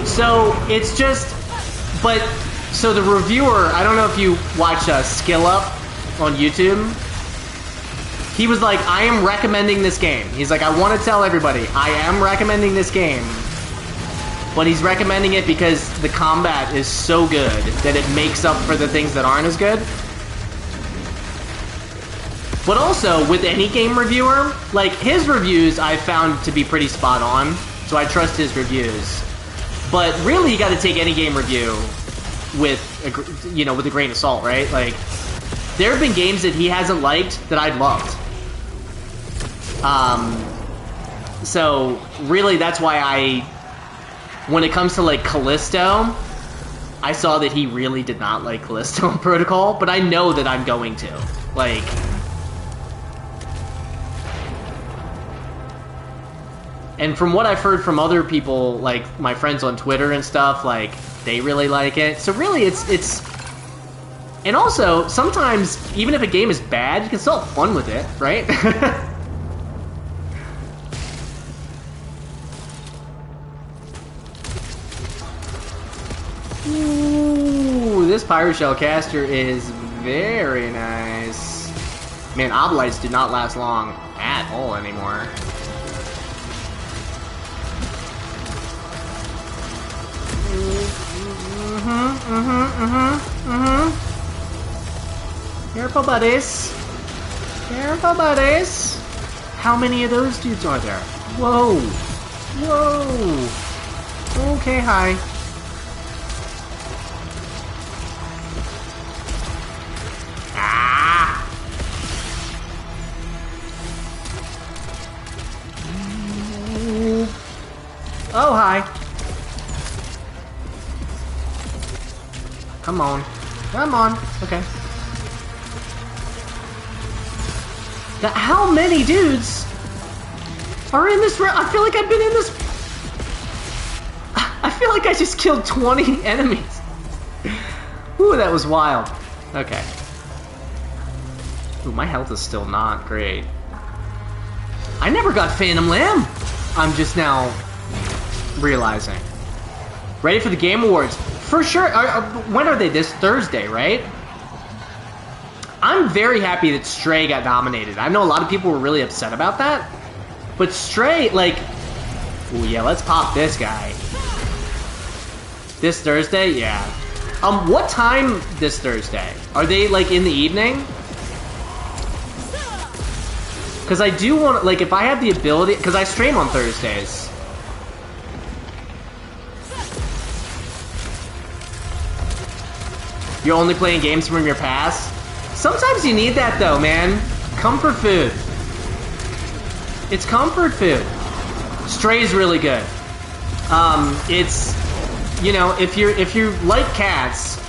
So, it's just... But, so the reviewer, I don't know if you watch Skill Up on YouTube. He was like, I am recommending this game. He's like, I want to tell everybody, I am recommending this game. But he's recommending it because the combat is so good that it makes up for the things that aren't as good. But also, with any game reviewer, like, his reviews I've found to be pretty spot on, so I trust his reviews. But really, you got to take any game review with, with a grain of salt, right? Like, there have been games that he hasn't liked that I've loved. So, really, that's why when it comes to, like, Callisto, I saw that he really did not like Callisto Protocol, but I know that I'm going to. Like... And from what I've heard from other people, like my friends on Twitter and stuff, like they really like it. So really, it's. And also, sometimes even if a game is bad, you can still have fun with it, right? Ooh, this Pyro Shell caster is very nice. Man, Obelites do not last long at all anymore. Careful, buddies. Careful, buddies. How many of those dudes are there? Whoa. Whoa. Okay, hi. Ah. Oh, hi. Come on. Come on. Okay. How many dudes are in this round? I feel like I've been in this... I feel like I just killed 20 enemies. Ooh, that was wild. Okay. Ooh, my health is still not great. I never got Phantom Limb. I'm just now realizing. Ready for the Game Awards. For sure. When are they? This Thursday, right? I'm very happy that Stray got nominated. I know a lot of people were really upset about that. But Stray, like... Ooh, yeah, let's pop this guy. This Thursday? Yeah. What time this Thursday? Are they, like, in the evening? Because I do want to... Like, if I have the ability... Because I stream on Thursdays. You're only playing games from your past? Sometimes you need that though, man. Comfort food. It's comfort food. Stray's really good. It's, you know, if you like cats,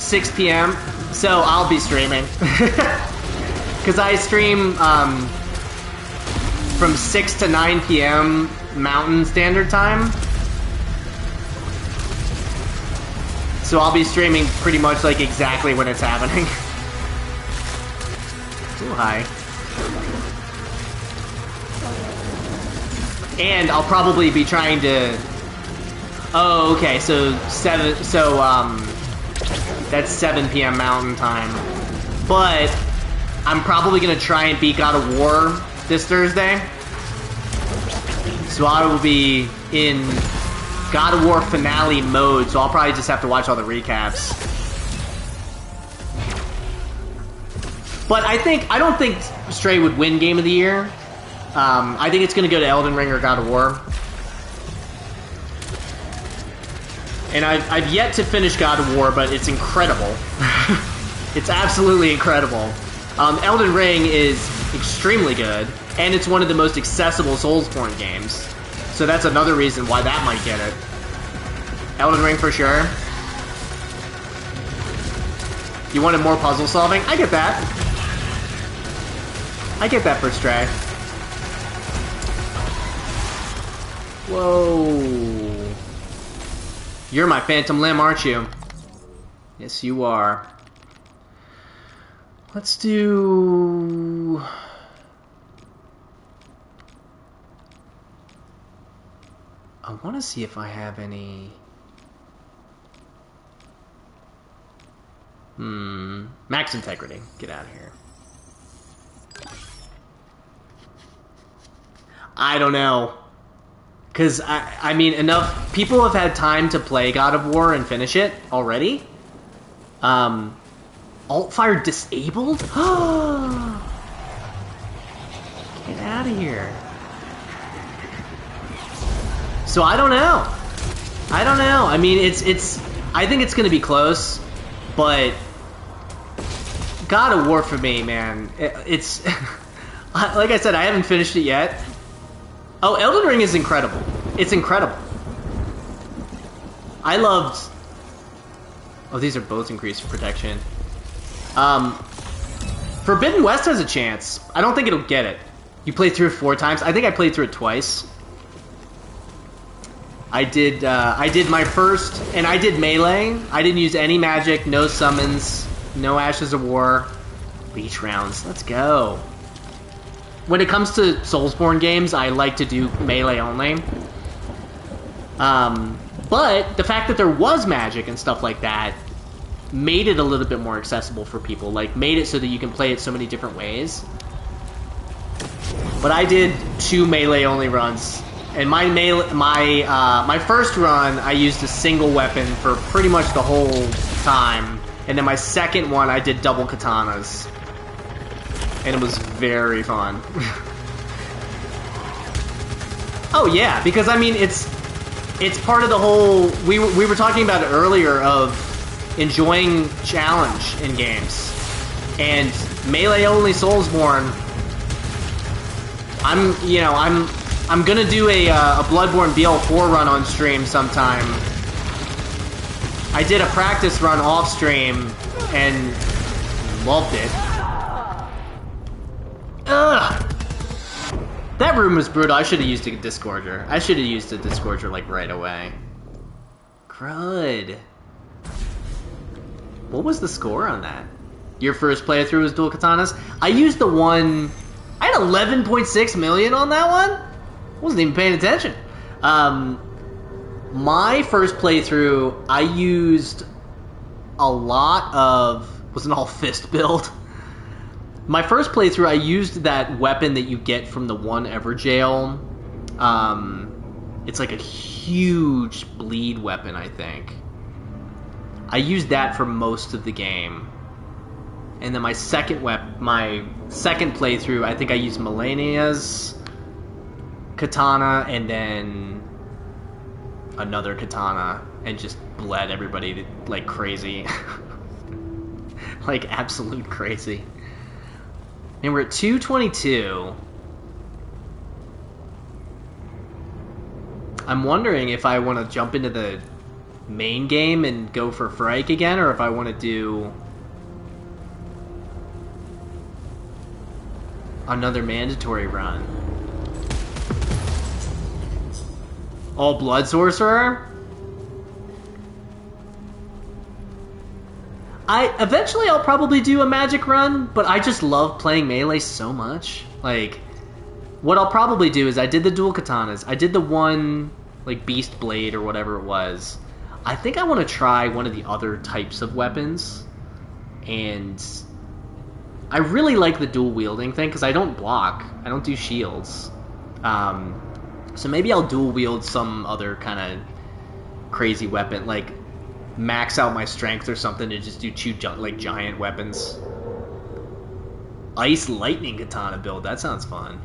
6 p.m. So I'll be streaming because I stream from 6 to 9 p.m. Mountain Standard Time. So I'll be streaming pretty much like exactly when it's happening. Too high. And I'll probably be trying to... Oh, okay, so that's 7 p.m. Mountain Time. But I'm probably gonna try and beat God of War this Thursday. So I will be in God of War finale mode, so I'll probably just have to watch all the recaps. But I don't think Stray would win Game of the Year. I think it's going to go to Elden Ring or God of War. And I've yet to finish God of War, but it's incredible. It's absolutely incredible. Elden Ring is extremely good, and it's one of the most accessible Soulsborne games. So that's another reason why that might get it. Elden Ring for sure. You wanted more puzzle solving? I get that. I get that for Stray. Whoa. You're my Phantom Limb, aren't you? Yes, you are. Let's do... I want to see if I have any... Max Integrity. Get out of here. I don't know. Because, I mean, enough... People have had time to play God of War and finish it already. Alt-fire disabled? Get out of here. So I don't know. I don't know. I mean, it's. I think it's gonna be close, but God of War for me, man. It's like I said, I haven't finished it yet. Oh, Elden Ring is incredible. It's incredible. I loved. Oh, these are both increased protection. Forbidden West has a chance. I don't think it'll get it. You played through it 4 times? I think I played through it twice. I did my first, and I did melee. I didn't use any magic, no summons, no Ashes of War. Beach rounds, let's go. When it comes to Soulsborne games, I like to do melee only. But the fact that there was magic and stuff like that made it a little bit more accessible for people. Like, made it so that you can play it so many different ways. But I did 2 melee only runs. And my first run, I used a single weapon for pretty much the whole time. And then my second one, I did double katanas. And it was very fun. Oh yeah, because I mean, it's part of the whole... We were talking about it earlier of enjoying challenge in games. And melee-only Soulsborne... I'm gonna do a Bloodborne BL4 run on stream sometime. I did a practice run off stream and loved it. Ugh! That room was brutal. I should have used a Disgorger. I should have used a Disgorger like right away. Crud. What was the score on that? Your first playthrough was dual katanas? I used the one... I had 11.6 million on that one? Wasn't even paying attention. My first playthrough, I used a lot of... was an all-fist build. My first playthrough, I used that weapon that you get from the one Everjail. It's like a huge bleed weapon, I think. I used that for most of the game. And then my second playthrough, I think I used Millennia's katana and then another katana and just bled everybody like crazy. Like absolute crazy. And we're at 222. I'm wondering if I want to jump into the main game and go for Frike again, or if I want to do another mandatory run. All Blood Sorcerer? Eventually I'll probably do a magic run, but I just love playing melee so much. Like, what I'll probably do is I did the dual katanas. I did the one, like, beast blade or whatever it was. I think I want to try one of the other types of weapons. And I really like the dual wielding thing because I don't block. I don't do shields. So maybe I'll dual wield some other kind of crazy weapon, like max out my strength or something to just do 2 like giant weapons. Ice lightning katana build, that sounds fun.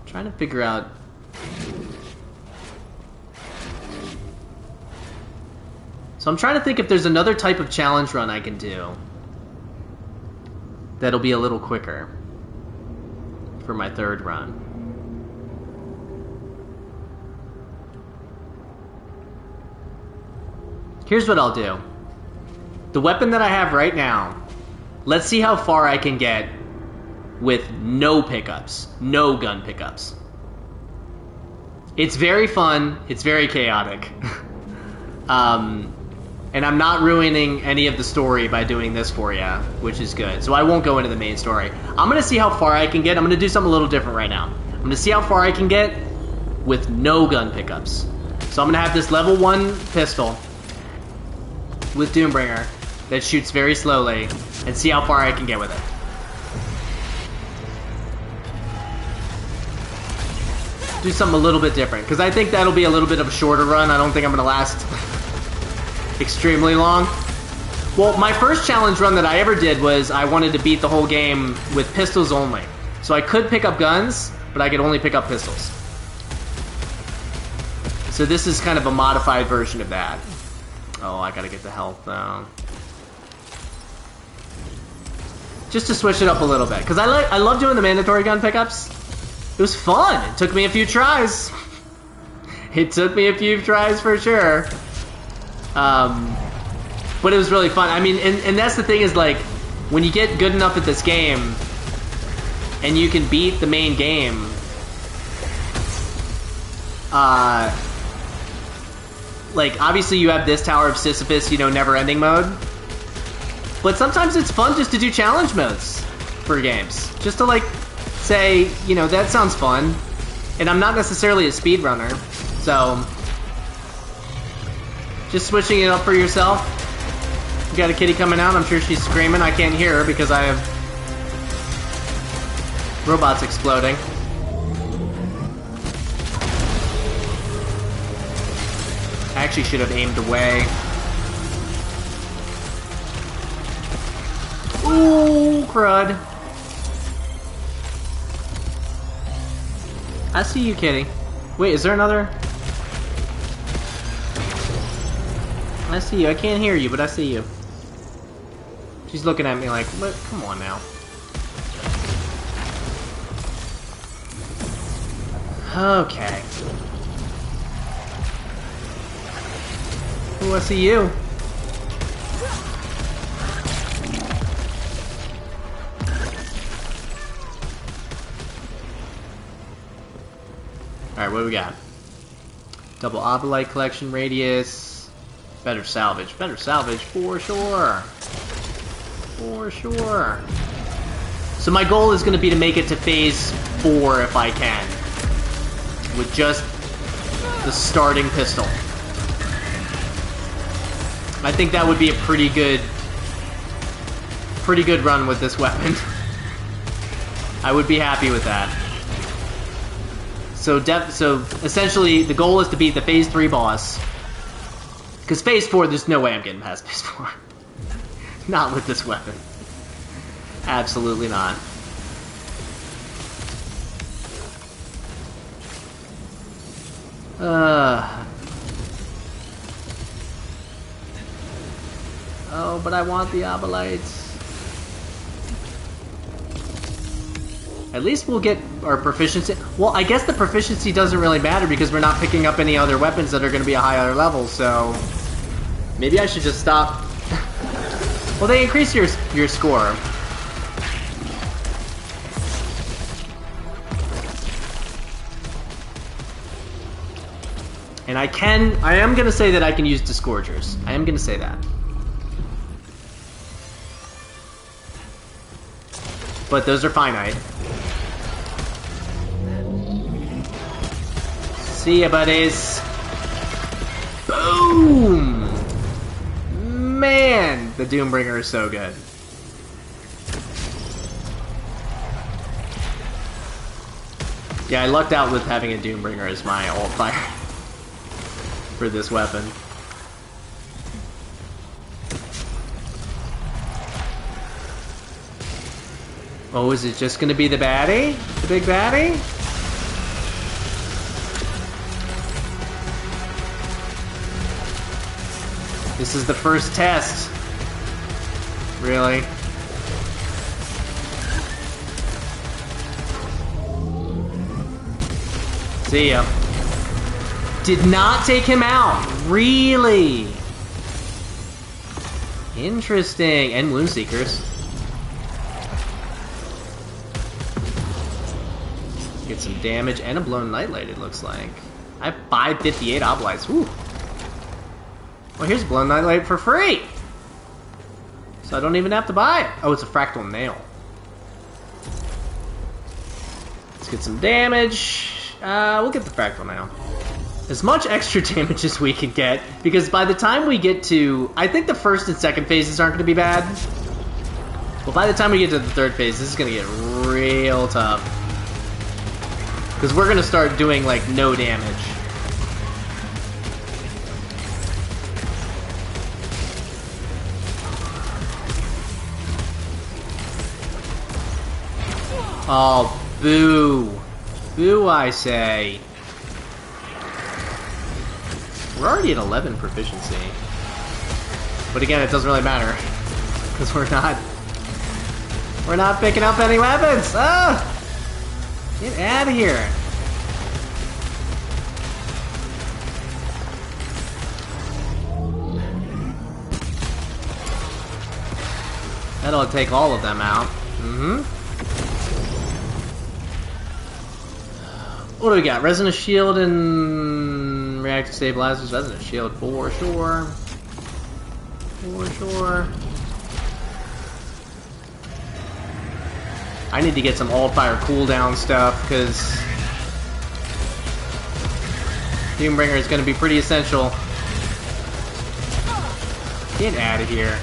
Trying to figure out. So I'm trying to think if there's another type of challenge run I can do that'll be a little quicker for my third run. Here's what I'll do. The weapon that I have right now, let's see how far I can get with no pickups, no gun pickups. It's very fun, it's very chaotic. And I'm not ruining any of the story by doing this for you, which is good. So I won't go into the main story. I'm going to see how far I can get. I'm going to do something a little different right now. I'm going to see how far I can get with no gun pickups. So I'm going to have this level 1 pistol with Doombringer that shoots very slowly and see how far I can get with it. Do something a little bit different, because I think that'll be a little bit of a shorter run. I don't think I'm going to last extremely long. Well, my first challenge run that I ever did was I wanted to beat the whole game with pistols only. So I could pick up guns, but I could only pick up pistols. So this is kind of a modified version of that. Oh, I gotta get the health though. Just to switch it up a little bit, because I love doing the mandatory gun pickups. It was fun. It took me a few tries. It took me a few tries for sure. But it was really fun. I mean, and that's the thing is, like, when you get good enough at this game, and you can beat the main game, like, obviously you have this Tower of Sisyphus, you know, never-ending mode. But sometimes it's fun just to do challenge modes for games. Just to, like, say, you know, that sounds fun. And I'm not necessarily a speedrunner, so... just switching it up for yourself. You got a kitty coming out, I'm sure she's screaming. I can't hear her because I have... robots exploding. I actually should have aimed away. Ooh, crud. I see you, kitty. Wait, is there another? I see you. I can't hear you, but I see you. She's looking at me like, look, come on now. Okay. Ooh, I see you. Alright, what do we got? Double Obolite collection radius. Better salvage. Better salvage for sure. For sure. So my goal is going to be to make it to phase 4 if I can. With just the starting pistol. I think that would be a pretty good run with this weapon. I would be happy with that. So essentially, the goal is to beat the phase 3 boss. Because phase 4, there's no way I'm getting past phase 4. Not with this weapon. Absolutely not. Oh, but I want the Obolites. At least we'll get our proficiency. Well, I guess the proficiency doesn't really matter because we're not picking up any other weapons that are going to be a higher level, so... maybe I should just stop. Well, they increase your score. And I am going to say that I can use Disgorgers. I am going to say that. But those are finite. See ya, buddies. Boom! Man, the Doombringer is so good. Yeah, I lucked out with having a Doombringer as my ult fire for this weapon. Oh, is it just gonna be the baddie? The big baddie? This is the first test. Really? See ya. Did not take him out. Really? Interesting. And Woundseekers. Get some damage and a blown nightlight, it looks like. I have 558 Obolites. Woo. Well, here's blown nightlight for free. So I don't even have to buy it. Oh, it's a fractal nail. Let's get some damage. We'll get the fractal nail. As much extra damage as we can get, because by the time we get to... I think the first and second phases aren't going to be bad. But by the time we get to the third phase, this is going to get real tough. Because we're going to start doing, like, no damage. Oh, boo. Boo, I say. We're already at 11 proficiency. But again, it doesn't really matter. Because we're not picking up any weapons! Ah! Get out of here! That'll take all of them out. Mm-hmm. What do we got? Resonant Shield and Reactor Stabilizers. Resonant Shield for sure. For sure. I need to get some all-fire cooldown stuff, because Doombringer is going to be pretty essential. Get out of here.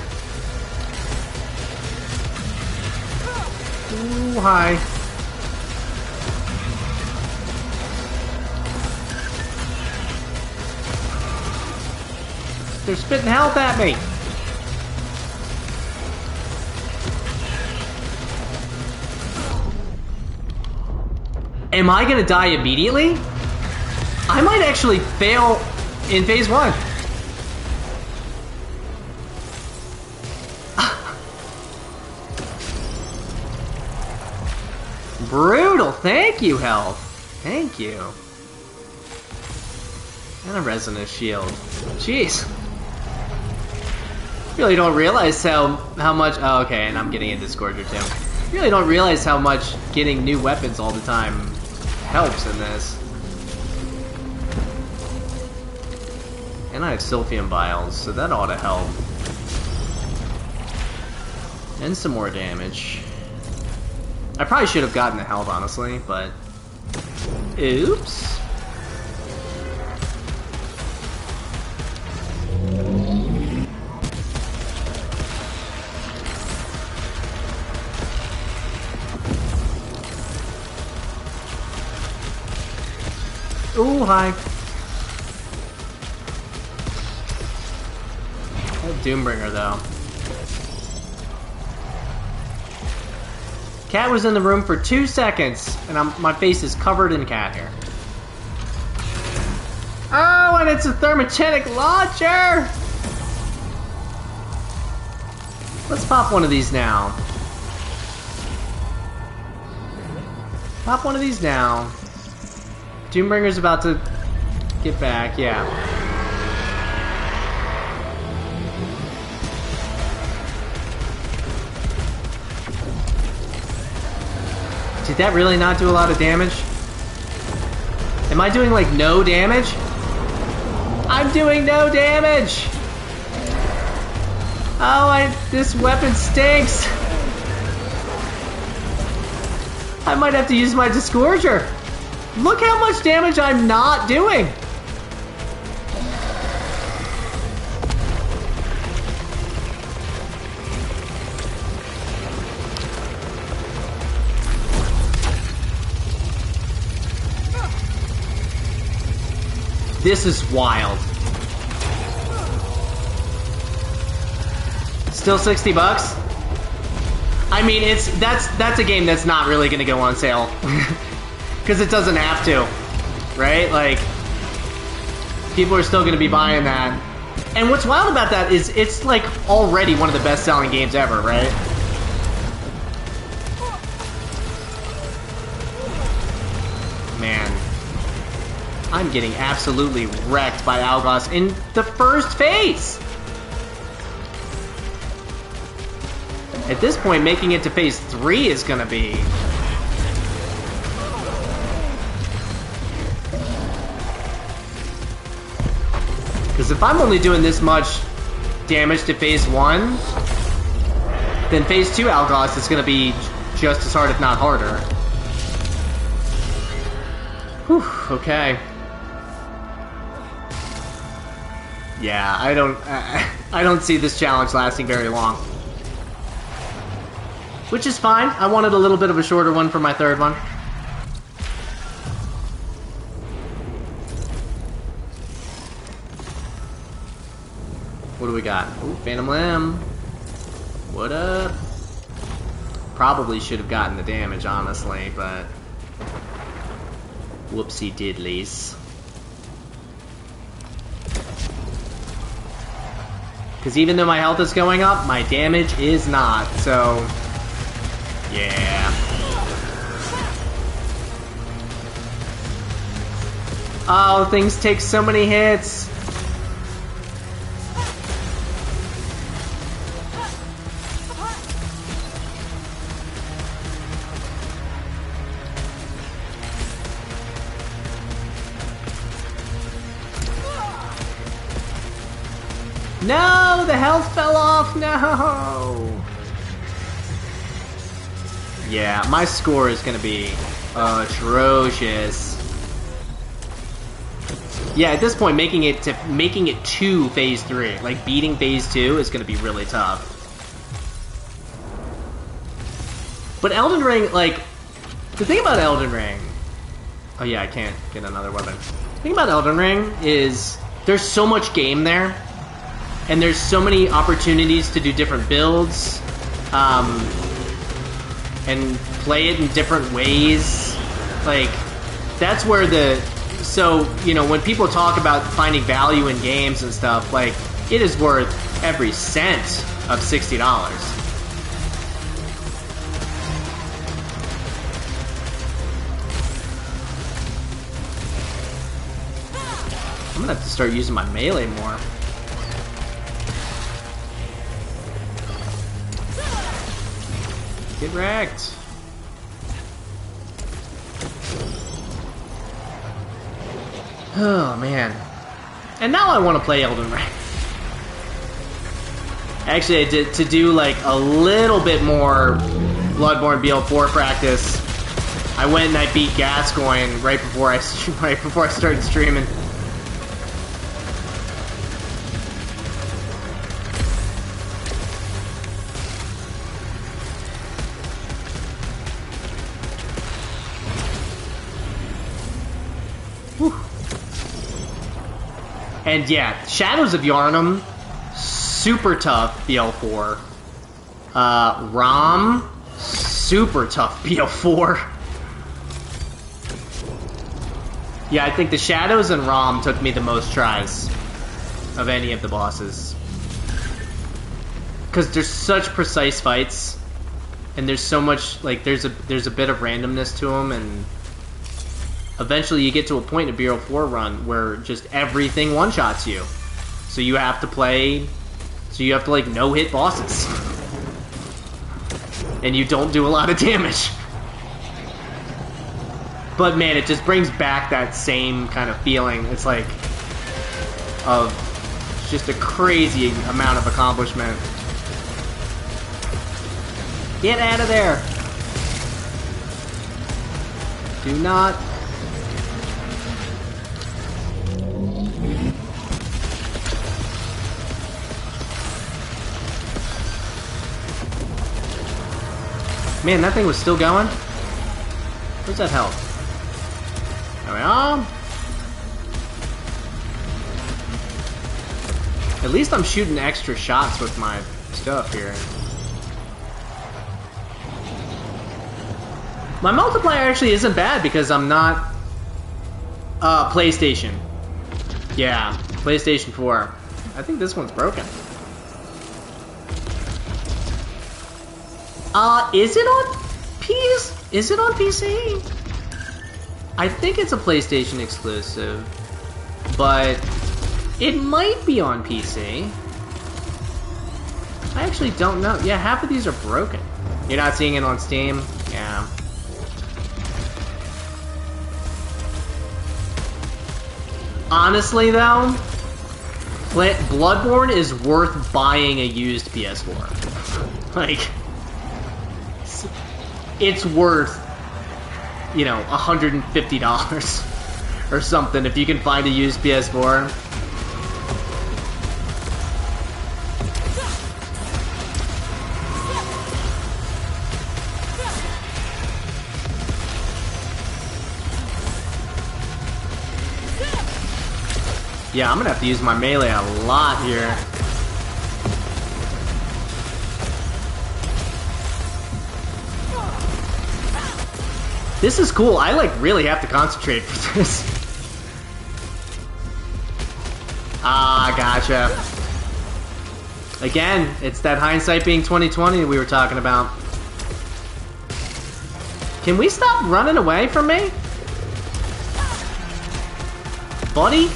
Ooh, hi. They're spitting health at me. Am I gonna die immediately? I might actually fail in phase 1. Brutal. Thank you, health. Thank you. And a resonant shield. Jeez. Really don't realize how much. Oh, okay, and I'm getting a Discorder too. Really don't realize how much getting new weapons all the time helps in this. And I have Sylphium Vials, so that ought to help. And some more damage. I probably should have gotten the health, honestly, but... Oops. Ooh, hi. That Doombringer, though. Cat was in the room for 2 seconds, and my face is covered in cat hair. Oh, and it's a thermogenic launcher! Let's pop one of these now. Pop one of these now. Doombringer's about to get back, yeah. Did that really not do a lot of damage? Am I doing, like, no damage? I'm doing no damage! Oh, this weapon stinks! I might have to use my Disgorger. Look how much damage I'm not doing! This is wild. Still 60 bucks? I mean, that's a game that's not really gonna go on sale. Because it doesn't have to, right? Like, people are still gonna be buying that. And what's wild about that is it's like already one of the best-selling games ever, right? Man. I'm getting absolutely wrecked by Algos in the first phase! At this point, making it to phase 3 is gonna be... Because if I'm only doing this much damage to phase 1, then phase 2 Algos is gonna be just as hard, if not harder. Whew, okay. Yeah, I don't see this challenge lasting very long. Which is fine. I wanted a little bit of a shorter one for my third one. What do we got? Ooh, Phantom Limb. What up? Probably should have gotten the damage, honestly, but... Whoopsie diddlies. Because even though my health is going up, my damage is not, so... Yeah. Oh, things take so many hits. No, the health fell off. No. Yeah, my score is gonna be atrocious. Yeah, at this point, making it to phase 3, like beating phase 2, is gonna be really tough. But Elden Ring, like, the thing about Elden Ring... Oh yeah, I can't get another weapon. The thing about Elden Ring is there's so much game there, and there's so many opportunities to do different builds, and play it in different ways. Like, that's where the... So, you know, when people talk about finding value in games and stuff, like, it is worth every cent of $60. I'm gonna have to start using my melee more. Get wrecked. Oh, man. And now I want to play Elden Ring. Actually, to do like a little bit more Bloodborne BL4 practice, I went and I beat Gascoigne right before I started streaming. And yeah, Shadows of Yharnam, super tough BL4. Rom, super tough BL4. Yeah, I think the Shadows and Rom took me the most tries of any of the bosses. Because there's such precise fights, and there's so much, like, there's a bit of randomness to them, and eventually you get to a point in a BL4 run where just everything one-shots you. So you have to like no-hit bosses. And you don't do a lot of damage. But man, it just brings back that same kind of feeling. It's like of just a crazy amount of accomplishment. Get out of there! Do not. Man, that thing was still going? Where's that health? There we are. At least I'm shooting extra shots with my stuff here. My multiplier actually isn't bad because I'm not... PlayStation. Yeah, PlayStation 4. I think this one's broken. Is it on PS? Is it on PC? I think it's a PlayStation exclusive, but it might be on PC. I actually don't know. Yeah, half of these are broken. You're not seeing it on Steam? Yeah. Honestly, though, Bloodborne is worth buying a used PS4. Like... It's worth, you know, $150 or something if you can find a used PS4. Yeah, I'm gonna have to use my melee a lot here. This is cool. I, like, really have to concentrate for this. Ah, gotcha. Again, it's that hindsight being 2020 that we were talking about. Can we stop running away from me? Buddy?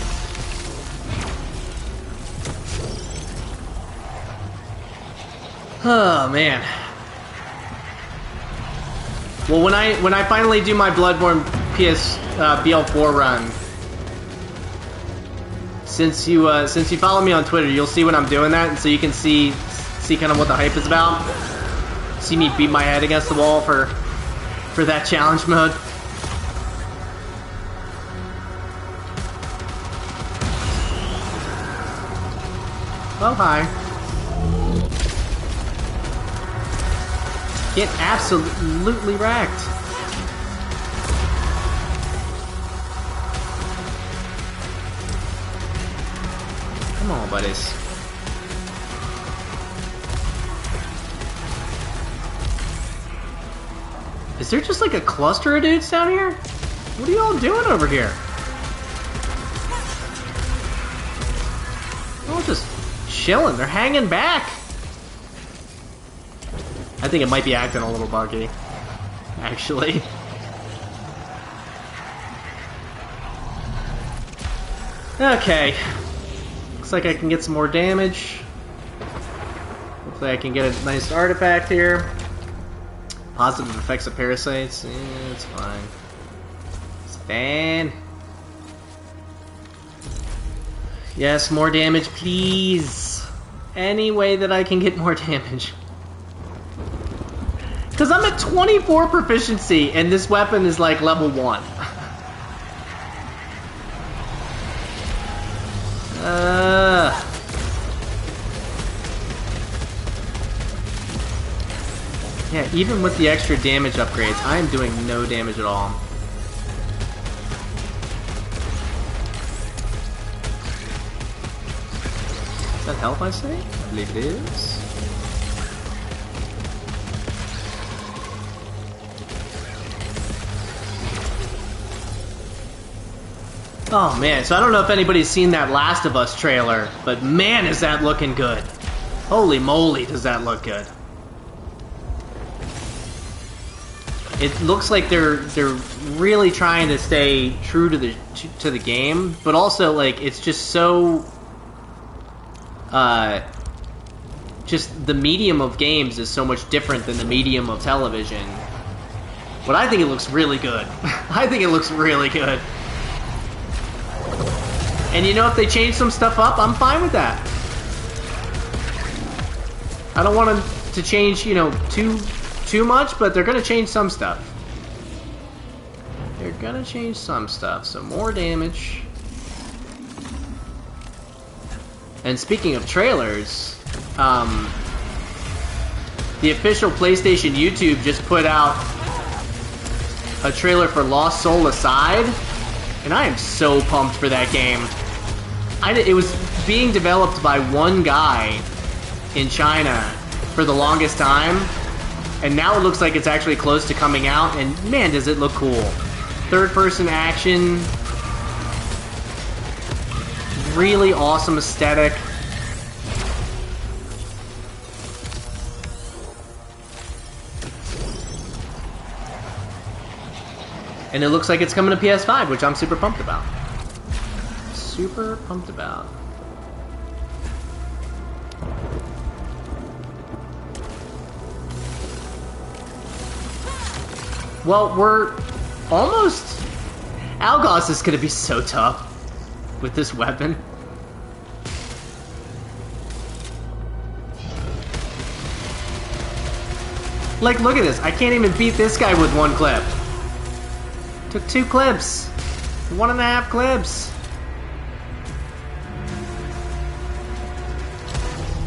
Oh, man. Well, when I finally do my Bloodborne BL4 run, since you follow me on Twitter, you'll see when I'm doing that, and so you can see kind of what the hype is about. See me beat my head against the wall for that challenge mode. Oh, hi. Get absolutely wrecked. Come on, buddies. Is there just like a cluster of dudes down here? What are you all doing over here? They're all just chilling. They're hanging back. I think it might be acting a little buggy, actually. Okay. Looks like I can get some more damage. Hopefully I can get a nice artifact here. Positive effects of parasites. Yeah, it's fine. It's fine. Yes, more damage, please. Any way that I can get more damage. Because I'm at 24 proficiency, and this weapon is like level 1. Yeah, even with the extra damage upgrades, I am doing no damage at all. Is that health I say? I believe it is. Oh man, so I don't know if anybody's seen that Last of Us trailer, but man is that looking good. Holy moly, does that look good. It looks like they're really trying to stay true to the game, but also like it's just so just the medium of games is so much different than the medium of television. But I think it looks really good. I think it looks really good. And you know, if they change some stuff up, I'm fine with that. I don't want them to change, you know, too much, but they're gonna change some stuff. They're gonna change some stuff, so more damage. And speaking of trailers, the official PlayStation YouTube just put out a trailer for Lost Soul Aside, and I am so pumped for that game. It was being developed by one guy in China for the longest time, and now it looks like it's actually close to coming out, and man, does it look cool. Third-person action, really awesome aesthetic. And it looks like it's coming to PS5, which I'm super pumped about. Super pumped about. Well, we're almost... Algos is gonna be so tough with this weapon. Like, look at this. I can't even beat this guy with one clip. Took 2 clips. 1.5 clips.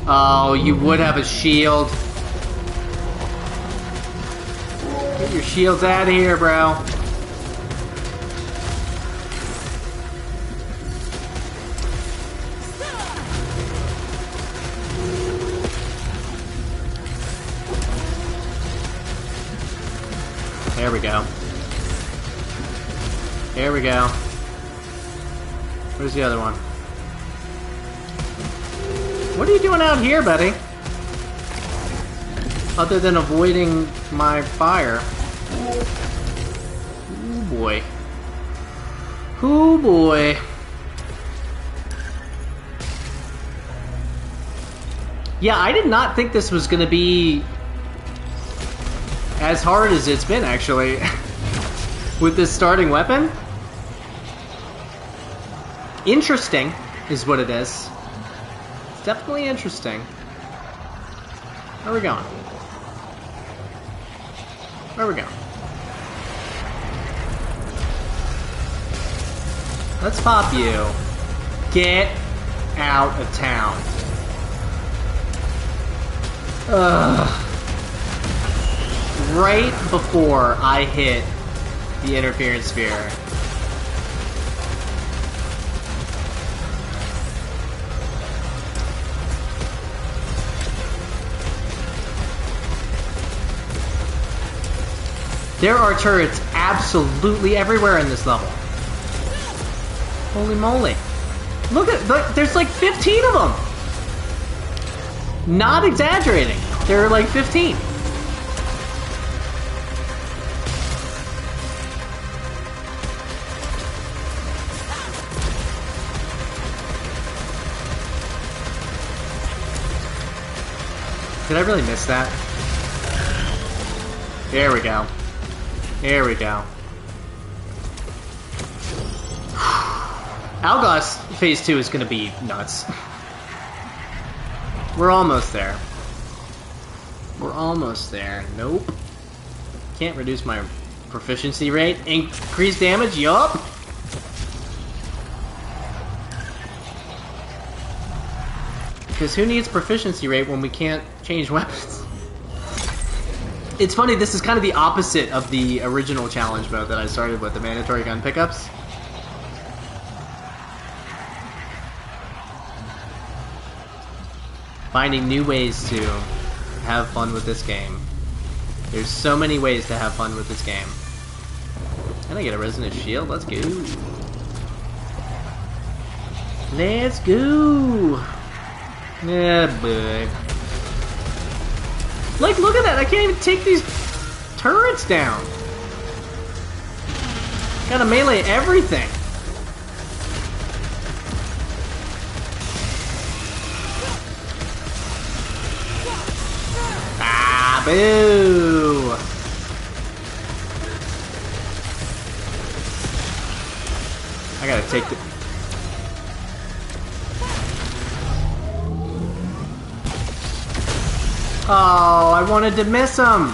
Oh, you would have a shield. Get your shields out of here, bro. There we go. There we go. Where's the other one? What are you doing out here, buddy? Other than avoiding my fire. Ooh boy. Ooh boy. Yeah, I did not think this was gonna be as hard as it's been, actually. With this starting weapon. Interesting. is what it is. It's definitely interesting. Where are we going? Where are we going? Let's pop you. Get out of town. Ugh. Right before I hit the interference sphere. There are turrets absolutely everywhere in this level. Holy moly. Look at, there's like 15 of them! Not exaggerating. There are like 15. Did I really miss that? There we go. There we go. Algos Phase 2 is gonna be nuts. We're almost there. We're almost there. Nope. Can't reduce my proficiency rate. Increase damage? Yup. Because who needs proficiency rate when we can't change weapons? It's funny, this is kind of the opposite of the original challenge mode that I started with, the mandatory gun pickups. Finding new ways to have fun with this game. There's so many ways to have fun with this game. And I get a resonant shield, let's go. Let's go! Yeah, boy. Like, look at that! I can't even take these turrets down! Gotta melee everything! Ah, boo! I gotta take the... Oh, I wanted to miss him!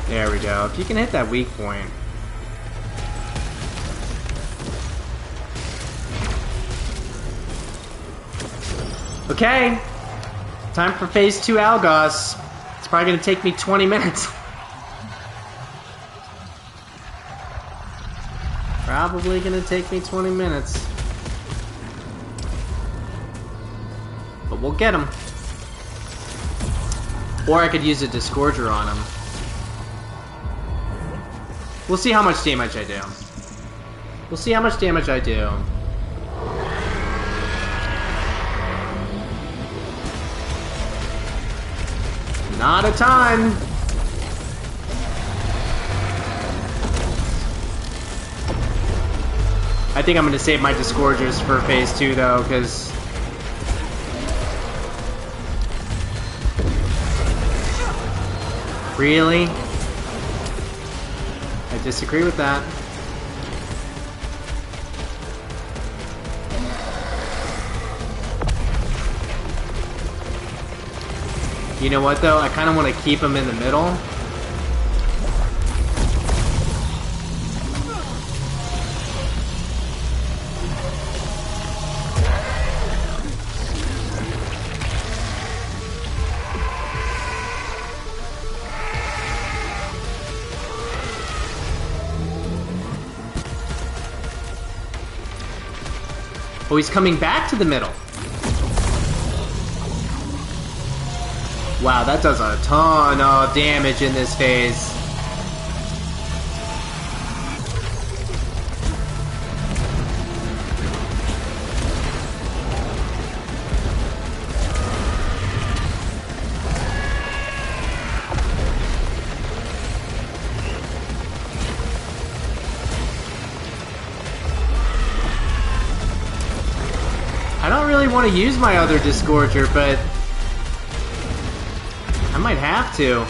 There we go. If you can hit that weak point. Okay! Time for Phase 2 Algos. It's probably gonna take me 20 minutes. Probably gonna take me 20 minutes. But we'll get him. Or I could use a Disgorger on him. We'll see how much damage I do. We'll see how much damage I do. Not a ton! I think I'm gonna save my Disgorgers for Phase 2 though, because... Really? I disagree with that. You know what though? I kind of want to keep him in the middle. Oh, he's coming back to the middle. Wow, that does a ton of damage in this phase. I don't really want to use my other Disgorger, but I might have to.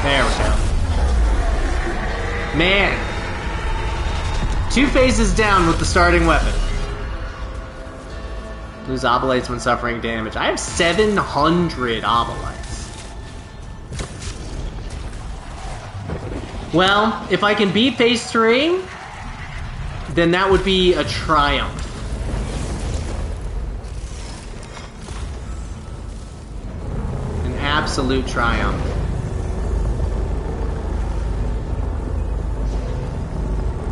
There we go. Man. 2 phases down with the starting weapon. Lose obolites when suffering damage. I have 700 obolites. Well, if I can beat phase 3, then that would be a triumph. An absolute triumph.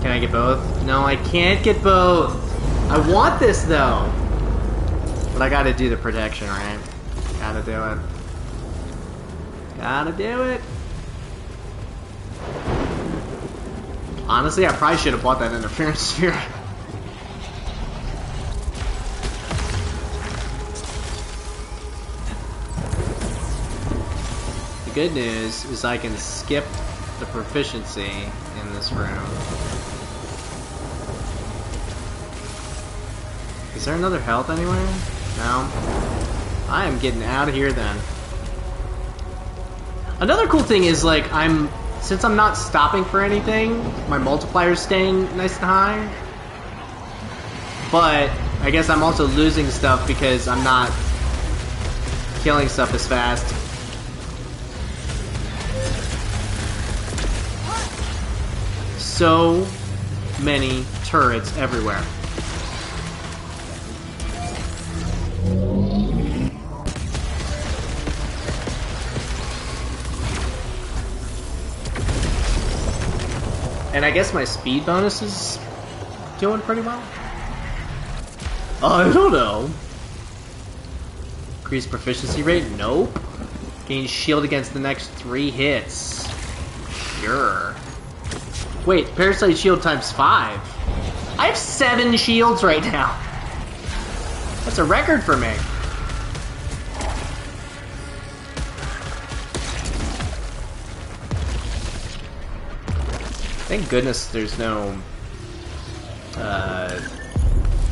Can I get both? No, I can't get both. I want this, though. But I gotta do the protection, right? Gotta do it. Gotta do it. Honestly, I probably should have bought that interference sphere. The good news is I can skip the proficiency in this room. Is there another health anywhere? No. I am getting out of here then. Another cool thing is, like, since I'm not stopping for anything, my multiplier's staying nice and high. But I guess I'm also losing stuff because I'm not killing stuff as fast. So many turrets everywhere. And I guess my speed bonus is doing pretty well. I don't know. Increase proficiency rate? Nope. Gain shield against the next 3 hits. Sure. Wait, parasite shield times 5. I have 7 shields right now. That's a record for me. Thank goodness there's no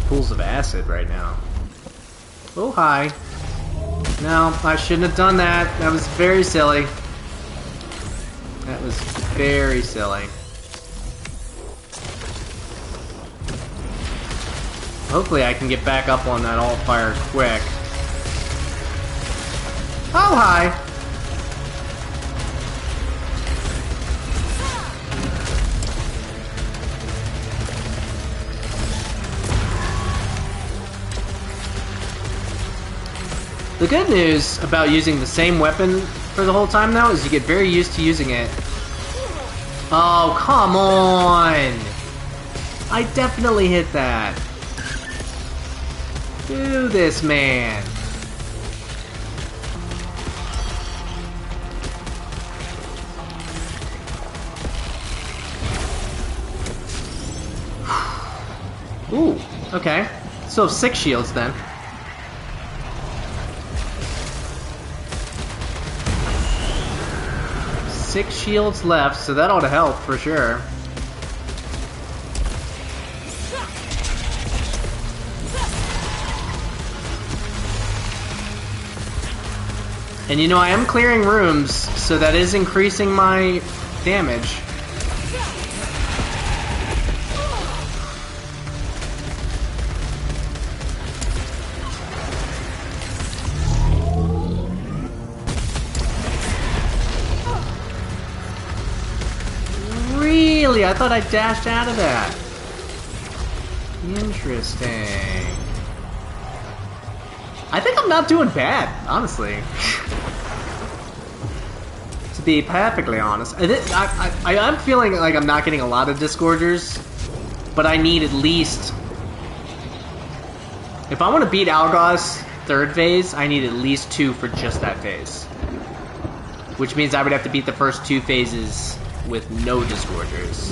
pools of acid right now. Oh, hi. No, I shouldn't have done that. That was very silly. That was very silly. Hopefully I can get back up on that alt-fire quick. Oh, hi. The good news about using the same weapon for the whole time now is you get very used to using it. Oh, come on! I definitely hit that. Do this, man. Ooh, okay. Still have 6 shields then. 6 shields left, so that ought to help for sure. And you know, I am clearing rooms, so that is increasing my damage. Really? I thought I dashed out of that. Interesting. I think I'm not doing bad, honestly. To be perfectly honest. I am feeling like I'm not getting a lot of Disgorgers, but I need at least... If I want to beat Algos 3rd phase, I need at least 2 for just that phase. Which means I would have to beat the first 2 phases with no Disgorgers.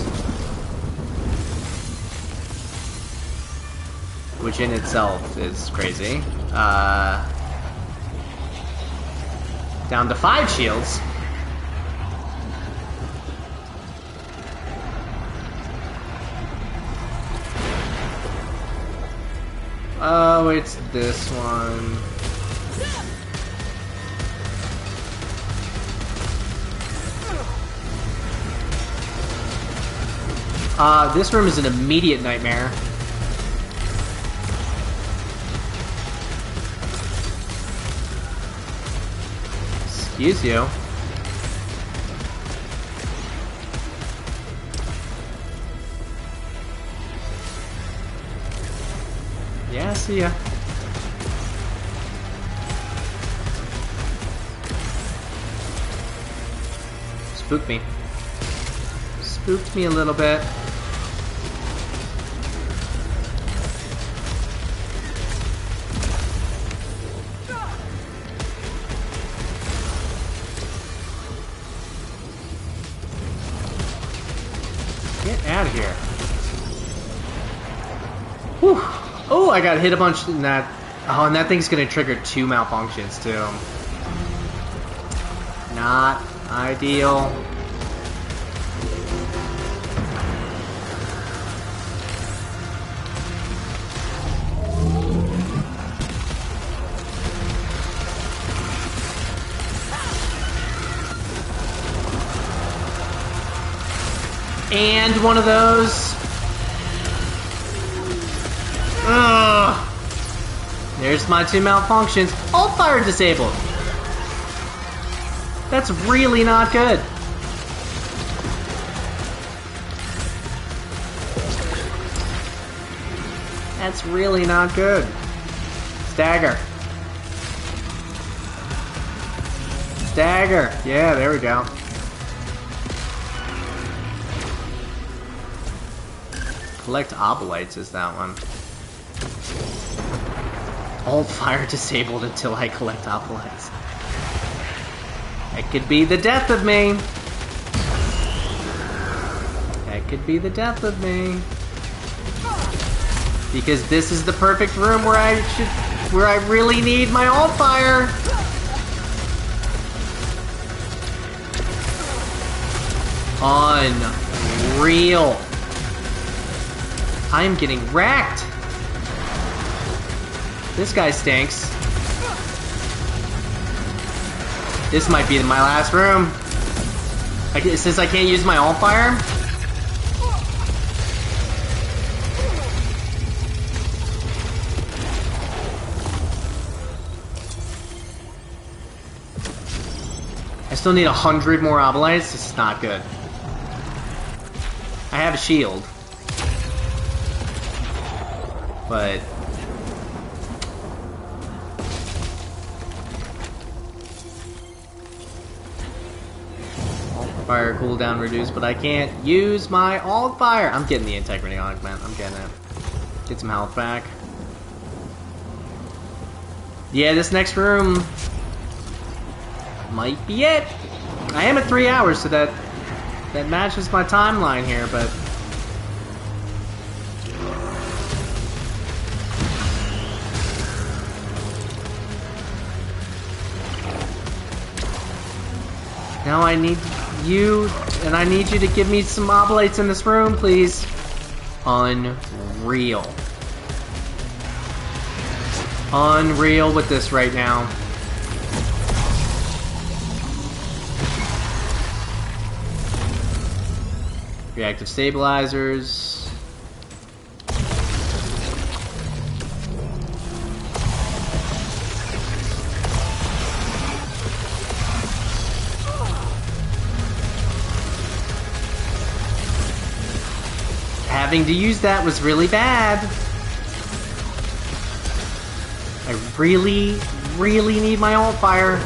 Which in itself is crazy. Down to 5 shields. Oh, it's this one. This room is an immediate nightmare. Excuse you. Yeah, see ya. Spooked me. Spooked me a little bit. Get out of here. Whew. Oh, I got hit a bunch in that. Oh, and that thing's gonna trigger 2 malfunctions too. Not ideal. And one of those. Ugh. There's my 2 malfunctions. All fire disabled. That's really not good. That's really not good. Stagger. Stagger. Yeah, there we go. Collect obolites is that one. All fire disabled until I collect obolites. That could be the death of me. That could be the death of me. Because this is the perfect room where I really need my all fire. Unreal. I am getting wrecked. This guy stinks. This might be my last room. Since I can't use my all fire. I still need 100 more obolites. This is not good. I have a shield. But fire cooldown reduced, but I can't use my alt fire. I'm getting the integrity augment. I'm getting it. Get some health back. Yeah, this next room might be it. I am at 3 hours, so that matches my timeline here, but now I need you, and I need you to give me some oblates in this room, please. Unreal. Unreal with this right now. Reactive stabilizers. Having to use that was really bad. I really, really need my alt fire.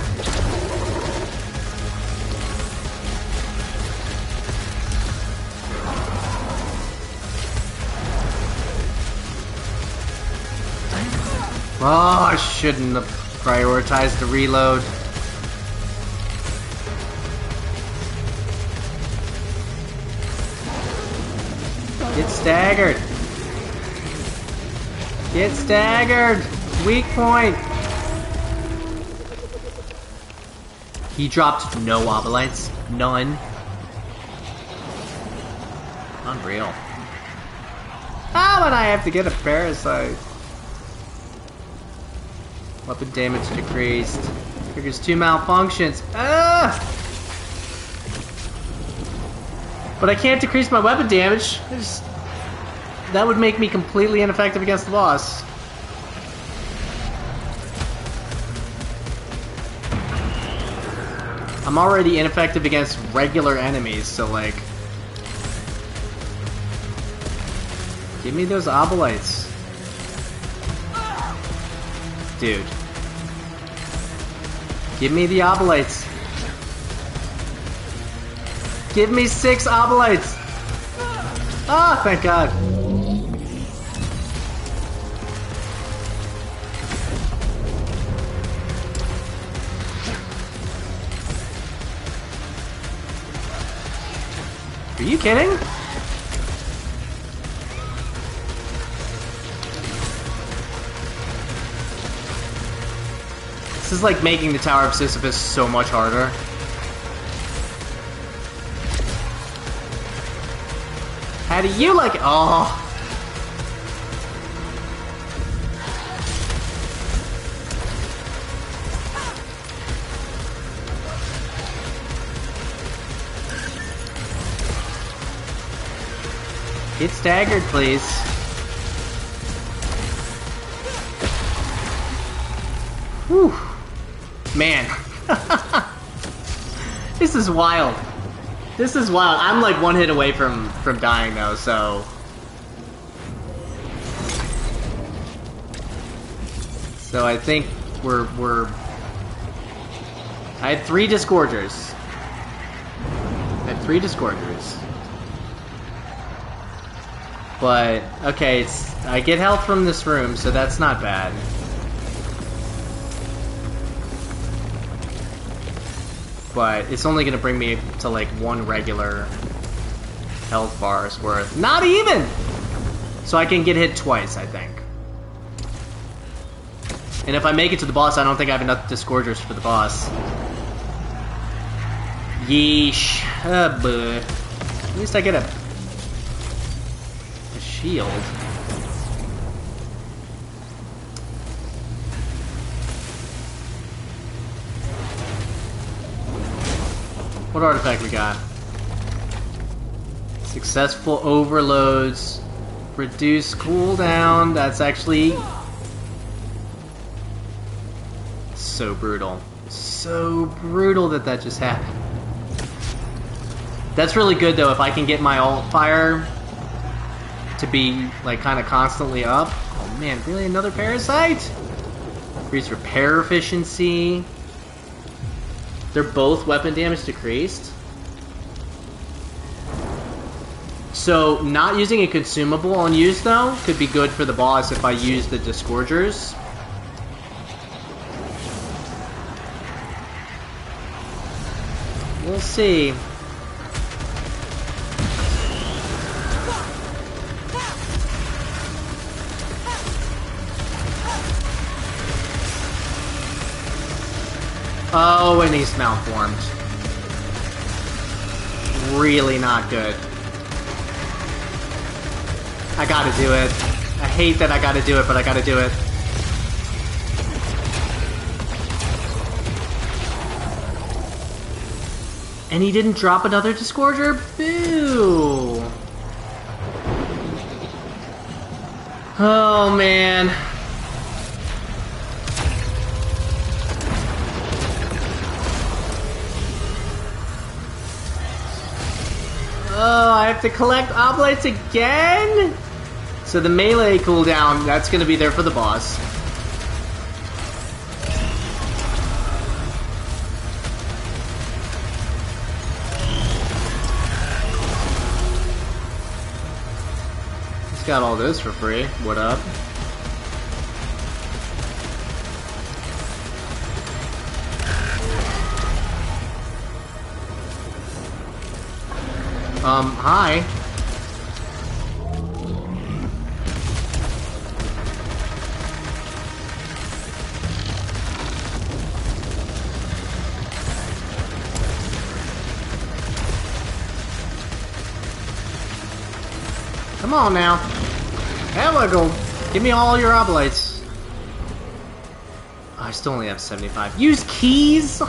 Oh, I shouldn't have prioritized the reload. Get staggered. Get staggered. Weak point. He dropped no obolites. None. Unreal. How would I have to get a parasite? Weapon damage decreased. Triggers 2 malfunctions. Ah! But I can't decrease my weapon damage. That would make me completely ineffective against the boss. I'm already ineffective against regular enemies, so like... Give me those obolites. Dude. Give me the obolites. Give me 6 obolites! Ah, thank God. Are you kidding? This is like making the Tower of Sisyphus so much harder. How do you like it? Oh. Get staggered, please. Whew. Man. This is wild. This is wild. I'm like one hit away from dying though, so... So I think we're... I had 3 Disgorgers. But, okay, I get health from this room, so that's not bad. But it's only gonna bring me to like 1 regular health bar's worth. Not even! So I can get hit twice, I think. And if I make it to the boss, I don't think I have enough Disgorgers for the boss. Yeesh. But at least I get a shield. What artifact we got? Successful overloads. Reduce cooldown. That's actually so brutal. So brutal that just happened. That's really good though if I can get my alt fire to be like kind of constantly up. Oh man, really another parasite? Increase repair efficiency. They're both weapon damage decreased. So not using a consumable unused though could be good for the boss if I use the Disgorgers. We'll see. Oh, and he's malformed. Really not good. I gotta do it. I hate that I gotta do it, but I gotta do it. And he didn't drop another Disgorger? Boo! Oh, man. Oh, I have to collect oblates again? So the melee cooldown, that's gonna be there for the boss. He's got all those for free. What up? Hi. Come on now. There we go. Give me all your oblates. Oh, I still only have 75. Use keys!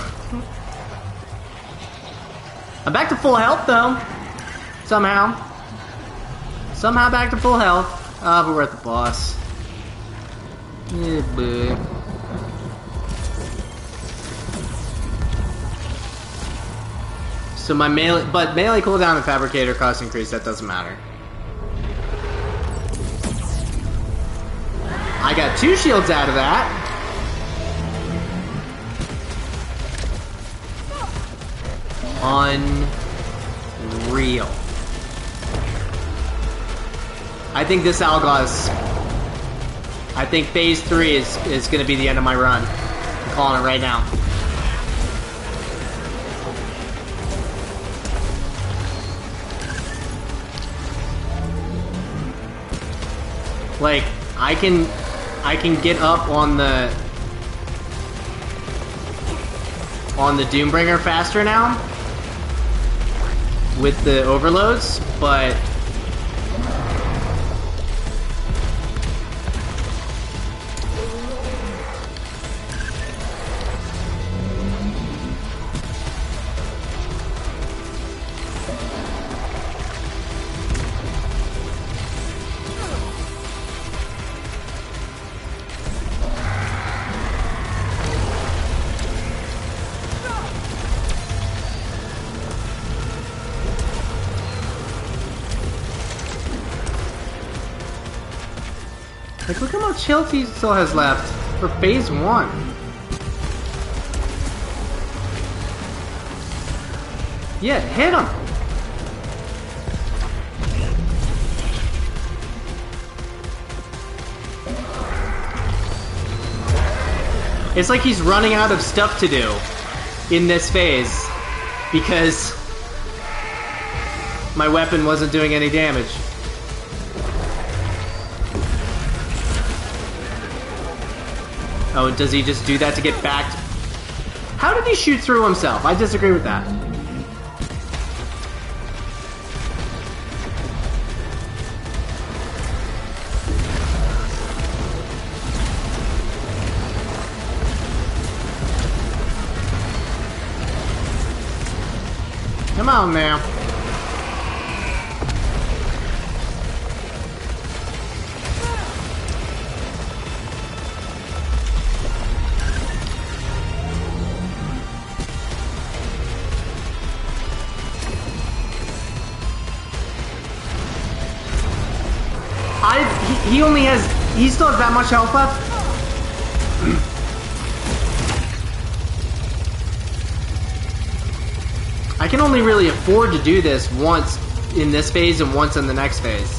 I'm back to full health, though. Somehow. Somehow back to full health. Ah, but we're at the boss. Yeah, boy. So my melee, but melee cooldown and fabricator cost increase, that doesn't matter. I got 2 shields out of that. Unreal. I think this Algos, I think phase 3 is going to be the end of my run. I'm calling it right now. Like, I can get up on the Doombringer faster now with the overloads, but like, look how much health he still has left for phase 1. Yeah, hit him! It's like he's running out of stuff to do in this phase because my weapon wasn't doing any damage. Oh, does he just do that to get back? How did he shoot through himself? I disagree with that. Come on now. He still has that much health left? I can only really afford to do this once in this phase and once in the next phase.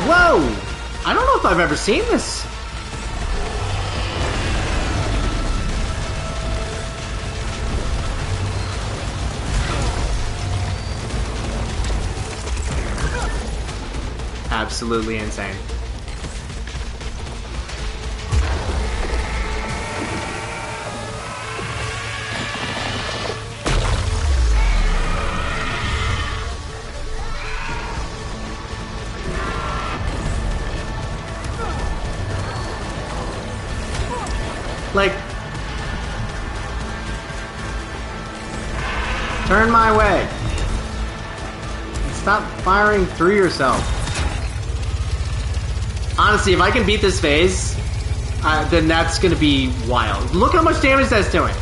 Whoa! I don't know if I've ever seen this. Absolutely insane. Like, turn my way. Stop firing through yourself. Honestly, if I can beat this phase, then that's gonna be wild. Look how much damage that's doing.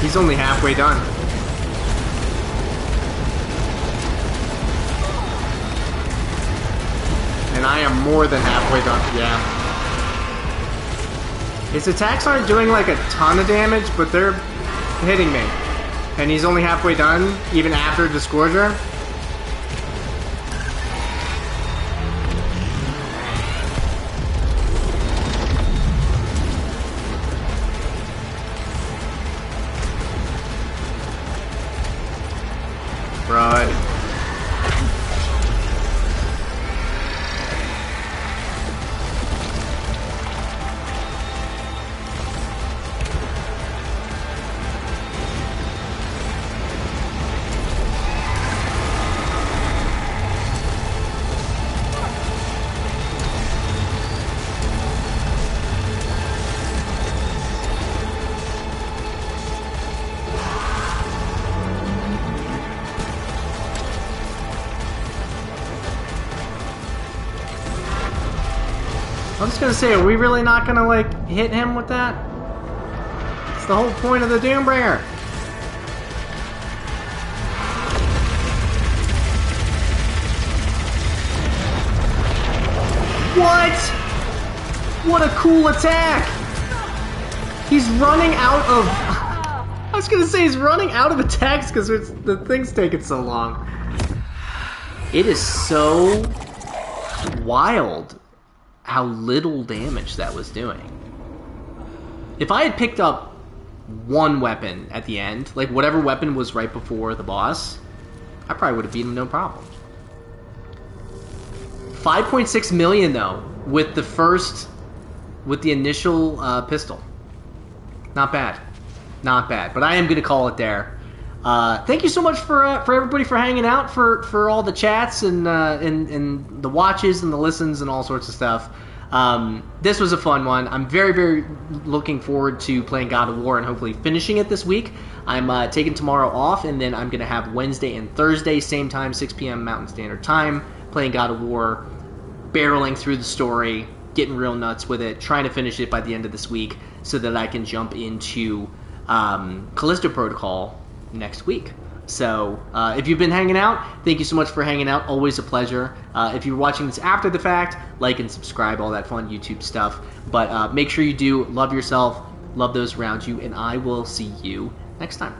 He's only halfway done. And I am more than halfway done, yeah. His attacks aren't doing like a ton of damage, but they're hitting me. And he's only halfway done, even after Disgorger. I was gonna say, are we really not gonna, like, hit him with that? It's the whole point of the Doombringer. What? What a cool attack! He's running out of... I was gonna say he's running out of attacks because the thing's taking so long. It is so wild how little damage that was doing. If I had picked up one weapon at the end, like whatever weapon was right before the boss, I probably would have beaten him no problem. 5.6 million though, with the initial pistol. Not bad. Not bad. But I am going to call it there. Thank you so much for everybody for hanging out, for all the chats and the watches and the listens and all sorts of stuff. This was a fun one. I'm very, very looking forward to playing God of War and hopefully finishing it this week. I'm taking tomorrow off, and then I'm going to have Wednesday and Thursday, same time, 6 p.m. Mountain Standard Time, playing God of War, barreling through the story, getting real nuts with it, trying to finish it by the end of this week so that I can jump into Callisto Protocol next week. So if you've been hanging out, thank you so much for hanging out. Always a pleasure. If you're watching this after the fact, like and subscribe, all that fun YouTube stuff. But make sure you do love yourself, love those around you, and I will see you next time.